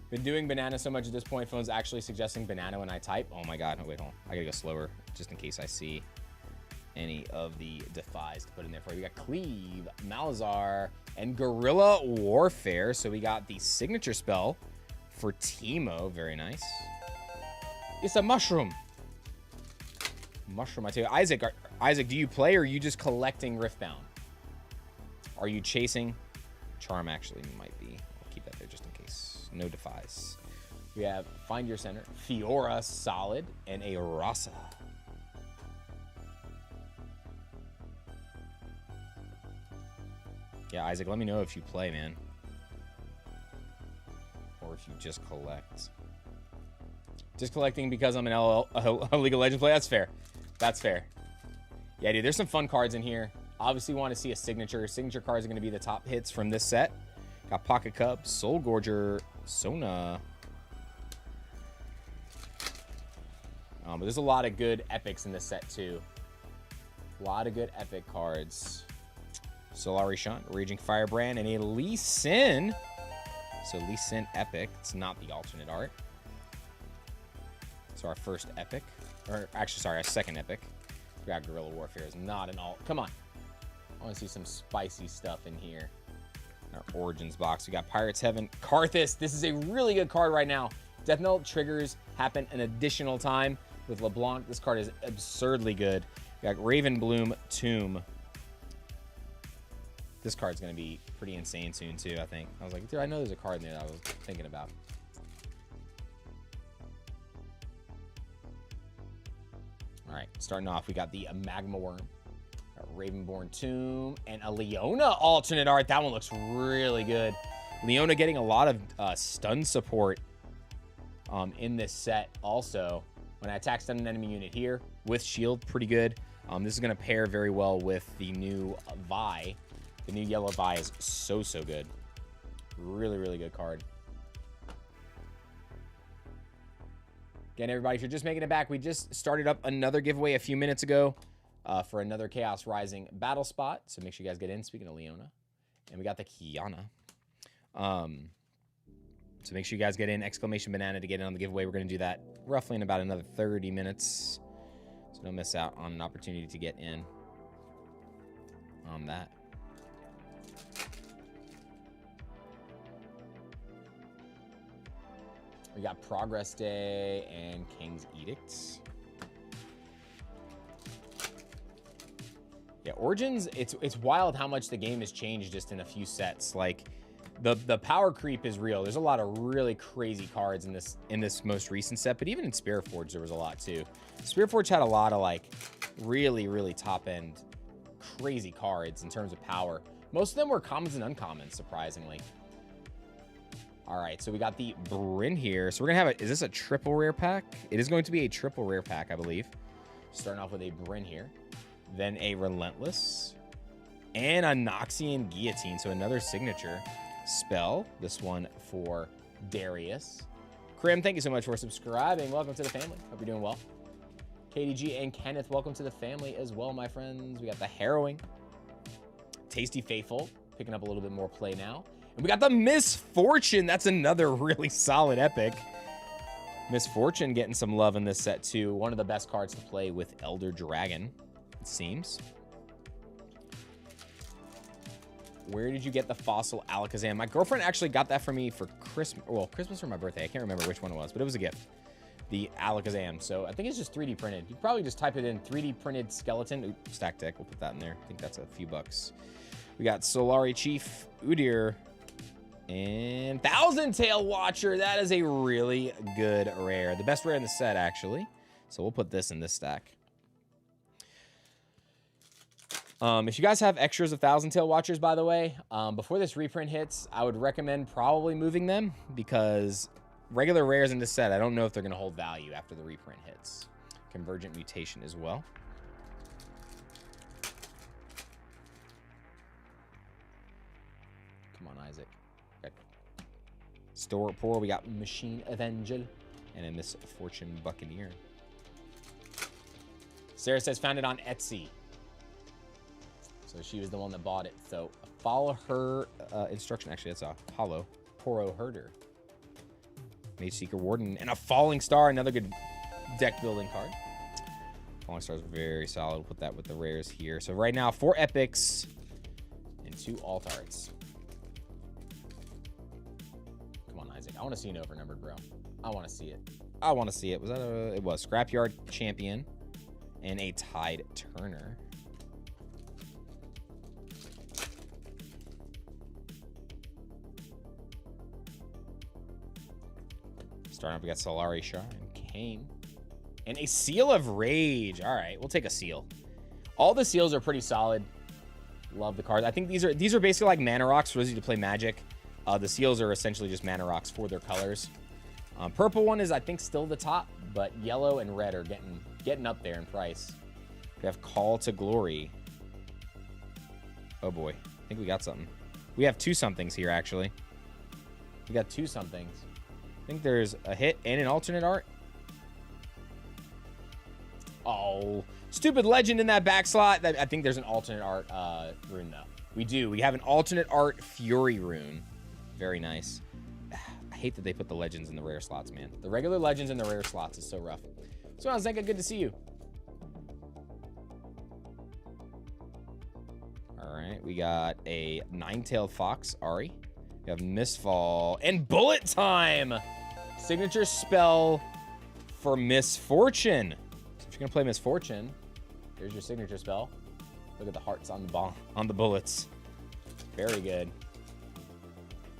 Been doing banana so much at this point, phone's actually suggesting banana when I type. Oh my god, oh, wait, hold on. I gotta go slower just in case I see any of the Defies to put in there for you. We got Cleave, Malazar, and Guerrilla Warfare. So we got the signature spell for Teemo. Very nice. It's a mushroom. Mushroom, I tell you. Isaac, do you play or are you just collecting Riftbound? Are you chasing? Charm actually might be. I'll keep that there just in case. No Defies. We have Find Your Center, Fiora, Solid, and a Rasa. Yeah, Isaac, let me know if you play, man. Or if you just collect. Just collecting because I'm a League of Legends player? That's fair. That's fair. Yeah, dude, there's some fun cards in here. Obviously want to see a signature. Signature cards are going to be the top hits from this set. Got Pocket Cup, Soul Gorger, Sona. But there's a lot of good epics in this set, too. A lot of good epic cards. Solari Shunt, Raging Firebrand, and a Lee Sin. So Lee Sin epic. It's not the alternate art. So our first epic. Or actually, sorry, our second epic. We got Guerrilla Warfare is not an alt. Come on. I want to see some spicy stuff in here. Our Origins box. We got Pirates Heaven. Karthus. This is a really good card right now. Death Knell triggers happen an additional time. With LeBlanc, this card is absurdly good. We got Ravenbloom Tomb. This card's going to be pretty insane soon, too, I think. I was like, dude, I know there's a card in there that I was thinking about. All right, starting off, we got the Magma Worm, got Ravenborn Tomb, and a Leona alternate art. That one looks really good. Leona getting a lot of stun support in this set also. When I attack stun an enemy unit here with shield, pretty good. This is going to pair very well with the new Vi. The new yellow Vi is so good. Really, really good card. Again, everybody, if you're just making it back, we just started up another giveaway a few minutes ago. for another Chaos Rising battle spot. So make sure you guys get in. Speaking of Leona. And we got the Kiana. So make sure you guys get in. Exclamation banana to get in on the giveaway. We're going to do that roughly in about another 30 minutes. So don't miss out on an opportunity to get in on that. We got Progress Day and King's Edicts. Yeah, Origins, it's wild how much the game has changed just in a few sets. Like, the power creep is real. There's a lot of really crazy cards in this most recent set, but even in Spearforge there was a lot too. Spearforge had a lot of like really, really top-end crazy cards in terms of power. Most of them were commons and uncommons, surprisingly. All right, so we got the Bryn here. So we're gonna have is this a triple rare pack? It is going to be a triple rare pack, I believe. Starting off with a Bryn here. Then a Relentless. And a Noxian Guillotine, so another signature spell. This one for Darius. Krim, thank you so much for subscribing. Welcome to the family. Hope you're doing well. KDG and Kenneth, welcome to the family as well, my friends. We got the Harrowing. Tasty Faithful, picking up a little bit more play now. And we got the Misfortune. That's another really solid epic. Misfortune getting some love in this set too. One of the best cards to play with Elder Dragon, it seems. Where did you get the Fossil Alakazam? My girlfriend actually got that for me for Christmas. Well, Christmas or my birthday. I can't remember which one it was, but it was a gift. The Alakazam. So I think it's just 3D printed. You probably just type it in 3D printed skeleton. Ooh, stack deck. We'll put that in there. I think that's a few bucks. We got Solari Chief, Udyr, and Thousand Tail Watcher. That is a really good rare. The best rare in the set, actually. So we'll put this in this stack. If you guys have extras of Thousand Tail Watchers, by the way, before this reprint hits, I would recommend probably moving them because regular rares in this set, I don't know if they're going to hold value after the reprint hits. Convergent Mutation as well. Come on, Isaac. Okay. Store Pour, we got Machine Avenger and a Misfortune Buccaneer. Sarah says, found it on Etsy. So she was the one that bought it. So follow her instruction. Actually, that's a hollow Poro Herder. Mage Seeker Warden. And a Falling Star. Another good deck building card. Falling Star is very solid. We'll put that with the rares here. So right now, 4 epics and 2 alt arts. Come on, Isaac. I want to see an overnumbered, bro. I want to see it. I want to see it. Was that a... It was. Scrapyard Champion and a Tide Turner. Starting off, we got Solari Shine, Kane, and a Seal of Rage. All right, we'll take a seal. All the seals are pretty solid. Love the cards. I think these are basically like mana rocks for those of you to play Magic. The seals are essentially just mana rocks for their colors. Purple one is, I think, still the top, but yellow and red are getting up there in price. We have Call to Glory. Oh boy, I think we got something. We have 2 somethings here, actually. We got 2 somethings. I think there's a hit and an alternate art. Oh, stupid legend in that back slot. I think there's an alternate art rune, though. We do. We have an alternate art Fury rune. Very nice. I hate that they put the legends in the rare slots, man. The regular legends in the rare slots is so rough. So, Zenka, good to see you. All right, we got a Nine-Tailed Fox, Ari. We have Mistfall and Bullet Time. Signature spell for Misfortune. So if you're gonna play Misfortune, here's your signature spell. Look at the hearts on the ball, on the bullets. Very good.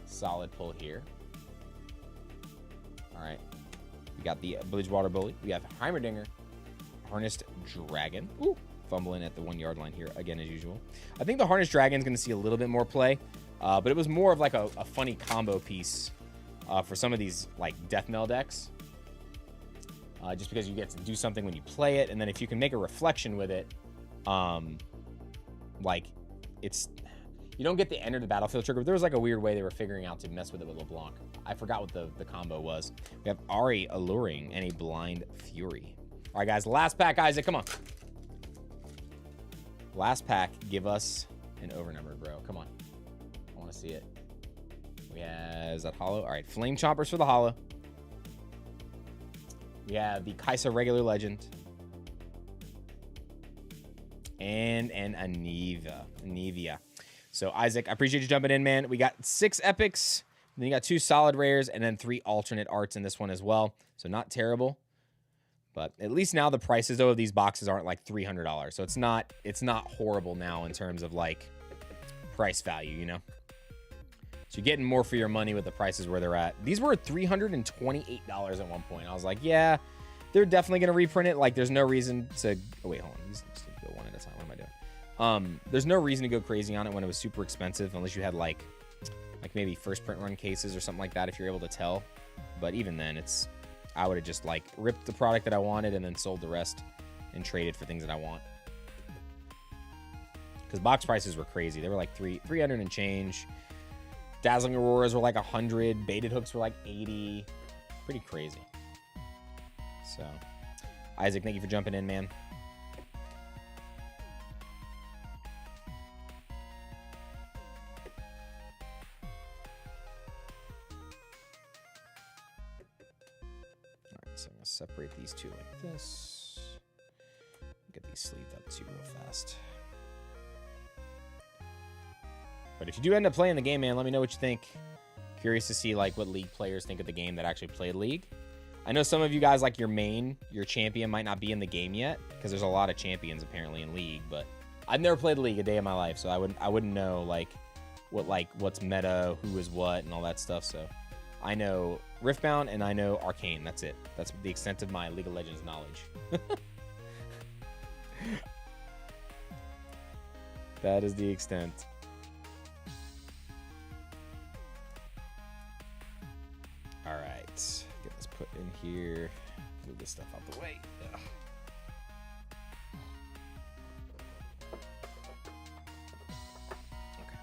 Solid pull here. All right, we got the Bridgewater Bully. We have Heimerdinger, Harnessed Dragon. Ooh, fumbling at the 1 yard line here again as usual. I think the Harnessed Dragon's gonna see a little bit more play. But it was more of like a funny combo piece for some of these like Death Knell decks. Just because you get to do something when you play it, and then if you can make a reflection with it, like it's... You don't get the enter the battlefield trigger, but there was like a weird way they were figuring out to mess with it with LeBlanc. I forgot what the combo was. We have Ari Alluring and a Blind Fury. All right, guys, last pack, Isaac, come on. Last pack, give us an overnumber, bro. Come on. I want to see it. We have, is that hollow? All right, Flame Chompers for the hollow. We have the Kaisa regular legend. And an Anivia. So, Isaac, I appreciate you jumping in, man. We got 6 epics. Then you got 2 solid rares and then 3 alternate arts in this one as well. So, not terrible. But at least now the prices, though, of these boxes aren't like $300. So, it's not horrible now in terms of like price value, you know? So you're getting more for your money with the prices where they're at. These were $328 at one point. I was like, yeah, they're definitely going to reprint it. Like, there's no reason to... Oh, wait, hold on. These just need to go one at a time. What am I doing? There's no reason to go crazy on it when it was super expensive, unless you had, like maybe first print run cases or something like that, if you're able to tell. But even then, it's... I would have just, like, ripped the product that I wanted and then sold the rest and traded for things that I want. Because box prices were crazy. They were, like, 300 and change. Dazzling Auroras were like 100. Baited hooks were like 80. Pretty crazy. So, Isaac, thank you for jumping in, man. All right, so I'm going to separate these two like this. Get these sleeved up too real fast. But if you do end up playing the game, man, let me know what you think. Curious to see like what League players think of the game that actually played League. I know some of you guys, like your champion might not be in the game yet because there's a lot of champions apparently in League. But I've never played League a day in my life, so I wouldn't know like what's meta, who is what, and all that stuff. So I know Riftbound and I know Arcane. That's it. That's the extent of my League of Legends knowledge. That is the extent. All right, get this put in here. Move this stuff out the way. Ugh. Okay.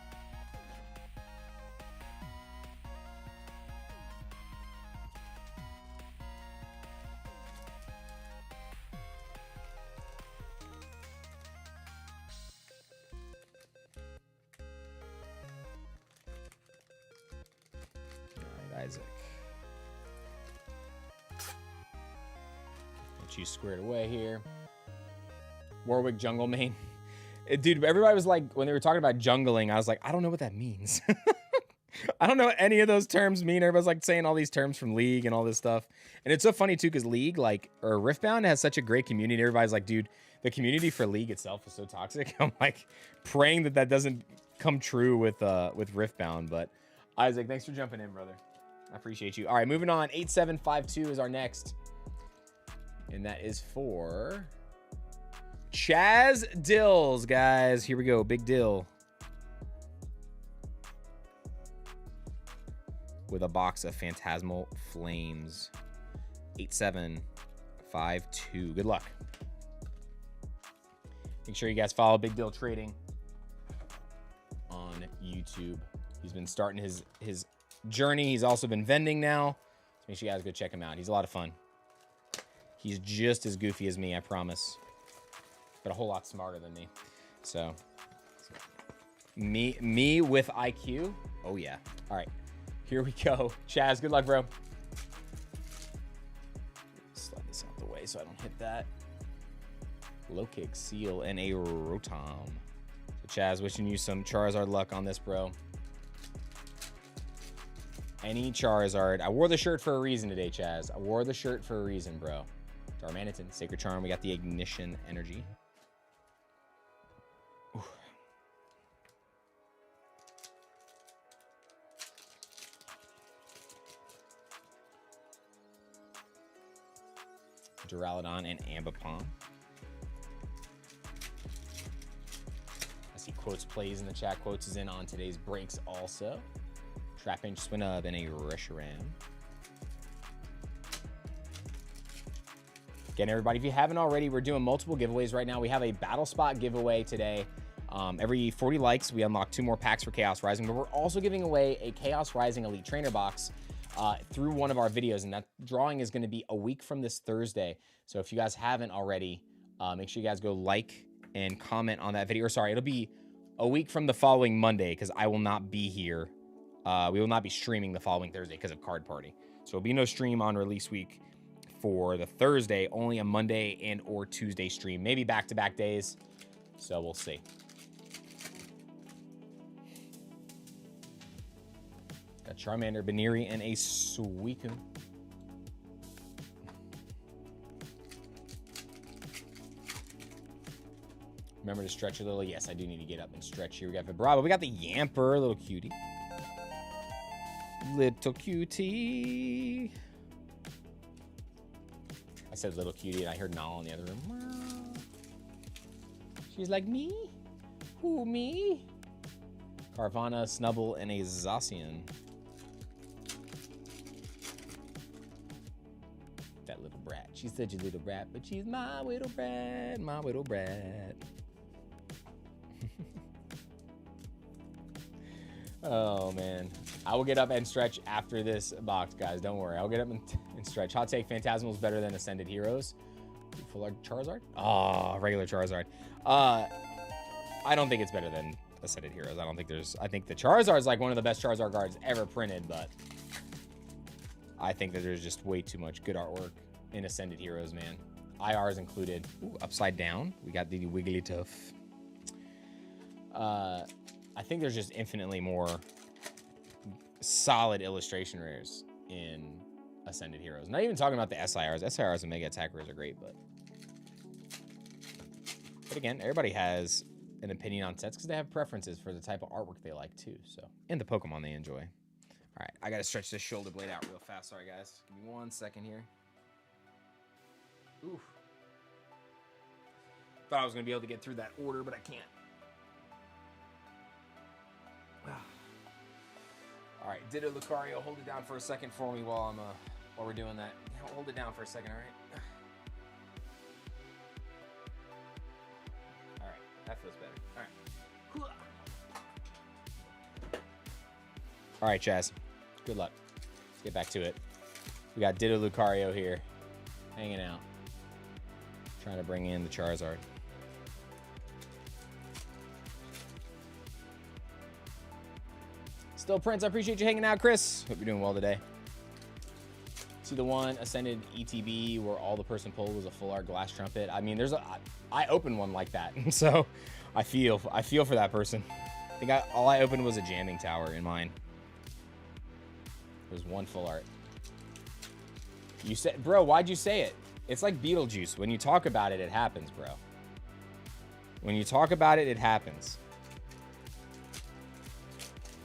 All right, Isaac. You squared away here. Warwick jungle main. Dude, everybody was like, when they were talking about jungling, I was like, I don't know what that means. I don't know what any of those terms mean. Everybody's like saying all these terms from League and all this stuff. And it's so funny too, because League, like, or Riftbound has such a great community. Everybody's like, dude, the community for League itself is so toxic. I'm like praying that that doesn't come true with Riftbound. But Isaac, thanks for jumping in, brother. I appreciate you. All right, moving on. 8752 is our next. And that is for Chaz Dills, guys. Here we go. Big Dill. With a box of Phantasmal Flames. 8752. Good luck. Make sure you guys follow Big Dill Trading on YouTube. He's been starting his journey. He's also been vending now. So make sure you guys go check him out. He's a lot of fun. He's just as goofy as me, I promise. But a whole lot smarter than me. So, me with IQ. Oh, yeah. All right. Here we go. Chaz, good luck, bro. Slide this out the way so I don't hit that. Low kick, seal, and a Rotom. So, Chaz, wishing you some Charizard luck on this, bro. Any Charizard. I wore the shirt for a reason today, Chaz. I wore the shirt for a reason, bro. Darmanitan, Sacred Charm. We got the Ignition Energy. Ooh. Duraludon and Ambipom. I see Quotes plays in the chat. Quotes is in on today's breaks also. Trapinch, Swinub, and a Reshiram. Again, everybody, if you haven't already, we're doing multiple giveaways right now. We have a Battle Spot giveaway today. Every 40 likes, we unlock 2 more packs for Chaos Rising, but we're also giving away a Chaos Rising Elite Trainer box through one of our videos, and that drawing is going to be a week from this Thursday. So if you guys haven't already, make sure you guys go like and comment on that video. Or sorry, it'll be a week from the following Monday because I will not be here. We will not be streaming the following Thursday because of Card Party. So there'll be no stream on release week for the Thursday, only a Monday and or Tuesday stream. Maybe back-to-back days. So we'll see. Got Charmander, Baneri, and a Suicune. Remember to stretch a little. Yes, I do need to get up and stretch here. We got Vibrava. We got the Yamper, little cutie. Little cutie. I said little cutie, and I heard Nala in the other room. She's like, me? Who, me? Carvana, Snubble, and a Zacian. That little brat. She's such a little brat, but she's my little brat, my little brat. Oh, man. I will get up and stretch after this box, guys. Don't worry. I'll get up and stretch. Hot take, Phantasmal is better than Ascended Heroes. Full art Charizard? Oh, regular Charizard. I don't think it's better than Ascended Heroes. I think the Charizard is like one of the best Charizard cards ever printed, but I think that there's just way too much good artwork in Ascended Heroes, man. IR is included. Ooh, upside down. We got the Wigglytuff. I think there's just infinitely more solid illustration rares in Ascended Heroes. Not even talking about the SIRs. SIRs and Mega Attackers are great, but again, everybody has an opinion on sets because they have preferences for the type of artwork they like too. So, and the Pokemon they enjoy. All right, I gotta stretch this shoulder blade out real fast. Sorry, guys. Give me 1 second here. Oof. Thought I was gonna be able to get through that order, but I can't. All right, Ditto Lucario, hold it down for a second for me while we're doing that. Hold it down for a second, all right? All right, that feels better. All right. All right, Chaz. Good luck. Let's get back to it. We got Ditto Lucario here, hanging out, trying to bring in the Charizard. Still Prince, I appreciate you hanging out, Chris. Hope you're doing well today. See the one Ascended ETB where all the person pulled was a full art glass trumpet. I mean, I opened one like that, so I feel for that person. I think all I opened was a jamming tower in mine. There was one full art. You said, bro, why'd you say it? It's like Beetlejuice. When you talk about it, it happens, bro. When you talk about it, it happens.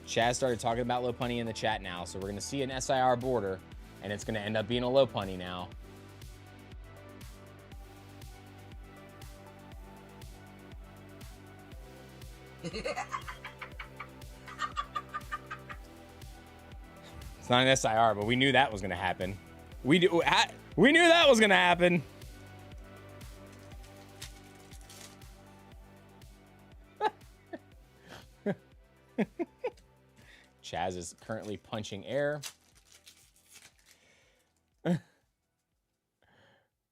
Chaz started talking about Lopunny in the chat now, so we're going to see an SIR border, and it's going to end up being a Lopunny now. It's not an SIR, but we knew that was going to happen. We knew that was going to happen. Chaz is currently punching air.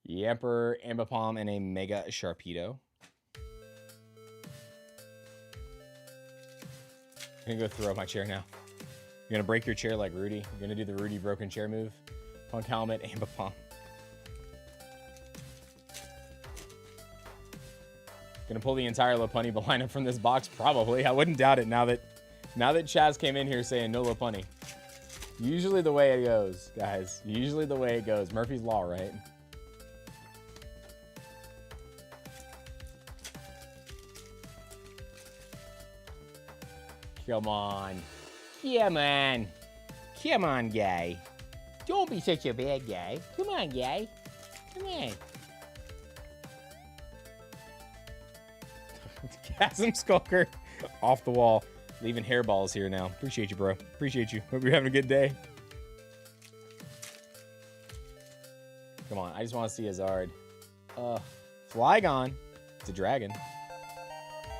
Yamper, Ambipom, and a Mega Sharpedo. I'm gonna go throw my chair now. You're gonna break your chair like Rudy. You're gonna do the Rudy broken chair move. Punk helmet, Ambipom. Gonna pull the entire Lopunny lineup from this box? Probably. I wouldn't doubt it now that Chaz came in here saying no Lopunny. Usually the way it goes, guys. Usually the way it goes. Murphy's Law, right? Come on. Come on. Come on, guy. Don't be such a bad guy. Come on, guy. Come on. Chasm Skulker off the wall. Leaving hairballs here now. Appreciate you, bro. Appreciate you. Hope you're having a good day. Come on. I just want to see a Zard. Flygon. It's a dragon.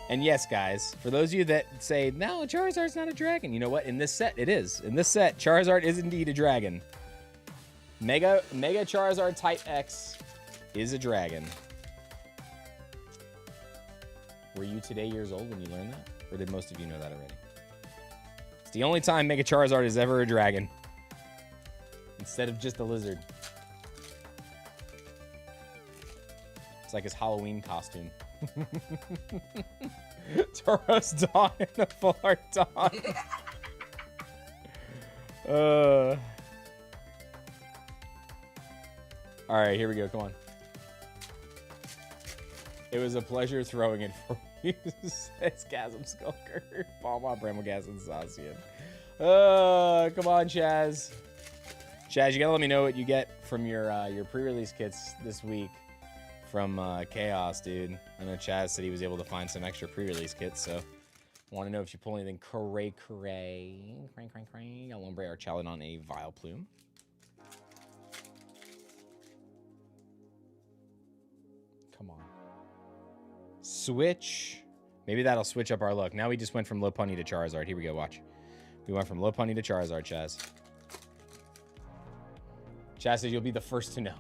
And yes, guys, for those of you that say, no, Charizard's not a dragon. You know what? In this set, it is. In this set, Charizard is indeed a dragon. Mega Charizard Type X is a dragon. Were you today years old when you learned that? Or did most of you know that already? It's the only time Mega Charizard is ever a dragon. Instead of just a lizard. It's like his Halloween costume. Tauros Dawn and a full art Dawn. Alright, here we go. Come on. It was a pleasure throwing it for you, says Chasm Skulker. Palma, Bramelgas, and Zacian. Come on, Chaz. Chaz, you gotta let me know what you get from your pre-release kits this week from Chaos, dude. I know Chaz said he was able to find some extra pre-release kits, so I want to know if you pull anything cray. A Lombre or Chaladon, a Vileplume. Come on. Switch. Maybe that'll switch up our luck. Now we just went from Lopunny to Charizard. Here we go, watch. We went from Lopunny to Charizard, Chaz. Chaz says you'll be the first to know.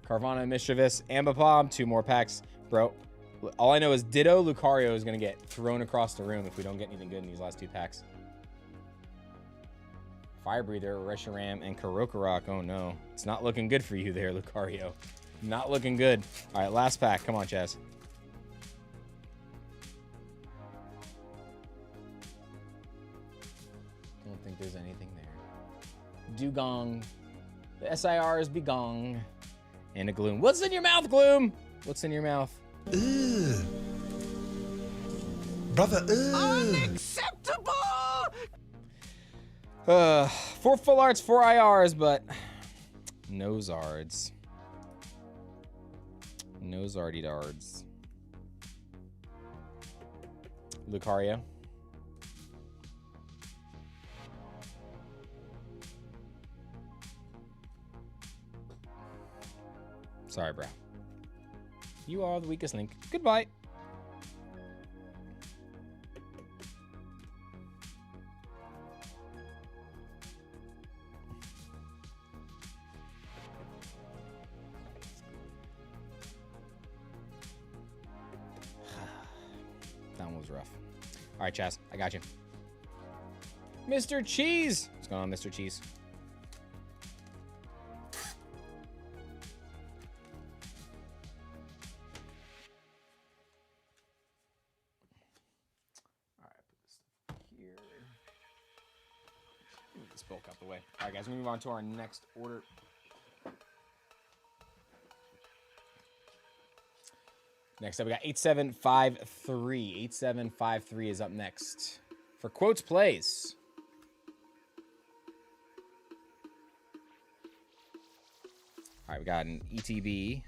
Carvana and Mischievous. Ambipom, 2 more packs. Bro, all I know is Ditto Lucario is going to get thrown across the room if we don't get anything good in these last 2 packs. Fire Breather, Reshiram, and Karokarok. Oh, no. It's not looking good for you there, Lucario. Not looking good. All right, last pack. Come on, Chaz. Don't think there's anything there. Dugong. The SIRs be gong. And a Gloom. What's in your mouth, Gloom? What's in your mouth? Ugh. Brother, ugh. Unacceptable! 4 full arts, 4 IRs, but no Zards. No Zardy Dards. Lucario. Sorry, bro. You are the weakest link. Goodbye. That one was rough. All right, Chaz, I got you. Mr. Cheese. What's going on, Mr. Cheese? Bulk out the way. All right, guys, we're gonna move on to our next order. Next up, we got 8753. 8753 is up next for Quotes Plays. All right, we got an ETB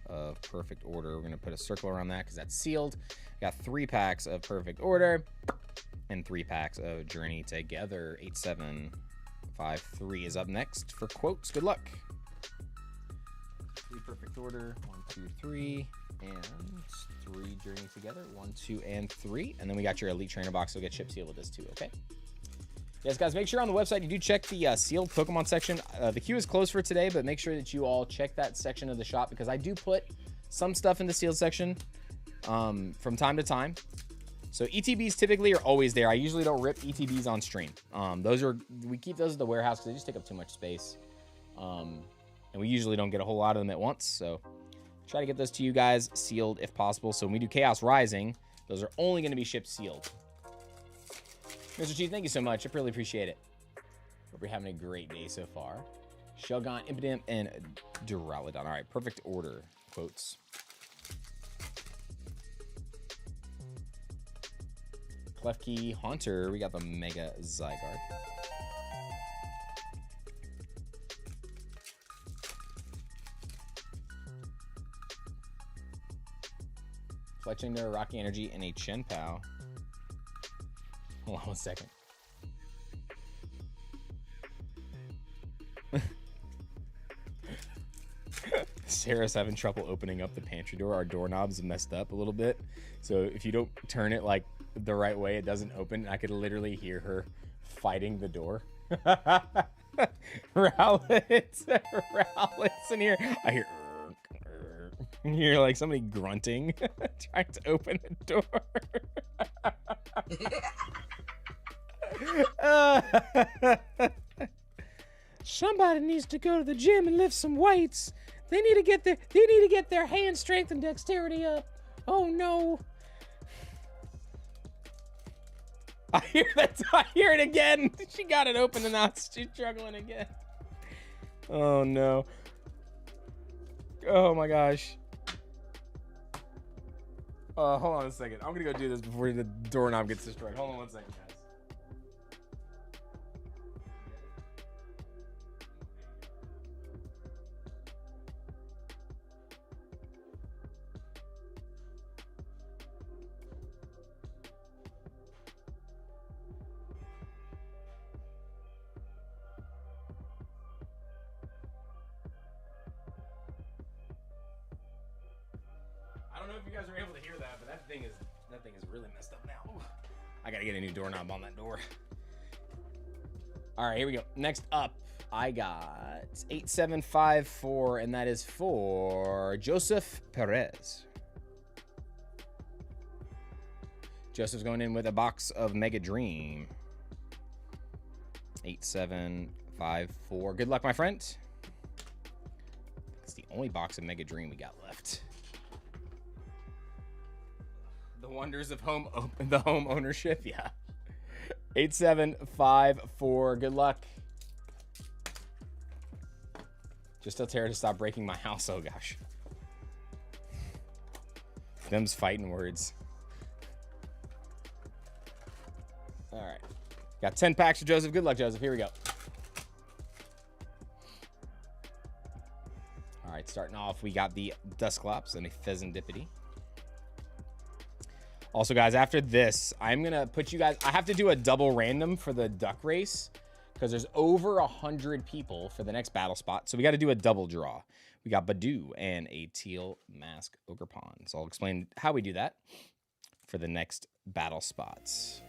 of Perfect Order. We're gonna put a circle around that because that's sealed. We got 3 packs of Perfect Order. And 3 packs of Journey Together. 8753 is up next for Quotes. Good luck. 3 Perfect Order. 1, 2, 3. And 3 Journey Together. 1, 2, and 3. And then we got your Elite Trainer box. We'll get chip sealed with this too, okay? Yes, guys, make sure on the website you do check the sealed Pokemon section. The queue is closed for today, but make sure that you all check that section of the shop because I do put some stuff in the sealed section from time to time. So ETBs typically are always there. I usually don't rip ETBs on stream. We keep those at the warehouse because they just take up too much space. And we usually don't get a whole lot of them at once. So try to get those to you guys sealed if possible. So when we do Chaos Rising, those are only going to be shipped sealed. Mr. Chief, thank you so much. I really appreciate it. Hope you're having a great day so far. Shelgon, Impidimp, and Duraludon. All right, Perfect Order Quotes. Klefki, Haunter, we got the Mega Zygarde. Fletchinder, Rocky Energy, and a Chenpao. Hold on 1 second. Sarah's having trouble opening up the pantry door. Our doorknob's messed up a little bit. So if you don't turn it like the right way, it doesn't open. I could literally hear her fighting the door. Rowlet's in here. I hear You're like somebody grunting, trying to open the door. Somebody needs to go to the gym and lift some weights. They need to get their hand strength and dexterity up. Oh no. I hear it again. She got it open and now she's struggling again. Oh no. Oh my gosh. Hold on a second. I'm gonna go do this before the doorknob gets destroyed. Hold on one second, guys. I don't know if you guys are able to hear that, but that thing is really messed up now. Ooh. I gotta get a new doorknob on that door. All right, here we go. Next up, I got 8754, and that is for Joseph Perez. Joseph's going in with a box of Mega Dream. 8754. Good luck, my friend. It's the only box of Mega Dream we got left. The wonders of home ownership, yeah. 8754. Good luck. Just tell Tara to stop breaking my house. Oh gosh. Them's fighting words. All right. Got 10 packs for Joseph. Good luck, Joseph. Here we go. All right, starting off, we got the Dusclops and a Pheasantipity. Also, guys, after this, I'm going to put you guys... I have to do a double random for the duck race because there's over 100 people for the next battle spot. So we got to do a double draw. We got Badoo and a Teal Mask Ogerpon. So I'll explain how we do that for the next battle spots.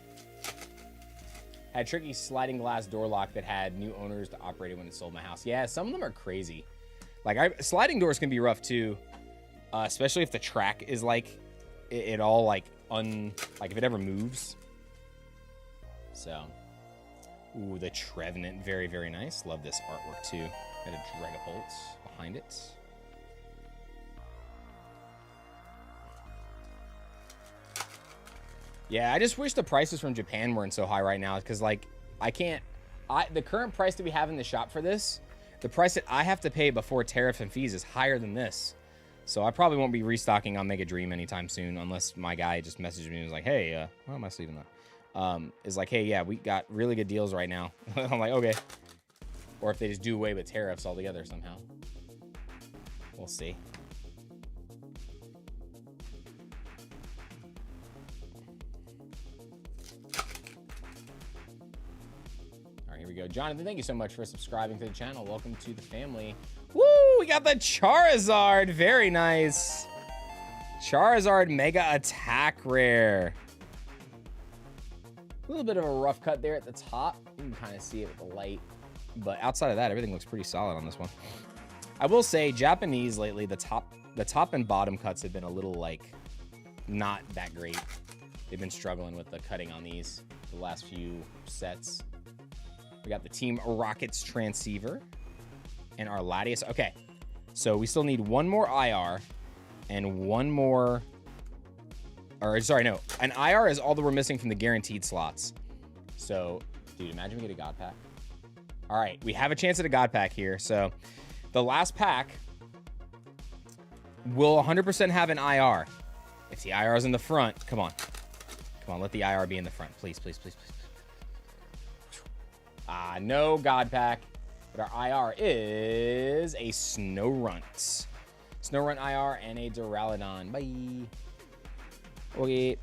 Had a tricky sliding glass door lock that had new owners to operate it when it sold my house. Yeah, some of them are crazy. Like, sliding doors can be rough, too. Especially if the track is, like, it all, like... like if it ever moves. So, ooh, the Trevenant, very, very nice. Love this artwork too. Got a Dragapult behind it. Yeah, I just wish the prices from Japan weren't so high right now because, like, the current price that we have in the shop for this, the price that I have to pay before tariff and fees is higher than this. So I probably won't be restocking on Mega Dream anytime soon unless my guy just messaged me and was like, hey, why am I sleeping that? Is like, hey, yeah, we got really good deals right now. I'm like, okay. Or if they just do away with tariffs altogether somehow. We'll see. All right, here we go. Jonathan, thank you so much for subscribing to the channel. Welcome to the family. Woo! We got the Charizard. Very nice. Charizard Mega Attack Rare. A little bit of a rough cut there at the top. You can kind of see it with the light. But outside of that, everything looks pretty solid on this one. I will say, Japanese lately, the top and bottom cuts have been a little, like, not that great. They've been struggling with the cutting on these the last few sets. We got the Team Rockets Transceiver. And our Latias. Okay, so we still need one more IR and one more... Or, sorry, no. An IR is all that we're missing from the guaranteed slots. So, dude, imagine we get a God Pack. All right, we have a chance at a God Pack here. So, the last pack will 100% have an IR. If the IR is in the front, come on. Come on, let the IR be in the front. Please, please, please, please. Ah, no God Pack. But our IR is a Snorunt. Snorunt IR and a Duraludon. Bye. Okay.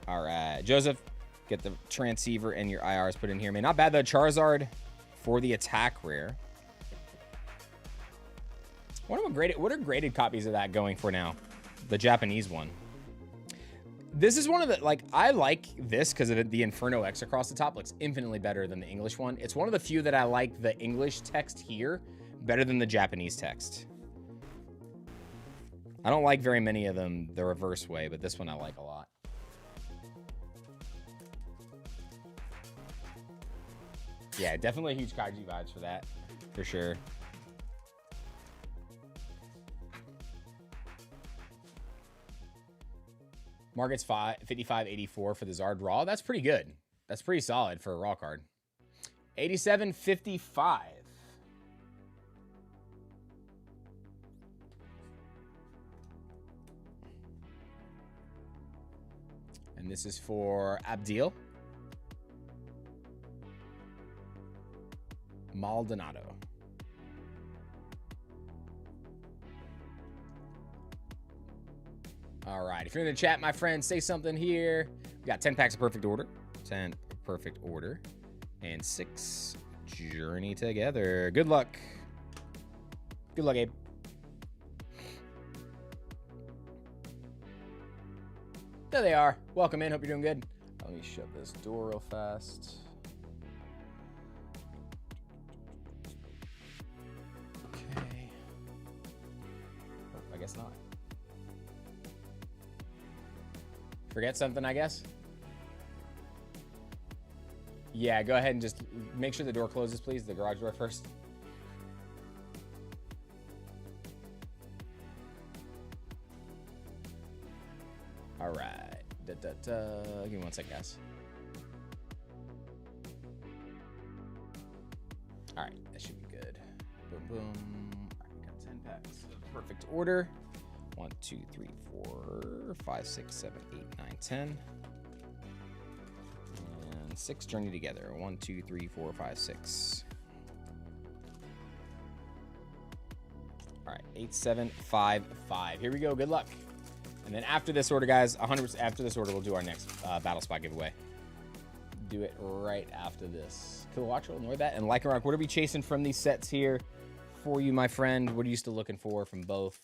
All right. Joseph, get the Transceiver and your IRs put in here. Man, not bad, though. Charizard for the attack rare. What are graded copies of that going for now? The Japanese one. This is one of the, like, I like this because the Inferno X across the top looks infinitely better than the English one. It's one of the few that I like the English text here Better than the Japanese text. I don't like very many of them the reverse way, but this one I like a lot. Yeah, definitely huge Kaiji vibes for that, for sure. Market's 55.84 for the Zard Raw. That's pretty good. That's pretty solid for a Raw card. 87.55. And this is for Abdil Maldonado. All right, if you're in the chat, my friend, say something here. We got 10 packs of Perfect Order, 10 Perfect Order, and 6 Journey Together. Good luck. Good luck, Abe. There they are. Welcome in. Hope you're doing good. Let me shut this door real fast. Okay. Oh, I guess not. Forget something, I guess? Yeah, go ahead and just make sure the door closes, please. The garage door first. All right. Give me one second, guys. All right, that should be good. Boom, boom. All right, got 10 packs of Perfect Order. 1, 2, 3, 4, 5, 6, 7, 8, 9, 10. And 6 Journey Together. 1, 2, 3, 4, 5, 6. All right, 8, 7, 5, 5. Here we go. Good luck. And then after this order, guys, 100% after this order, we'll do our next Battle Spot giveaway. Do it right after this. Cool, watch, will ignore that. And like and rock, what are we chasing from these sets here for you, my friend? What are you still looking for from both?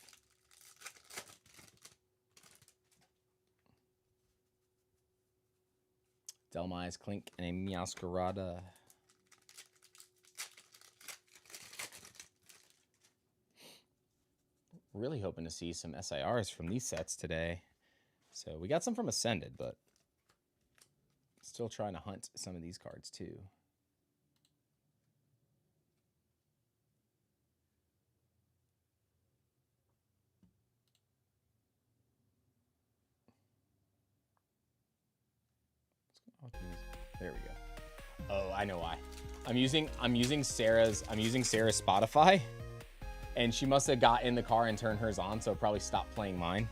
Delmize, Clink, and a Meowscarada. Really hoping to see some SIRs from these sets today. So we got some from Ascended, but still trying to hunt some of these cards too. There we go. Oh, I know why. I'm using Sarah's Spotify, and she must have got in the car and turned hers on, so it probably stopped playing mine.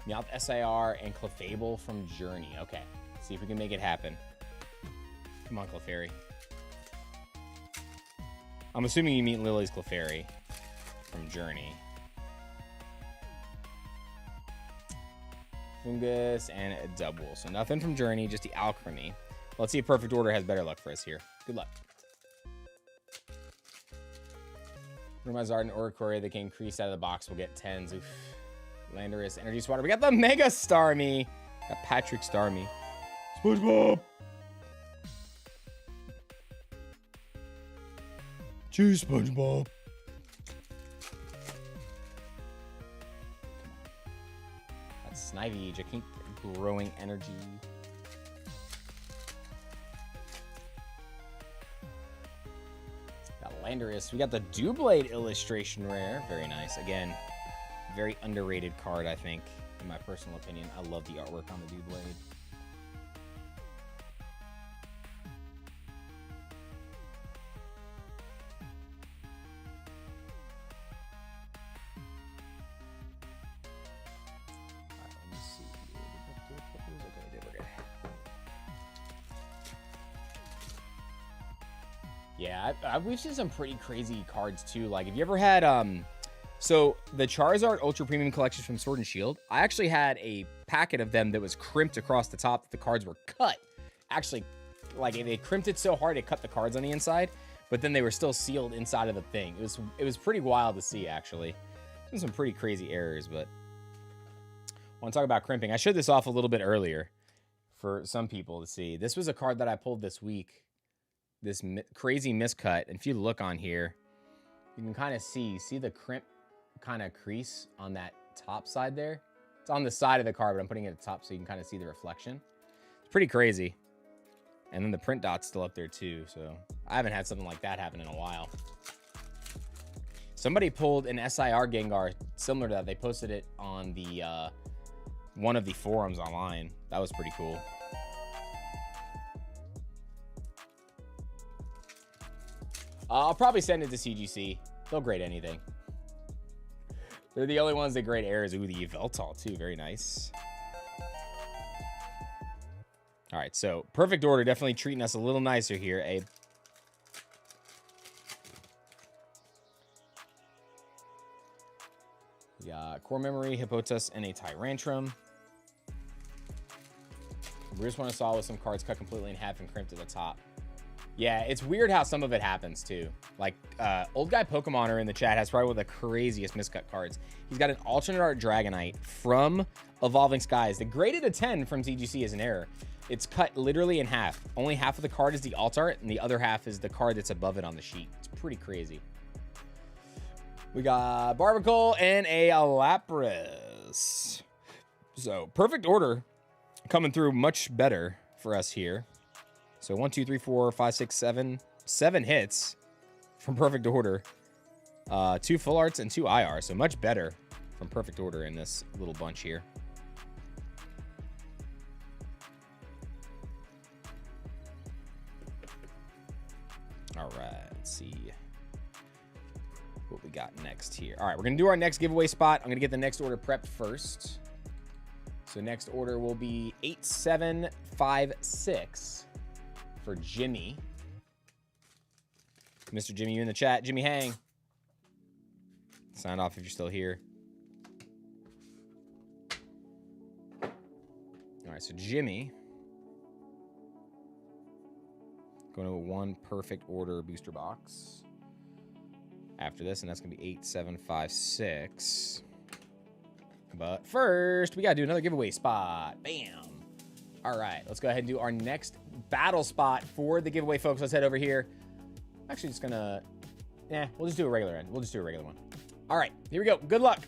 Meowth SIR and Clefable from Journey. Okay, see if we can make it happen. Come on, Clefairy. I'm assuming you mean Lily's Clefairy from Journey. Fungus and a double. So nothing from Journey, just the Alchemy. Let's see if Perfect Order has better luck for us here. Good luck. Rumazard and Oricorio that can increase out of the box will get 10s. Oof. Landorus, Energy Swatter. We got the Mega Starmie. Got Patrick Starmie. SpongeBob. Cheers, SpongeBob. That's Snivy. I keep growing energy. Got Landorus. We got the Doublade illustration rare. Very nice. Again, very underrated card, I think, in my personal opinion. I love the artwork on the Doublade. Yeah, we've seen some pretty crazy cards too. Like, have you ever had so the Charizard Ultra Premium collections from Sword and Shield? I actually had a packet of them that was crimped across the top that the cards were cut. Actually, like, they crimped it so hard it cut the cards on the inside, but then they were still sealed inside of the thing. It was pretty wild to see, actually. Some pretty crazy errors, but I want to talk about crimping. I showed this off a little bit earlier. for some people to see. This was a card that I pulled this week. This crazy miscut. And if you look on here, you can kind of see the crimp kind of crease on that top side there. It's on the side of the card, but I'm putting it at the top so you can kind of see the reflection. It's pretty crazy. And then the print dot's still up there too. So I haven't had something like that happen in a while. Somebody pulled an SIR Gengar similar to that. They posted it on the one of the forums online. That was pretty cool. I'll probably send it to CGC. They'll grade anything. They're the only ones that grade errors. Ooh, the Yveltal too. Very nice. All right, so perfect order. Definitely treating us a little nicer here, Abe. We got Core Memory, Hippotas, and a Tyrantrum. We just want to saw with some cards cut completely in half and crimped at the top. Yeah, it's weird how some of it happens too. Like, Old Guy Pokemoner in the chat has probably one of the craziest miscut cards. He's got an alternate art Dragonite from Evolving Skies. The graded a 10 from TGC is an error. It's cut literally in half. Only half of the card is the alt art, and the other half is the card that's above it on the sheet. It's pretty crazy. We got Barbacle and a Lapras. So, perfect order coming through much better for us here. So 1, 2, 3, 4, 5, 6, 7. 7 hits from perfect order. 2 full arts and 2 IR. So much better from perfect order in this little bunch here. All right, let's see what we got next here. All right, we're going to do our next giveaway spot. I'm going to get the next order prepped first. So next order will be 8756 for Jimmy. Mr. Jimmy, you in the chat. Jimmy Hang. Sign off if you're still here. All right, so Jimmy. Going to a 1 perfect order booster box after this, and that's going to be 8756. But first, we got to do another giveaway spot. Bam. All right, let's go ahead and do our next battle spot for the giveaway, folks. Let's head over here. Actually, just going to... we'll just do a regular end. We'll just do a regular one. All right, here we go. Good luck.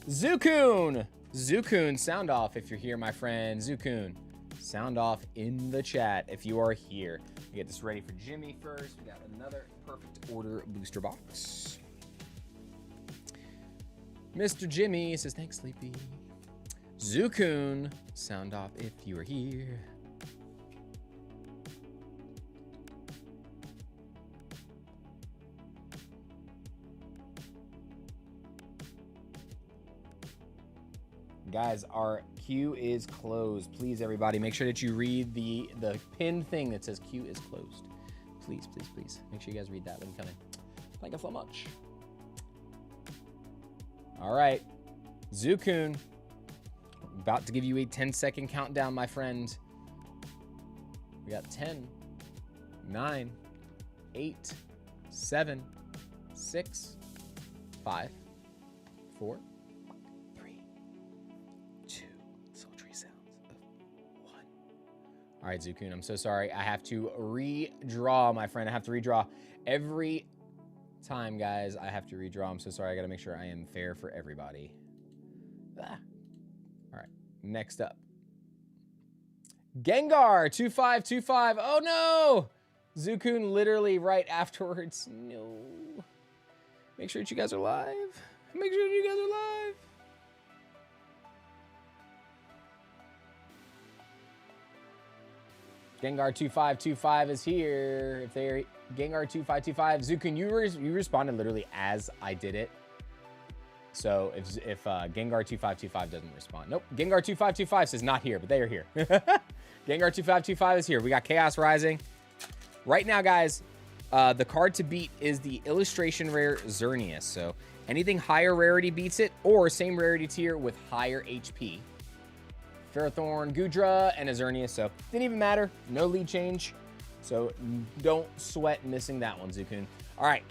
Zukun. Zukun, sound off if you're here, my friend. Zukun, sound off in the chat if you are here. We get this ready for Jimmy first. We got another perfect order booster box. Mr. Jimmy says, thanks, Sleepy. Zukun, sound off if you are here. Guys, our queue is closed. Please, everybody, make sure that you read the pinned thing that says queue is closed. Please, please, please. Make sure you guys read that when you come in. Thank you so much. All right. Zukun. About to give you a 10-second countdown, my friend. We got 10, 9, 8, 7, 6, 5, 4, 3, 2, sultry sounds of 1. All right, Zukun, I'm so sorry. I have to redraw, my friend. I have to redraw every time, guys. I have to redraw. I'm so sorry. I got to make sure I am fair for everybody. Ah. All right, next up. Gengar 2525. Oh no! Zukun literally right afterwards. No. Make sure that you guys are live. Make sure that you guys are live. Gengar 2525 is here. If they're Gengar 2525, Zukun, you responded literally as I did it. So if Gengar 2525 doesn't respond, nope. Gengar 2525 says not here, but they are here. Gengar 2525 is here. We got Chaos Rising. Right now, guys, the card to beat is the illustration rare Xerneas. So anything higher rarity beats it, or same rarity tier with higher HP. Ferrothorn, Gudra, and a Xerneas. So didn't even matter. No lead change. So don't sweat missing that one, Zukun. All right.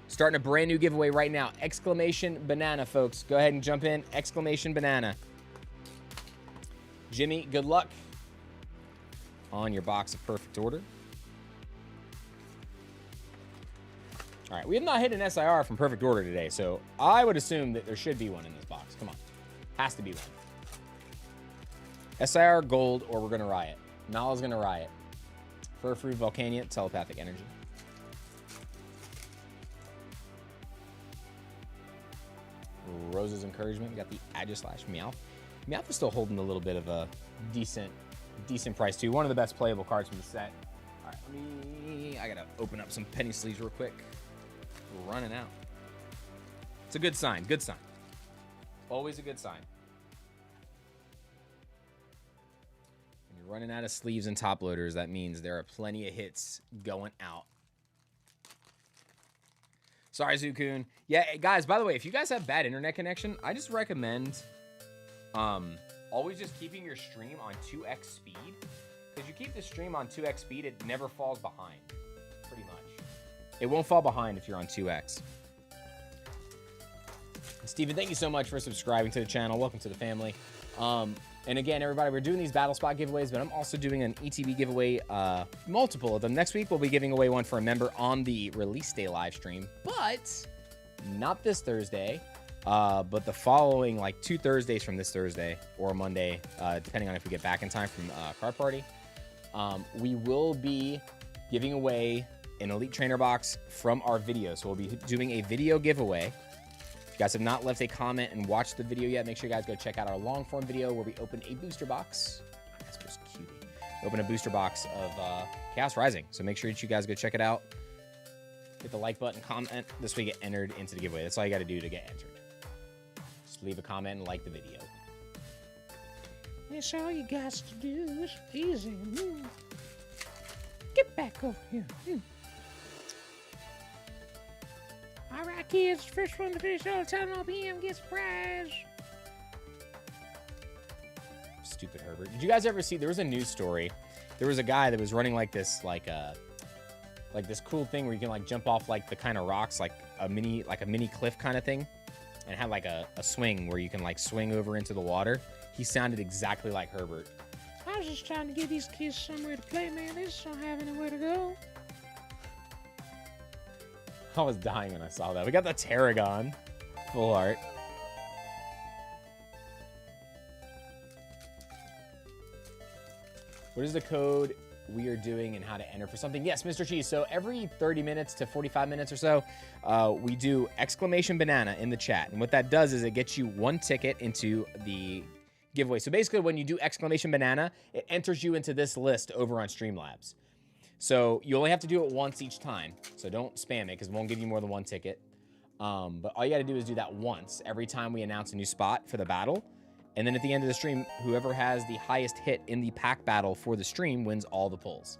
Starting a brand new giveaway right now. Exclamation banana, folks. Go ahead and jump in. Exclamation banana. Jimmy, good luck. on your box of perfect order. All right, we have not hit an SIR from perfect order today, so I would assume that there should be one in this box. Come on. Has to be one. SIR gold, or we're going to riot. Nala's going to riot. Furfrou, Volcanion, telepathic energy. Rose's encouragement. We got the Aegislash Meowth. Meowth is still holding a little bit of a decent price too. One of the best playable cards from the set. All right, I gotta open up some penny sleeves real quick. We're running out. It's a good sign. Good sign. Always a good sign. When you're running out of sleeves and top loaders, that means there are plenty of hits going out. Sorry, Zukun. Yeah, guys, by the way, if you guys have bad internet connection, I just recommend always just keeping your stream on 2x speed. Because you keep the stream on 2x speed, it never falls behind, pretty much. It won't fall behind if you're on 2x. Steven, thank you so much for subscribing to the channel. Welcome to the family. And again, everybody, we're doing these battle spot giveaways, but I'm also doing an ETB giveaway, multiple of them. Next week, we'll be giving away one for a member on the release day live stream, but not this Thursday, but the following, like 2 Thursdays from this Thursday or Monday, depending on if we get back in time from Card Party. We will be giving away an Elite Trainer box from our video. So we'll be doing a video giveaway. If you guys have not left a comment and watched the video yet, make sure you guys go check out our long form video where we open a booster box. That's just cutie. Open a booster box of Chaos Rising. So make sure that you guys go check it out. Hit the like button, comment. This way you get entered into the giveaway. That's all you got to do to get entered. Just leave a comment and like the video. That's all you got to do. It's easy. Get back over here. All right, kids. First one to finish all the time on PM gets a prize. Stupid Herbert. Did you guys ever see? There was a news story. There was a guy that was running like this, like this cool thing where you can like jump off like the kind of rocks, like a mini cliff kind of thing, and had like a swing where you can like swing over into the water. He sounded exactly like Herbert. I was just trying to give these kids somewhere to play, man. They just don't have anywhere to go. I was dying when I saw that. We got the Tarragon. Full art. What is the code we are doing and how to enter for something? Yes, Mr. Cheese. So every 30 minutes to 45 minutes or so, we do exclamation banana in the chat. And what that does is it gets you 1 ticket into the giveaway. So basically when you do exclamation banana, it enters you into this list over on Streamlabs. So you only have to do it once each time. So don't spam it because it won't give you more than 1 ticket. But all you got to do is do that once every time we announce a new spot for the battle. And then at the end of the stream, whoever has the highest hit in the pack battle for the stream wins all the pulls.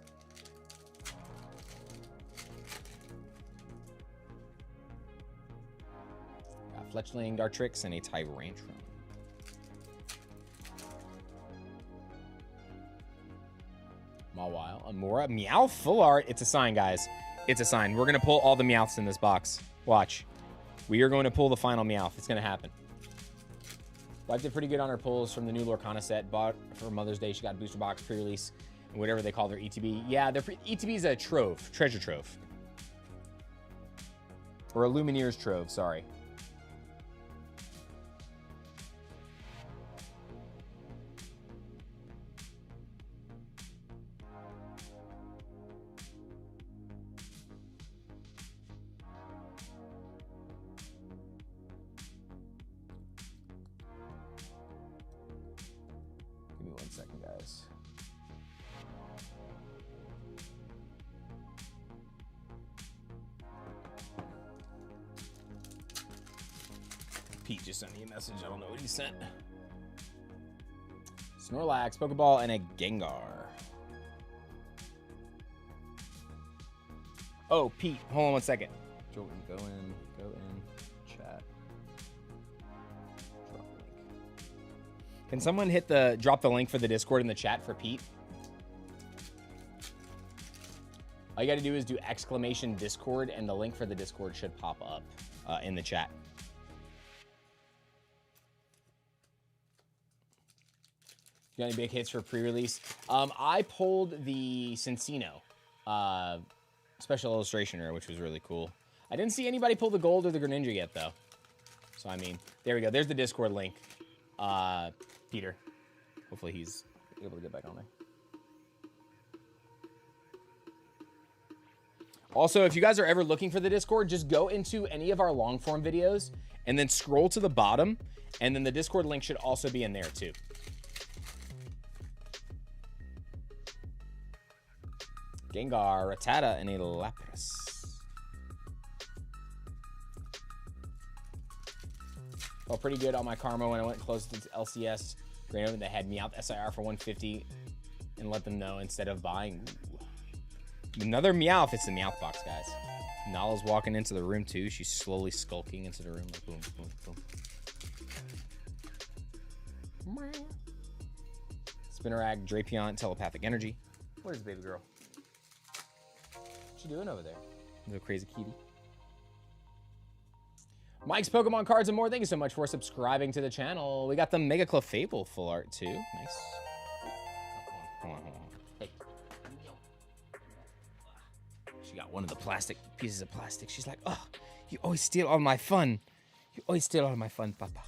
Got Fletchling, Dartrix, and a Tyrantrum. Mawile, Amora, Meowth, full art. It's a sign, guys. It's a sign. We're going to pull all the Meowths in this box. Watch. We are going to pull the final Meowth. It's going to happen. Wife did pretty good on her pulls from the new Lorcana set. Bought for Mother's Day. She got a booster box, pre-release, and whatever they call their ETB. Yeah, their ETB is a trove, treasure trove. Or a Lumineer's trove, sorry. Give me 1 second, guys. Pete just sent me a message. I don't know what he sent. Snorlax, Pokeball, and a Gengar. Oh, Pete, hold on 1 second. Jordan, go in, chat. Drop link. Can someone drop the link for the Discord in the chat for Pete? All you got to do is do exclamation Discord, and the link for the Discord should pop up in the chat. You got any big hits for pre-release? I pulled the Cincino special illustration rare, which was really cool. I didn't see anybody pull the gold or the Greninja yet, though. So, I mean, there we go. There's the Discord link. Peter. Hopefully he's able to get back on there. Also, if you guys are ever looking for the Discord, just go into any of our long form videos and then scroll to the bottom, and then the Discord link should also be in there too. Gengar, Rattata, and a Lapras. Felt pretty good on my karma when I went close to LCS. Granted, they had Meowth SIR for 150 and let them know instead of buying. Ooh. Another Meowth. It's the Meowth box, guys. Nala's walking into the room too. She's slowly skulking into the room. Like boom, boom, boom. Spinarak, Drapion, Telepathic Energy. Where's the baby girl? What you doing over there? Little crazy kitty. Mike's Pokemon Cards and more. Thank you so much for subscribing to the channel. We got the Mega Clefable full art too. Nice. Hold on. Hey. She got one of the plastic pieces of plastic. She's like, oh, you always steal all my fun. You always steal all my fun, Papa.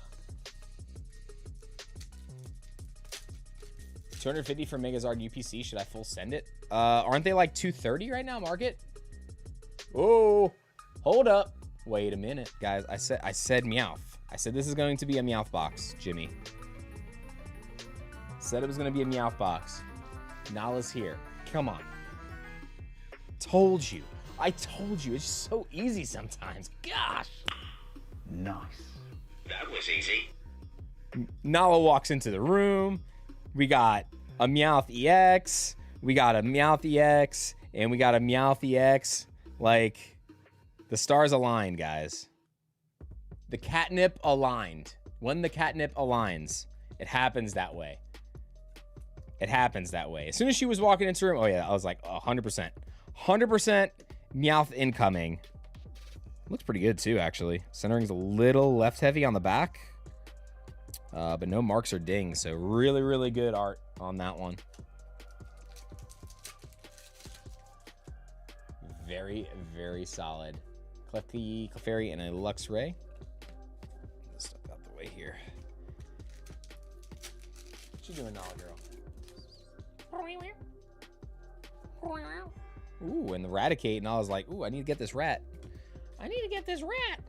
250 for Megazard UPC. Should I full send it? Aren't they like 230 right now, Market? Oh, hold up. Wait a minute, guys. I said Meowth. I said this is going to be a Meowth box, Jimmy. Said it was going to be a Meowth box. Nala's here. Come on. Told you. I told you. It's just so easy sometimes. Gosh. Nice. That was easy. Nala walks into the room. We got a Meowth EX. We got a Meowth EX. And we got a Meowth EX. Like... the stars aligned, guys. The catnip aligned. When the catnip aligns, it happens that way. It happens that way. As soon as she was walking into the room, oh yeah, I was like, 100%. 100% Meowth incoming. Looks pretty good too, actually. Centering's a little left heavy on the back. But no marks or dings, so really, really good art on that one. Very, very solid. Clefairy, and a Luxray. Step out the way here. What you doing, Nala girl? Ooh, and the Raticate, and I was like, ooh, I need to get this rat. I need to get this rat.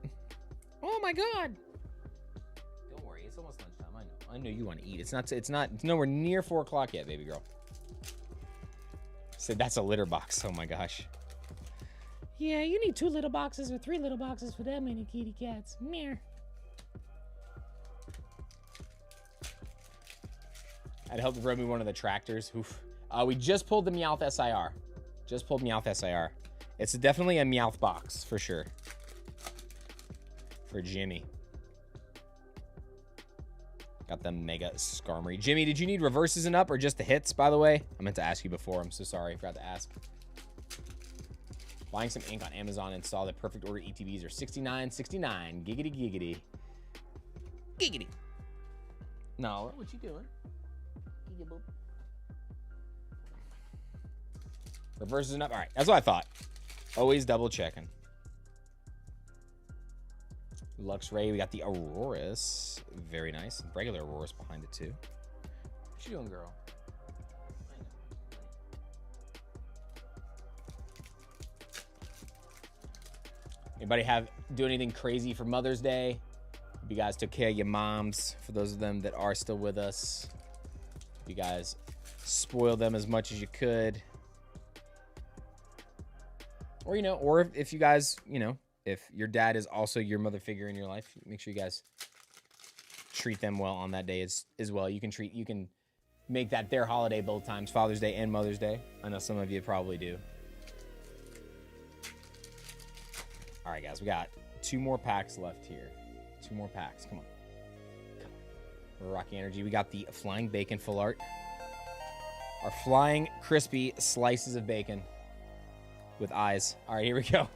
Oh my god. Don't worry, it's almost lunchtime. I know. I know you want to eat. It's nowhere near 4 o'clock yet, baby girl. Said that's a litter box. Oh my gosh. Yeah, you need 2 little boxes or 3 little boxes for that many kitty cats. Meow. I'd help to throw me one of the tractors. Oof. We just pulled the Meowth SIR. Just pulled Meowth SIR. It's definitely a Meowth box, for sure. For Jimmy. Got the Mega Skarmory. Jimmy, did you need reverses and up or just the hits, by the way? I meant to ask you before. I'm so sorry. I forgot to ask. Buying some ink on Amazon and saw that perfect order ETBs are $69.69. Giggity, giggity. Giggity. No, what you doing? Reverses and up. All right, that's what I thought. Always double checking. Luxray, we got the Auroras. Very nice. Regular Auroras behind it too. What you doing, girl? Anybody do anything crazy for Mother's Day? Hope you guys took care of your moms. For those of them that are still with us, hope you guys spoil them as much as you could. Or, you know, or if you guys, you know, if your dad is also your mother figure in your life, make sure you guys treat them well on that day as well. You can make that their holiday both times, Father's Day and Mother's Day. I know some of you probably do. All right, guys, we got 2 more packs left here. 2 more packs. Come on. Rocky Energy. We got the Flying Bacon full art. Our flying crispy slices of bacon with eyes. All right, here we go.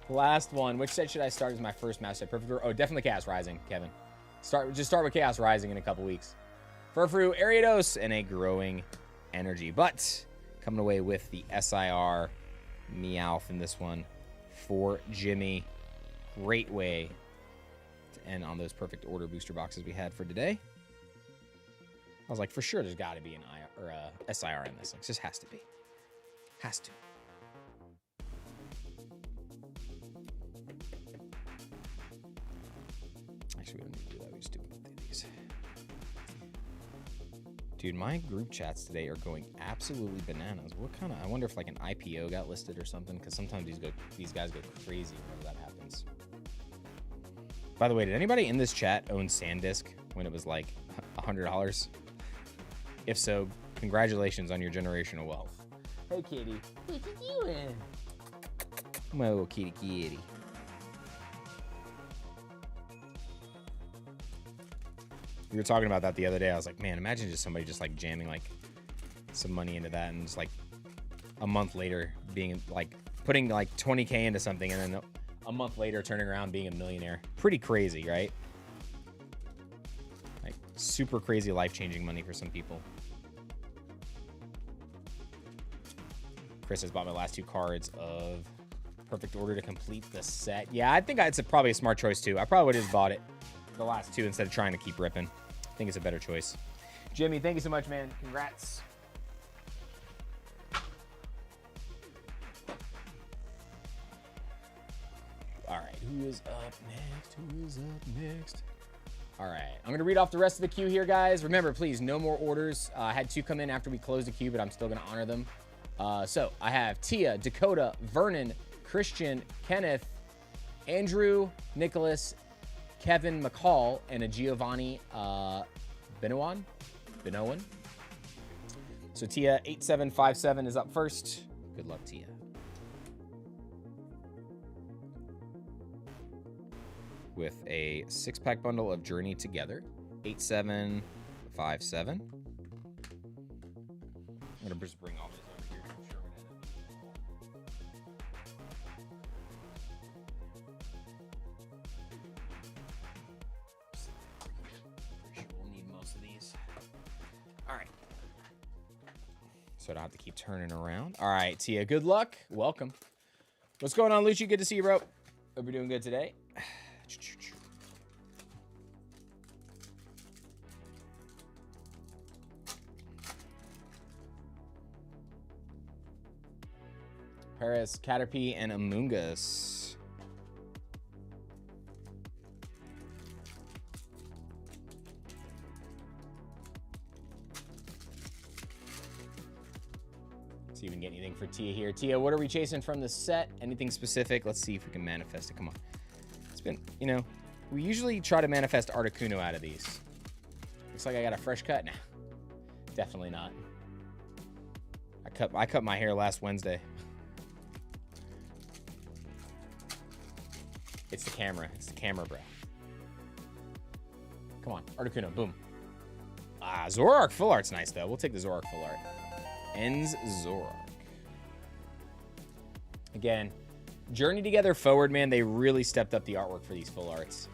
Last one. Which set should I start as my first Master Set? Perfect. Oh, definitely Chaos Rising, Kevin. Just start with Chaos Rising in a couple weeks. Furfru, Ariados, and a growing energy. But coming away with the SIR Meowth in this one for Jimmy. Great way to end on those perfect order booster boxes we had for today. I was like, for sure, there's got to be an SIR in this. It just has to be. Has to. Actually, we don't need to do that. We just do these. Dude, my group chats today are going absolutely bananas. What kind of? I wonder if like an IPO got listed or something, because sometimes these guys go crazy whenever that happens. By the way, did anybody in this chat own SanDisk when it was like $100? If so, congratulations on your generational wealth. Hey, kitty. What you doing? My little kitty. We were talking about that the other day. I was like, man, imagine just somebody just like jamming like some money into that and just like a month later being like putting like 20K into something and then a month later turning around being a millionaire. Pretty crazy, right? Like super crazy life-changing money for some people. Chris has bought my last 2 cards of perfect order to complete the set. Yeah, I think it's probably a smart choice too. I probably would have just bought it, the last 2, instead of trying to keep ripping. I think it's a better choice. Jimmy, thank you so much, man. Congrats. All right, who is up next? All right, I'm going to read off the rest of the queue here, guys. Remember, please, no more orders. I had 2 come in after we closed the queue, but I'm still going to honor them. So I have Tia, Dakota, Vernon, Christian, Kenneth, Andrew, Nicholas, Kevin McCall, and a Giovanni Benowan. So Tia 8757 is up first. Good luck, Tia. With a 6-pack bundle of Journey Together. 8757. I'm gonna just bring all this over here. I'm sure we'll need most of these. All right. So I don't have to keep turning around. All right, Tia, good luck. Welcome. What's going on, Lucci? Good to see you, bro. Hope you're doing good today. Paris, Caterpie, and Amoongus. See if we can get anything for Tia here. Tia, what are we chasing from the set? Anything specific? Let's see if we can manifest it. Come on. It's been, you know, we usually try to manifest Articuno out of these. Looks like I got a fresh cut. Nah, definitely not. I cut my hair last Wednesday. It's the camera. It's the camera, bro. Come on. Articuno. Boom. Ah, Zoroark full art's nice, though. We'll take the Zoroark full art. Ends Zoroark. Again, Journey Together Forward, man, they really stepped up the artwork for these full arts.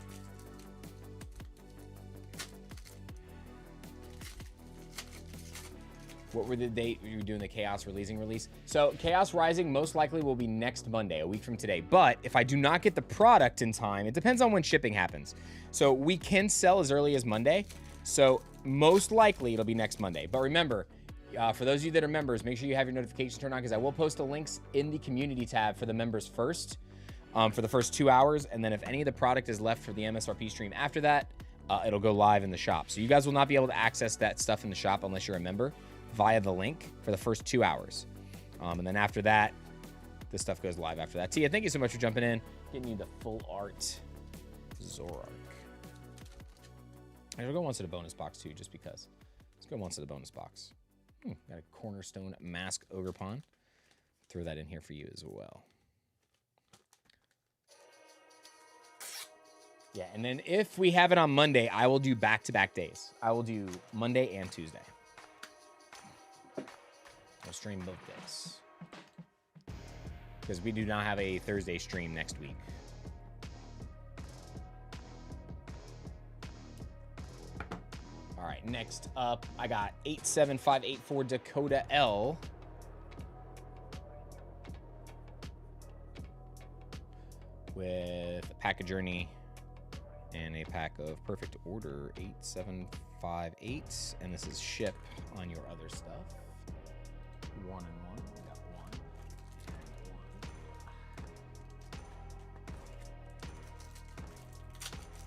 What were the date you were doing the Chaos release? So Chaos Rising most likely will be next Monday, a week from today. But if I do not get the product in time, it depends on when shipping happens. So we can sell as early as Monday. So most likely it'll be next Monday. But remember, for those of you that are members, make sure you have your notifications turned on, because I will post the links in the community tab for the members first, for the first 2 hours. And then if any of the product is left for the MSRP stream after that, it'll go live in the shop. So you guys will not be able to access that stuff in the shop unless you're a member via the link for the first 2 hours. And then after that, this stuff goes live after that. Tia, thank you so much for jumping in. Getting you the full art Zoroark. We'll go once to the bonus box too, just because. Let's go once to the bonus box. Got a Cornerstone Mask Ogerpon. Throw that in here for you as well. Yeah, and then if we have it on Monday, I will do back-to-back days. I will do Monday and Tuesday. I'll stream both days, because we do not have a Thursday stream next week. All right, next up, I got 87584 Dakota L. With a pack of Journey and a pack of Perfect Order 8758. And this is ship on your other stuff. 1 and 1. We got 1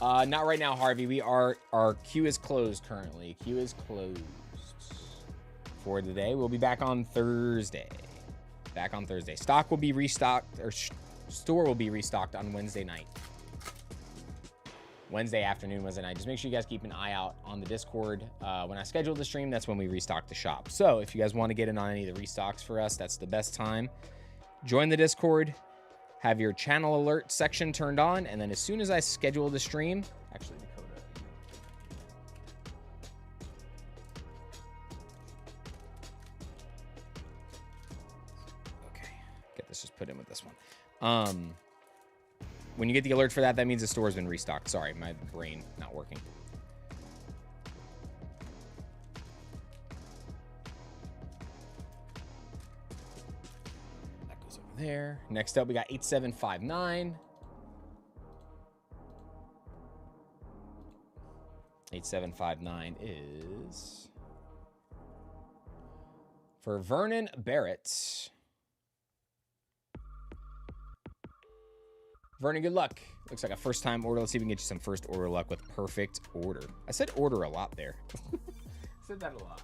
and 1. Not right now, Harvey. Our queue is closed currently. Queue is closed for today. We'll be back on Thursday. Back on Thursday. Stock will be restocked, or store will be restocked on Wednesday night. Wednesday afternoon, Wednesday night. Just make sure you guys keep an eye out on the Discord. When I schedule the stream, that's when we restock the shop. So if you guys want to get in on any of the restocks for us, that's the best time. Join the Discord. Have your channel alert section turned on. And then as soon as I schedule the stream, actually, Dakota. Okay. Get this just put in with this one. When you get the alert for that, that means the store's been restocked. Sorry, my brain not working. That goes over there. Next up, we got 8759. 8759 is for Vernon Barrett. Vernon, good luck. Looks like a first-time order. Let's see if we can get you some first order luck with Perfect Order. I said order a lot there. Said that a lot.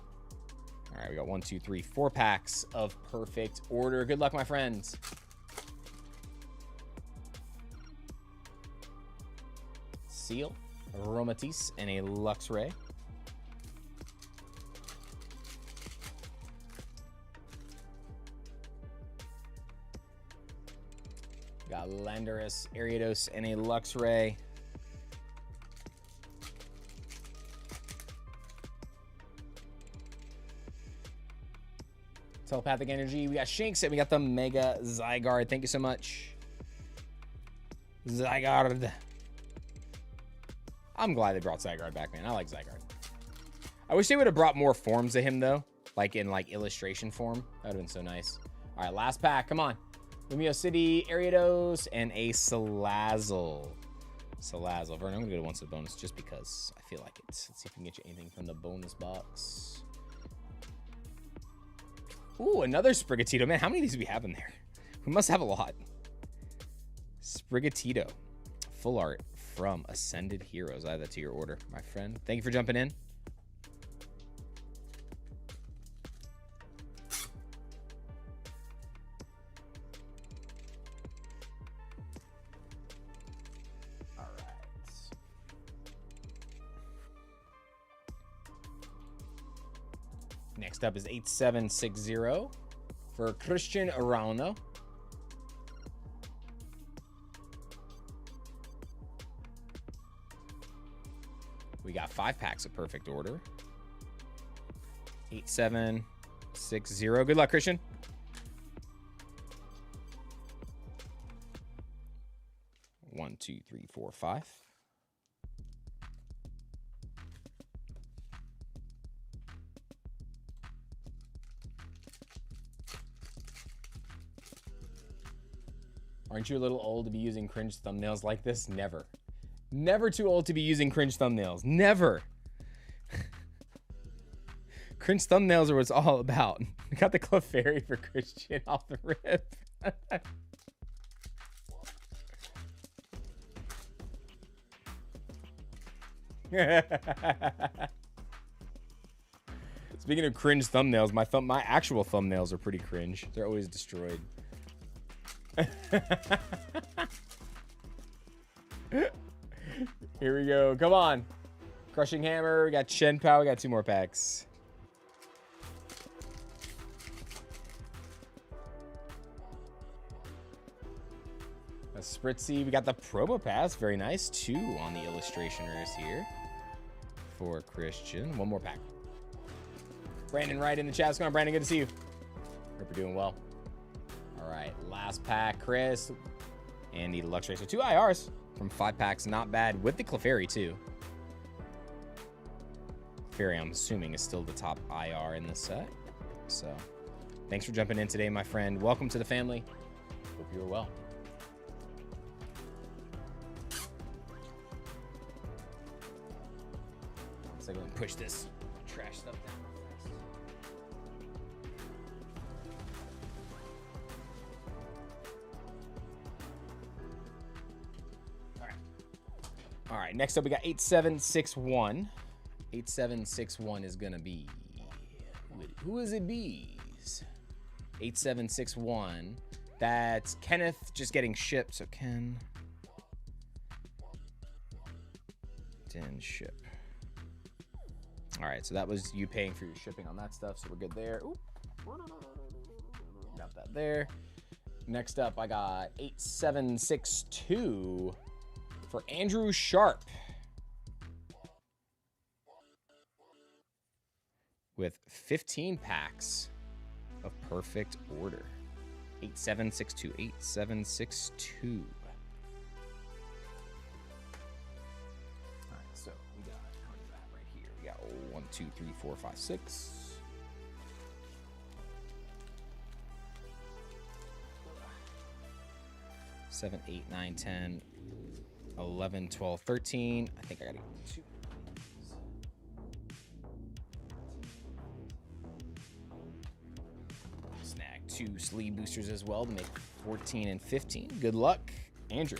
All right, we got 1, 2, 3, 4 packs of Perfect Order. Good luck, my friends. Seal, Aromatisse, and a Luxray. Got Landorus, Ariados, and a Luxray. Telepathic Energy. We got Shanks, and we got the Mega Zygarde. Thank you so much. Zygarde. I'm glad they brought Zygarde back, man. I like Zygarde. I wish they would have brought more forms of him, though. Like in, like, illustration form. That would have been so nice. All right, last pack. Come on. Lumio City, Ariados, and a Salazzle. Salazzle. Vernon, I'm going to go to once the bonus just because I feel like it. Let's see if we can get you anything from the bonus box. Ooh, another Sprigatito. Man, how many of these do we have in there? We must have a lot. Sprigatito. Full art from Ascended Heroes. I add that to your order, my friend. Thank you for jumping in. Next up is 8760 for Christian Arauno. We got 5 packs of Perfect Order. 8760. Good luck, Christian. One, two, three, four, 5. Aren't you a little old to be using cringe thumbnails like this? Never. Never too old to be using cringe thumbnails. Never. Cringe thumbnails are what it's all about. We got the Clefairy for Christian off the rip. Speaking of cringe thumbnails, my actual thumbnails are pretty cringe. They're always destroyed. Here we go. Come on. Crushing Hammer. We got Shen Pao. We got 2 more packs. A Spritzy. We got the promo pass. Very nice. 2 on the illustrationers here for Christian. 1 more pack. Brandon right in the chat. What's going on, Brandon? Good to see you. Hope you're doing well. All right, last pack, Chris. And the Luxray. So 2 IRs from 5 packs. Not bad. With the Clefairy, too. Fairy, I'm assuming, is still the top IR in this set. So, thanks for jumping in today, my friend. Welcome to the family. Hope you are well. So I'm going to push this trash stuff down real fast. All right, next up we got 8761. 8761 is gonna be, who is it bees? 8761, that's Kenneth just getting shipped, so Ken, then ship. All right, so that was you paying for your shipping on that stuff, so we're good there. Oop. Got that there. Next up, I got 8762 for Andrew Sharp. With 15 packs of perfect order. 8762, 8762. All right, so we got, how many do we have right here? We got 1, 2, 3, 4, 5, 6. 7, 8, 9, 10, 11, 12, 13. I think I gotta get 2. Snag 2 sleeve boosters as well to make 14 and 15. Good luck, Andrew.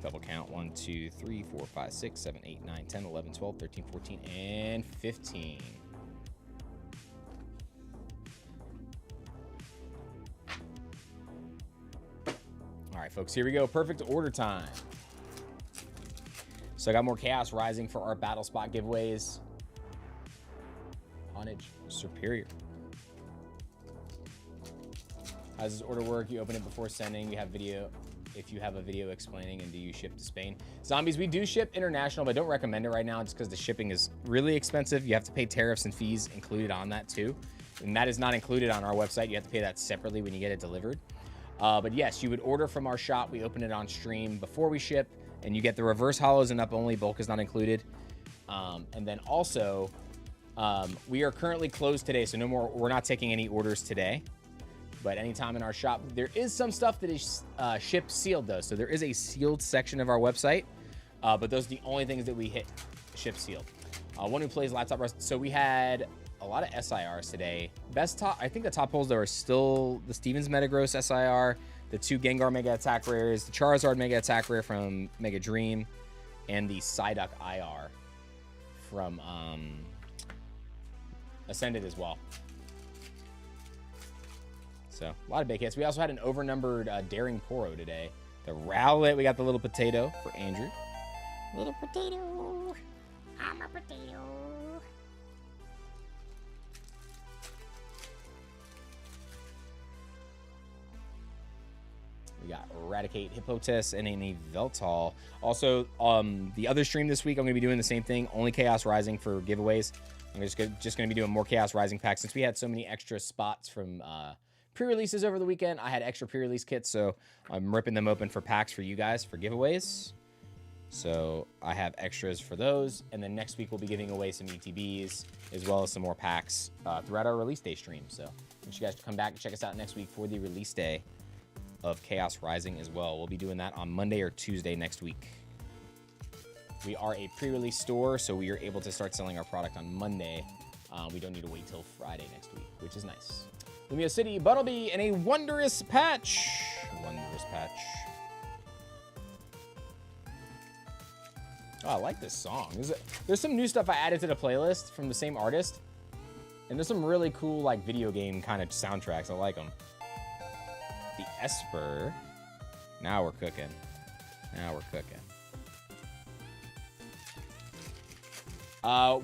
Double count 1, 2, 3, 4, 5, 6, 7, 8, 9, 10, 11, 12, 13, 14, and 15. All right, folks, here we go. Perfect order time. So I got more Chaos Rising for our Battle Spot giveaways. Honage, Superior. How does this order work? You open it before sending. You have video. If you have a video explaining, and do you ship to Spain? Zombies, we do ship international, but I don't recommend it right now just because the shipping is really expensive. You have to pay tariffs and fees included on that too. And that is not included on our website. You have to pay that separately when you get it delivered. But yes, you would order from our shop. We open it on stream before we ship, and you get the reverse hollows and up only. Bulk is not included. And then also, we are currently closed today, so no more. We're not taking any orders today. But anytime in our shop, there is some stuff that is shipped sealed though. So there is a sealed section of our website, but those are the only things that we hit ship sealed. One who plays laptop rust. So we had a lot of SIRs today. Best top, I think the top pulls though are still the Stevens Metagross SIR, the 2 Gengar Mega Attack Rares, the Charizard Mega Attack Rare from Mega Dream, and the Psyduck IR from Ascended as well. So a lot of big hits. We also had an overnumbered Daring Poro today. The Rowlet, we got the little potato for Andrew. Little potato. I'm a potato. We got Eradicate, Hippopotas, and a Veltal. Also, the other stream this week, I'm going to be doing the same thing. Only Chaos Rising for giveaways. I'm just going to be doing more Chaos Rising packs. Since we had so many extra spots from pre-releases over the weekend, I had extra pre-release kits, so I'm ripping them open for packs for you guys for giveaways. So I have extras for those, and then next week we'll be giving away some ETBs as well as some more packs throughout our release day stream. So make sure you guys come back and check us out next week for the release day of Chaos Rising as well. We'll be doing that on Monday or Tuesday next week. We are a pre-release store, so we are able to start selling our product on Monday. We don't need to wait till Friday next week, which is nice. Lumio City, Buttlebee, and a Wondrous Patch. Wondrous Patch. Oh, I like this song. There's some new stuff I added to the playlist from the same artist. And there's some really cool, like, video game kind of soundtracks. I like them. The Esper. Now we're cooking. Now we're cooking.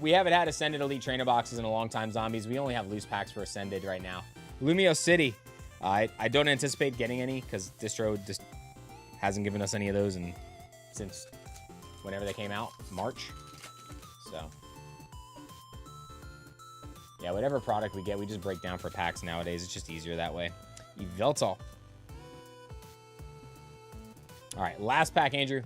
We haven't had Ascended Elite Trainer boxes in a long time, Zombies. We only have loose packs for Ascended right now. Lumio City. I don't anticipate getting any because Distro just hasn't given us any of those since whenever they came out, March. So, yeah, whatever product we get, we just break down for packs nowadays. It's just easier that way. Yveltal. All right, last pack, Andrew.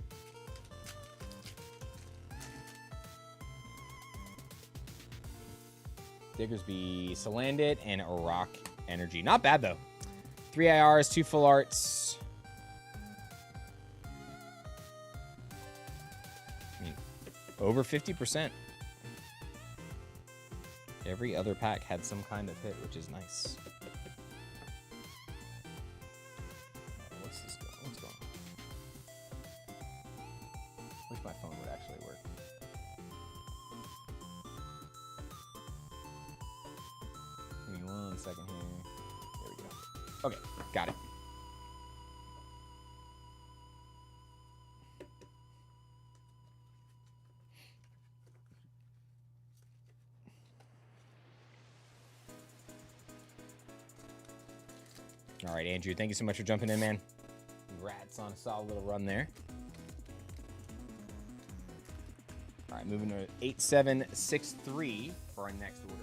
Diggersby, Salandit, and Rock Energy. Not bad, though. 3 IRs, 2 full arts. I mean, over 50%. Every other pack had some kind of hit, which is nice. What's this going? What's going on? Wish my phone would actually work. Give me 1 second here. There we go. Okay, got it. All right, Andrew, thank you so much for jumping in, man. Congrats on a solid little run there. All right, moving to 8763 for our next order.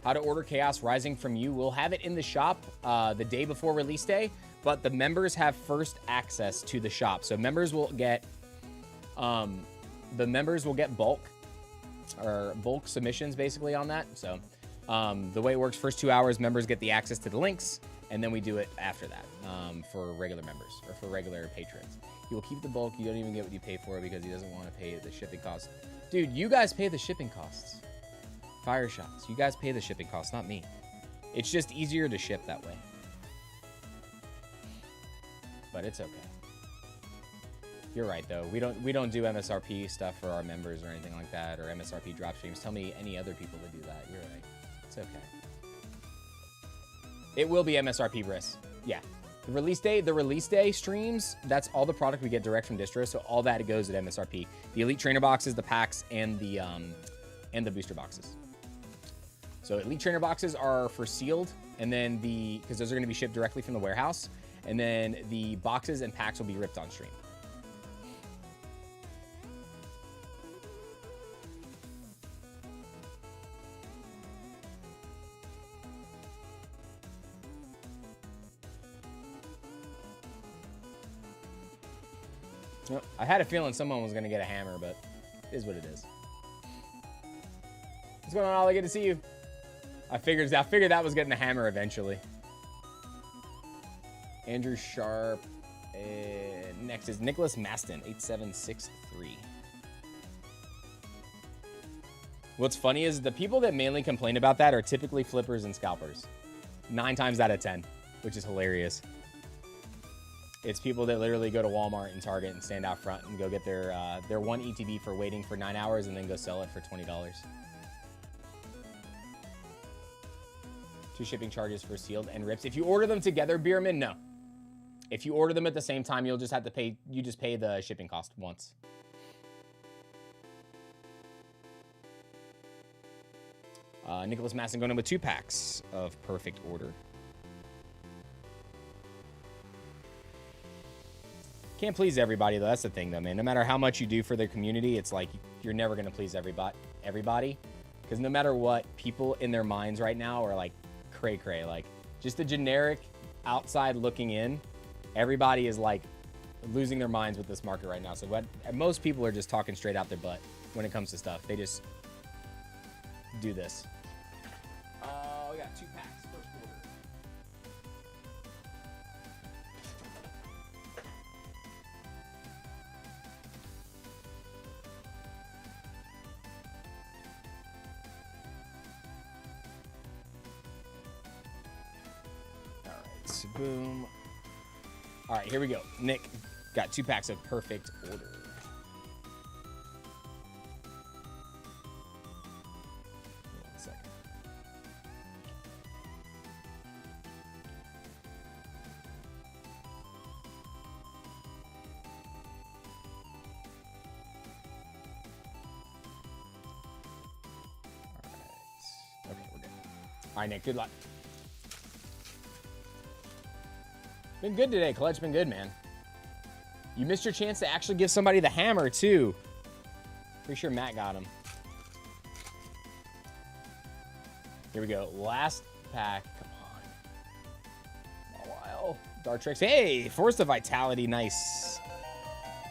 How to order Chaos Rising from you. We'll have it in the shop the day before release day, but the members have first access to the shop. So members will get bulk submissions basically on that. So the way it works, first 2 hours, members get the access to the links, and then we do it after that for regular members or for regular patrons. He will keep the bulk. You don't even get what you pay for it because he doesn't want to pay the shipping costs. Dude, you guys pay the shipping costs. Fire shots. You guys pay the shipping costs, not me. It's just easier to ship that way. But it's okay. You're right though. We don't do MSRP stuff for our members or anything like that, or MSRP drop streams. Tell me any other people that do that. You're right. It's okay. It will be MSRP, Briss. Yeah. The release day streams, that's all the product we get direct from distro, so all that goes at MSRP. The Elite Trainer boxes, the packs, and the booster boxes. So Elite Trainer boxes are for sealed, and then because those are going to be shipped directly from the warehouse, and then the boxes and packs will be ripped on stream. I had a feeling someone was going to get a hammer, but it is what it is. What's going on, Ollie? Good to see you. I figured that was getting a hammer eventually. Andrew Sharp. Next is Nicholas Maston, 8763. What's funny is the people that mainly complain about that are typically flippers and scalpers. 9 times out of 10, which is hilarious. It's people that literally go to Walmart and Target and stand out front and go get their 1 ETB for waiting for 9 hours and then go sell it for $20. 2 shipping charges for sealed and rips. If you order them together, Beerman, no. If you order them at the same time, you'll just have to pay. You just pay the shipping cost once. Nicholas Masson going in with 2 packs of Perfect Order. Can't please everybody, though. That's the thing, though, man. No matter how much you do for the community, it's like you're never going to please everybody. Because no matter what, people in their minds right now are like cray-cray. Like, just the generic outside looking in, everybody is like losing their minds with this market right now. So most people are just talking straight out their butt when it comes to stuff. They just do this. We got 2 packs. First order. All right, so boom. All right, here we go. Nick got 2 packs of Perfect Order. All right, Nick, good luck. Been good today, Clutch. Been good, man. You missed your chance to actually give somebody the hammer, too. Pretty sure Matt got him. Here we go. Last pack. Come on. A while. Dartrix. Hey, Forest of Vitality. Nice.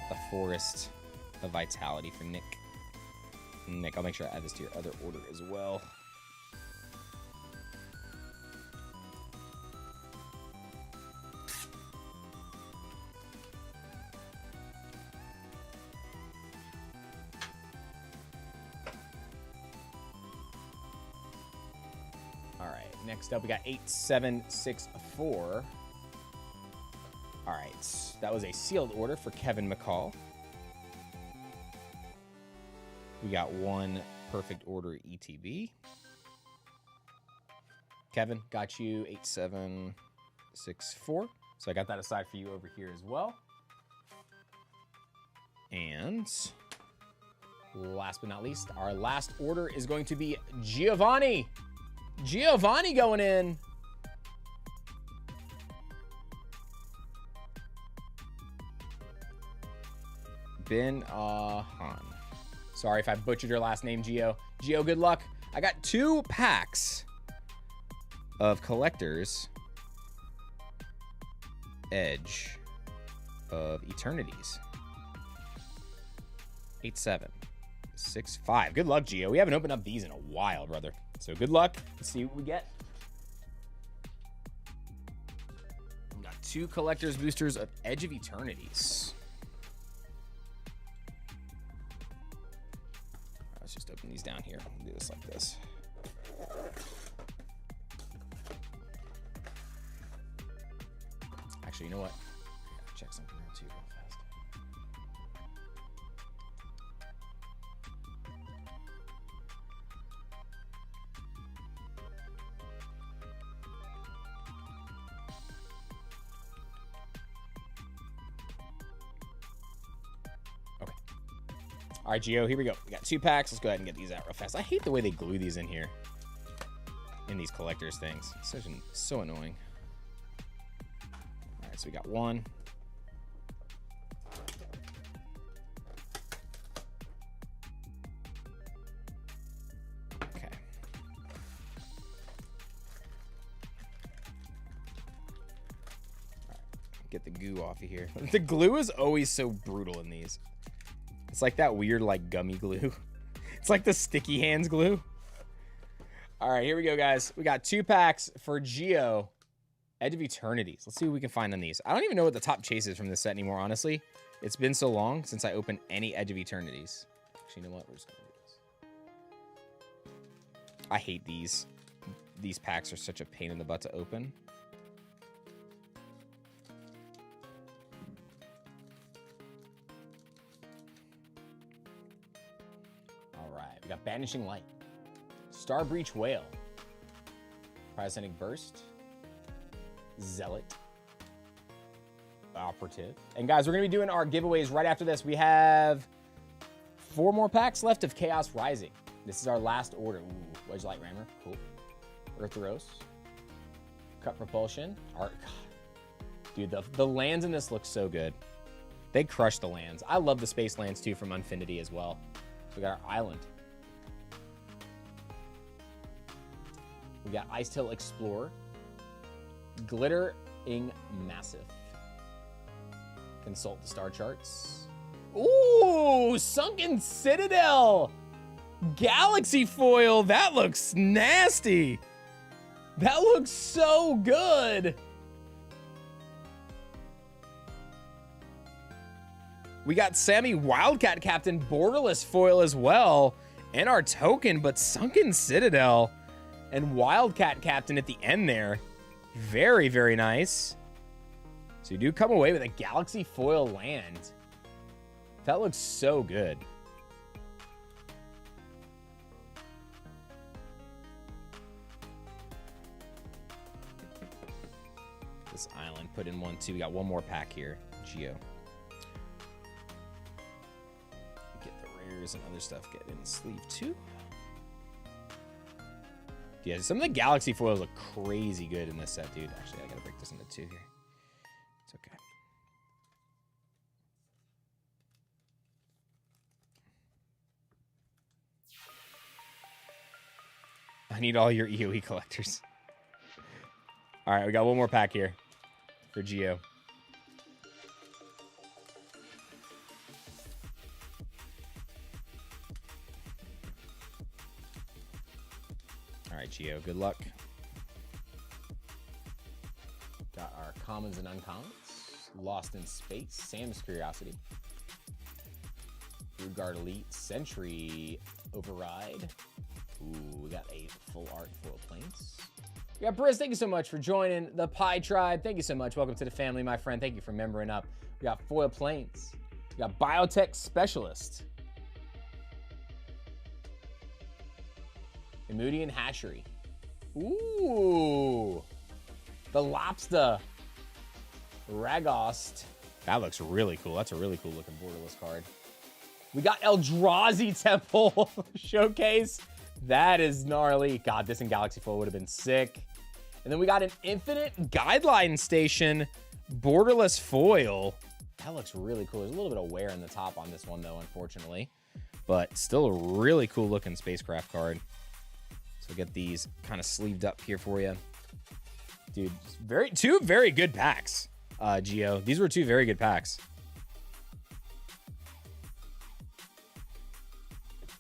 The Forest of Vitality for Nick. Nick, I'll make sure I add this to your other order as well. All right, next up we got 8764. All right, that was a sealed order for Kevin McCall. We got one perfect order ETB. Kevin, got you 8764. So I got that aside for you over here as well. And last but not least, our last order is going to be Giovanni. Giovanni going in. Ben Han. Sorry if I butchered your last name, Gio. Gio, good luck. I got 2 packs of Collector's Edge of Eternities. 8765. Good luck, Gio. We haven't opened up these in a while, brother. So good luck. Let's see what we get. We got 2 Collector's boosters of Edge of Eternities. Let's just open these down here. We'll do this like this. Actually, you know what? Check something out too real fast. Okay. All right, Gio, here we go. We got 2 packs. Let's go ahead and get these out real fast. I hate the way they glue these in here. In these collector's things. It's so annoying. All right, so we got 1. Okay. All right, get the goo off of here. The glue is always so brutal in these. It's like that weird, like, gummy glue. It's like the sticky hands glue. All right, here we go, guys. We got 2 packs for Gio. Edge of Eternities. Let's see what we can find on these. I don't even know what the top chase is from this set anymore, honestly. It's been so long since I opened any Edge of Eternities. Actually, you know what? We're just going to do this. I hate these. These packs are such a pain in the butt to open. We got Banishing Light, Star Breach Whale, Prismatic Burst, Zealot, Operative. And guys, we're going to be doing our giveaways right after this. We have 4 more packs left of Chaos Rising. This is our last order. Ooh, Wedge Light Rammer, cool. Eartheros, Cut Propulsion. Art. Dude, the lands in this look so good. They crush the lands. I love the space lands too from Infinity as well. So we got our Island. We got Icetail Explorer, Glittering Massive, Consult the Star Charts. Ooh, Sunken Citadel, Galaxy Foil. That looks nasty. That looks so good. We got Sammy Wildcat Captain, Borderless Foil as well, and our token, but Sunken Citadel. And Wildcat Captain at the end there. Very, very nice. So you do come away with a Galaxy Foil land. That looks so good. This island put in 1, 2. We got 1 more pack here. Geo. Get the rares and other stuff. Get in sleeve 2. Yeah, some of the Galaxy foils look crazy good in this set, dude. Actually, I gotta break this into 2 here. It's okay. I need all your EOE collectors. All right, we got 1 more pack here for Geo. Gio. Good luck. Got our commons and uncommons. Lost in Space. Sam's Curiosity. Guard Elite. Sentry Override. Ooh, we got a full art foil planes. We got Briz, thank you so much for joining the Pi Tribe. Thank you so much. Welcome to the family, my friend. Thank you for membering up. We got foil planes. We got Biotech Specialist. Emudian Hatchery. Ooh. The Lobster. Ragost. That looks really cool. That's a really cool looking borderless card. We got Eldrazi Temple Showcase. That is gnarly. God, this in Galaxy Foil would have been sick. And then we got an Infinite Guideline Station borderless foil. That looks really cool. There's a little bit of wear in the top on this one, though, unfortunately. But still a really cool looking spacecraft card. So get these kind of sleeved up here for you. Dude, two very good packs, Gio. These were two very good packs.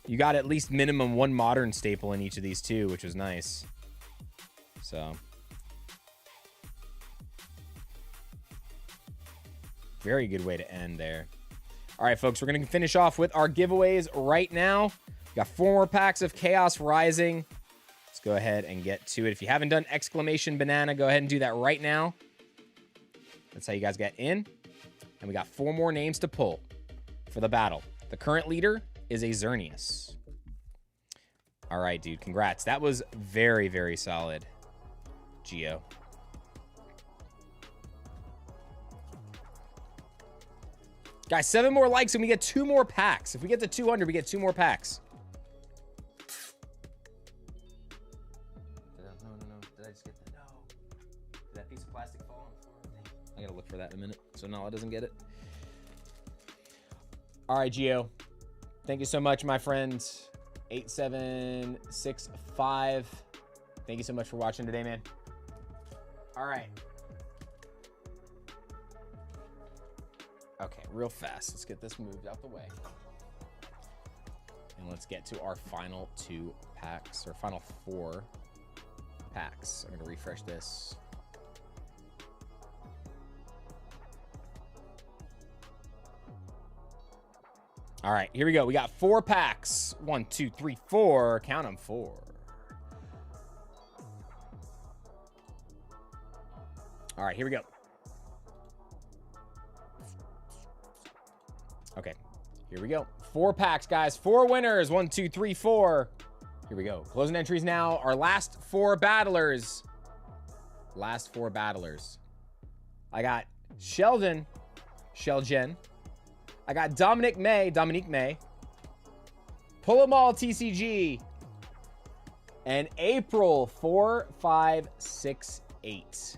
You got at least minimum one modern staple in each of these two, which was nice. So. Very good way to end there. All right, folks, we're going to finish off with our giveaways right now. We got 4 more packs of Chaos Rising. Let's go ahead and get to it. If you haven't done Exclamation Banana, go ahead and do that right now. That's how you guys get in. And we got 4 more names to pull for the battle. The current leader is a Xerneas. All right, dude. Congrats. That was very, very solid, Gio. Guys, 7 more likes and we get 2 more packs. If we get to 200, we get 2 more packs. No. Did I just get that? No. Did that piece of plastic fall on the floor? I gotta look for that in a minute so Nala doesn't get it. All right, Gio. Thank you so much, my friend. 8765. Thank you so much for watching today, man. All right. Okay, real fast. Let's get this moved out the way. And let's get to our final 2 packs, or final 4 packs. I'm going to refresh this. All right, here we go. We got 4 packs. 1, 2, 3, 4. Count them, 4. All right, here we go. Okay, here we go. 4 packs, guys. 4 winners. 1, 2, 3, 4. Here we go. Closing entries now. Our last 4 battlers. Last 4 battlers. I got Sheldon. I got Dominique May. Pull 'em all TCG. And April 4568.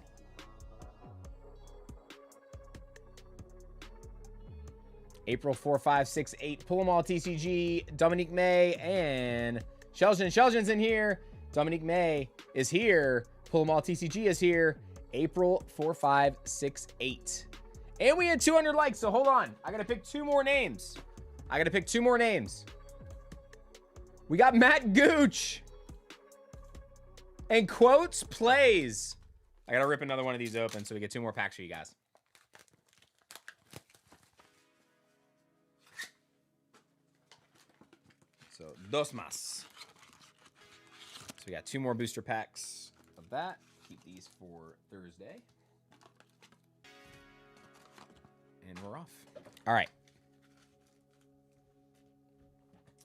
April 4568. Pull 'em all TCG. Dominique May and Sheldon. Sheldon's in here. Dominique May is here. Pull 'em all TCG is here. April 4568. And we had 200 likes, so hold on. I gotta pick 2 more names. We got Matt Gooch. And Quotes Plays. I gotta rip another one of these open so we get 2 more packs for you guys. So, 2 más. So we got 2 more booster packs of that. Keep these for Thursday. And we're off. All right.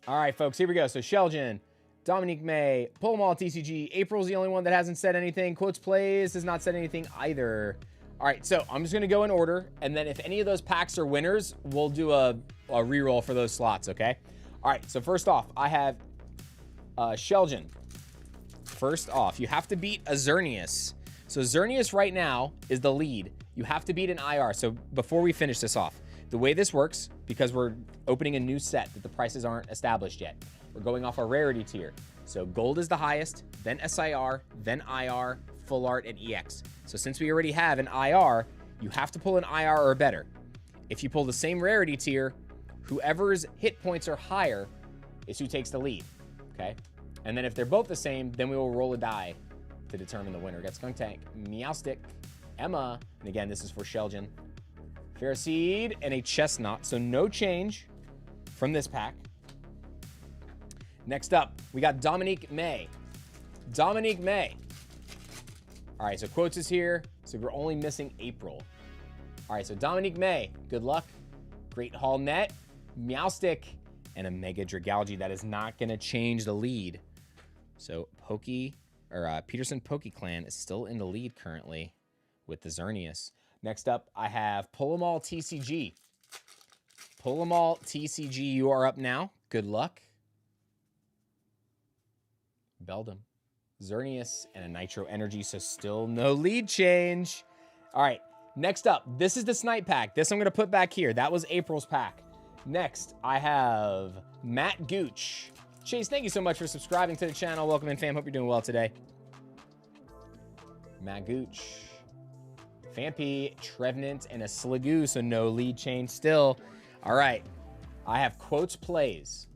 All right, folks, here we go. So Sheldon, Dominique May, Pull 'em all TCG. April's the only one that hasn't said anything. Quotes Plays has not said anything either. All right, so I'm just going to go in order. And then if any of those packs are winners, we'll do a reroll for those slots, okay? All right, so first off, I have Sheldon. First off, you have to beat a Xerneas. So Xerneas right now is the lead. You have to beat an IR. So before we finish this off, the way this works, because we're opening a new set that the prices aren't established yet, we're going off our rarity tier. So gold is the highest, then SIR, then IR, full art, and EX. So since we already have an IR, you have to pull an IR or better. If you pull the same rarity tier, whoever's hit points are higher is who takes the lead, okay? And then if they're both the same, then we will roll a die to determine the winner. Got Skunk Tank, Meowstic, Emma, and again, this is for Shelgen, Ferroseed, and a Chestnut. So no change from this pack. Next up, we got Dominique May. Dominique May. All right, so Quotes is here. So we're only missing April. All right, so Dominique May, good luck. Great Hall Net, Meowstic, and a Mega Dragalge. That is not going to change the lead. So Peterson Clan is still in the lead currently with the Xerneas. Next up, I have Polamal TCG. Polamal TCG, you are up now. Good luck. Beldum, Xerneas, and a Nitro Energy, so still no lead change. All right, next up, this is the Snipe pack. This I'm going to put back here. That was April's pack. Next, I have Matt Gooch. Chase, thank you so much for subscribing to the channel. Welcome in, fam. Hope you're doing well today. Matt Gooch. Fampy, Trevenant, and a Sliggoo, so no lead change still. All right, I have Quotes Plays.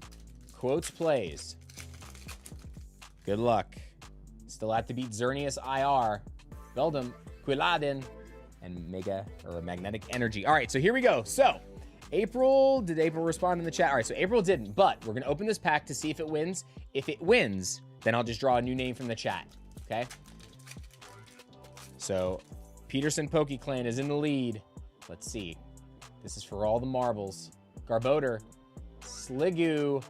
Quotes Plays. Good luck. Still have to beat Xerneas IR, Beldum, Quilladin, and Magnetic Energy. All right, so here we go. So, did April respond in the chat? All right, so April didn't, but we're going to open this pack to see if it wins. If it wins, then I'll just draw a new name from the chat, okay? So, Peterson Clan is in the lead. Let's see. This is for all the marbles. Garbodor, Sliggoo,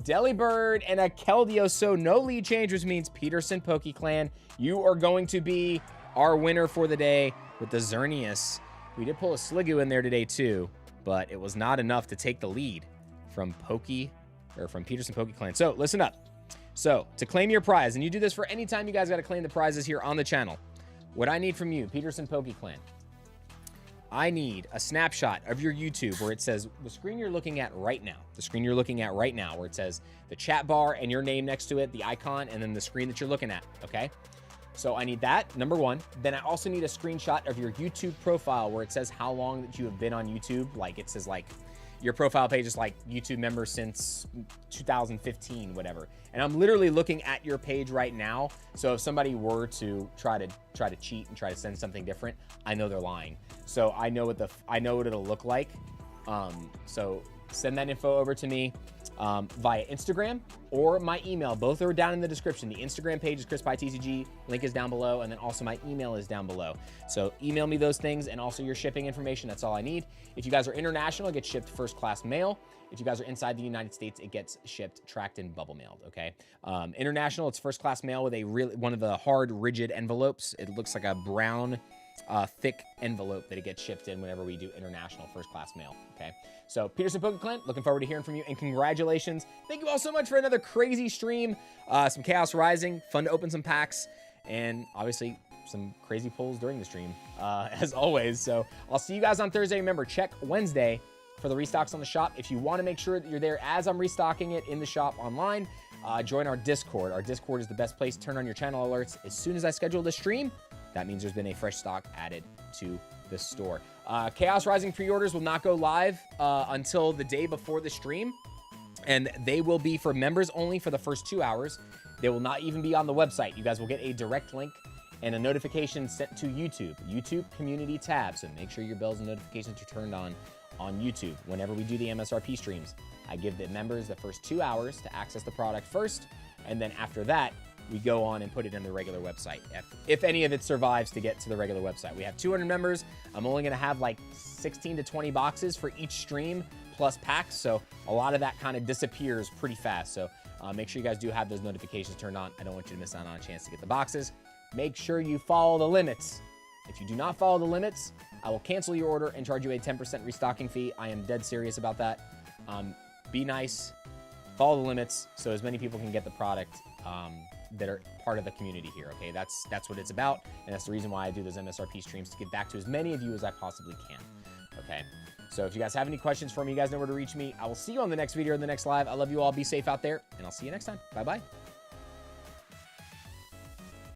Delibird, and a Keldeo. So no lead change, which means Peterson Clan, you are going to be our winner for the day with the Xerneas. We did pull a Sliggoo in there today too, but it was not enough to take the lead from Peterson Clan. So listen up. So to claim your prize, and you do this for any time you guys got to claim the prizes here on the channel. What I need from you, Peterson Clan, I need a snapshot of your YouTube where it says the screen you're looking at right now. The screen you're looking at right now where it says the chat bar and your name next to it, the icon, and then the screen that you're looking at, okay? So I need that, number one. Then I also need a screenshot of your YouTube profile where it says how long that you have been on YouTube. Like it says like your profile page is like YouTube member since 2015, whatever. And I'm literally looking at your page right now. So if somebody were to try to cheat and try to send something different, I know they're lying. So I know what it'll look like. So send that info over to me via Instagram or my email. Both are down in the description. The Instagram page is chrispytcg, link is down below, and then also my email is down below. So email me those things and also your shipping information. That's all I need. If you guys are international, it gets shipped first class mail. If you guys are inside the United States, it gets shipped, tracked, and bubble mailed, okay? International, it's first class mail with one of the hard, rigid envelopes. It looks like a brown, thick envelope that it gets shipped in whenever we do international first class mail, okay? So Peterson Clan, looking forward to hearing from you, and congratulations. Thank you all so much for another crazy stream. Some Chaos Rising, fun to open some packs, and obviously some crazy pulls during the stream, as always. So I'll see you guys on Thursday. Remember, check Wednesday for the restocks on the shop. If you want to make sure that you're there as I'm restocking it in the shop online, join our Discord. Our Discord is the best place. Turn on your channel alerts as soon as I schedule the stream. That means there's been a fresh stock added to the store. Chaos Rising pre-orders will not go live until the day before the stream, and they will be for members only for the first 2 hours. They will not even be on the website. You guys will get a direct link and a notification sent to YouTube community tab. So make sure your bells and notifications are turned on YouTube. Whenever we do the MSRP streams, I give the members the first 2 hours to access the product first, and then after that, we go on and put it in the regular website. If any of it survives to get to the regular website. We have 200 members. I'm only gonna have like 16 to 20 boxes for each stream plus packs. So a lot of that kind of disappears pretty fast. So make sure you guys do have those notifications turned on. I don't want you to miss out on a chance to get the boxes. Make sure you follow the limits. If you do not follow the limits, I will cancel your order and charge you a 10% restocking fee. I am dead serious about that. Be nice, follow the limits so as many people can get the product that are part of the community here, okay? That's what it's about, and that's the reason why I do those MSRP streams, to get back to as many of you as I possibly can, okay? So if you guys have any questions for me, you guys know where to reach me. I will see you on the next video or the next live. I love you all. Be safe out there, and I'll see you next time. Bye-bye.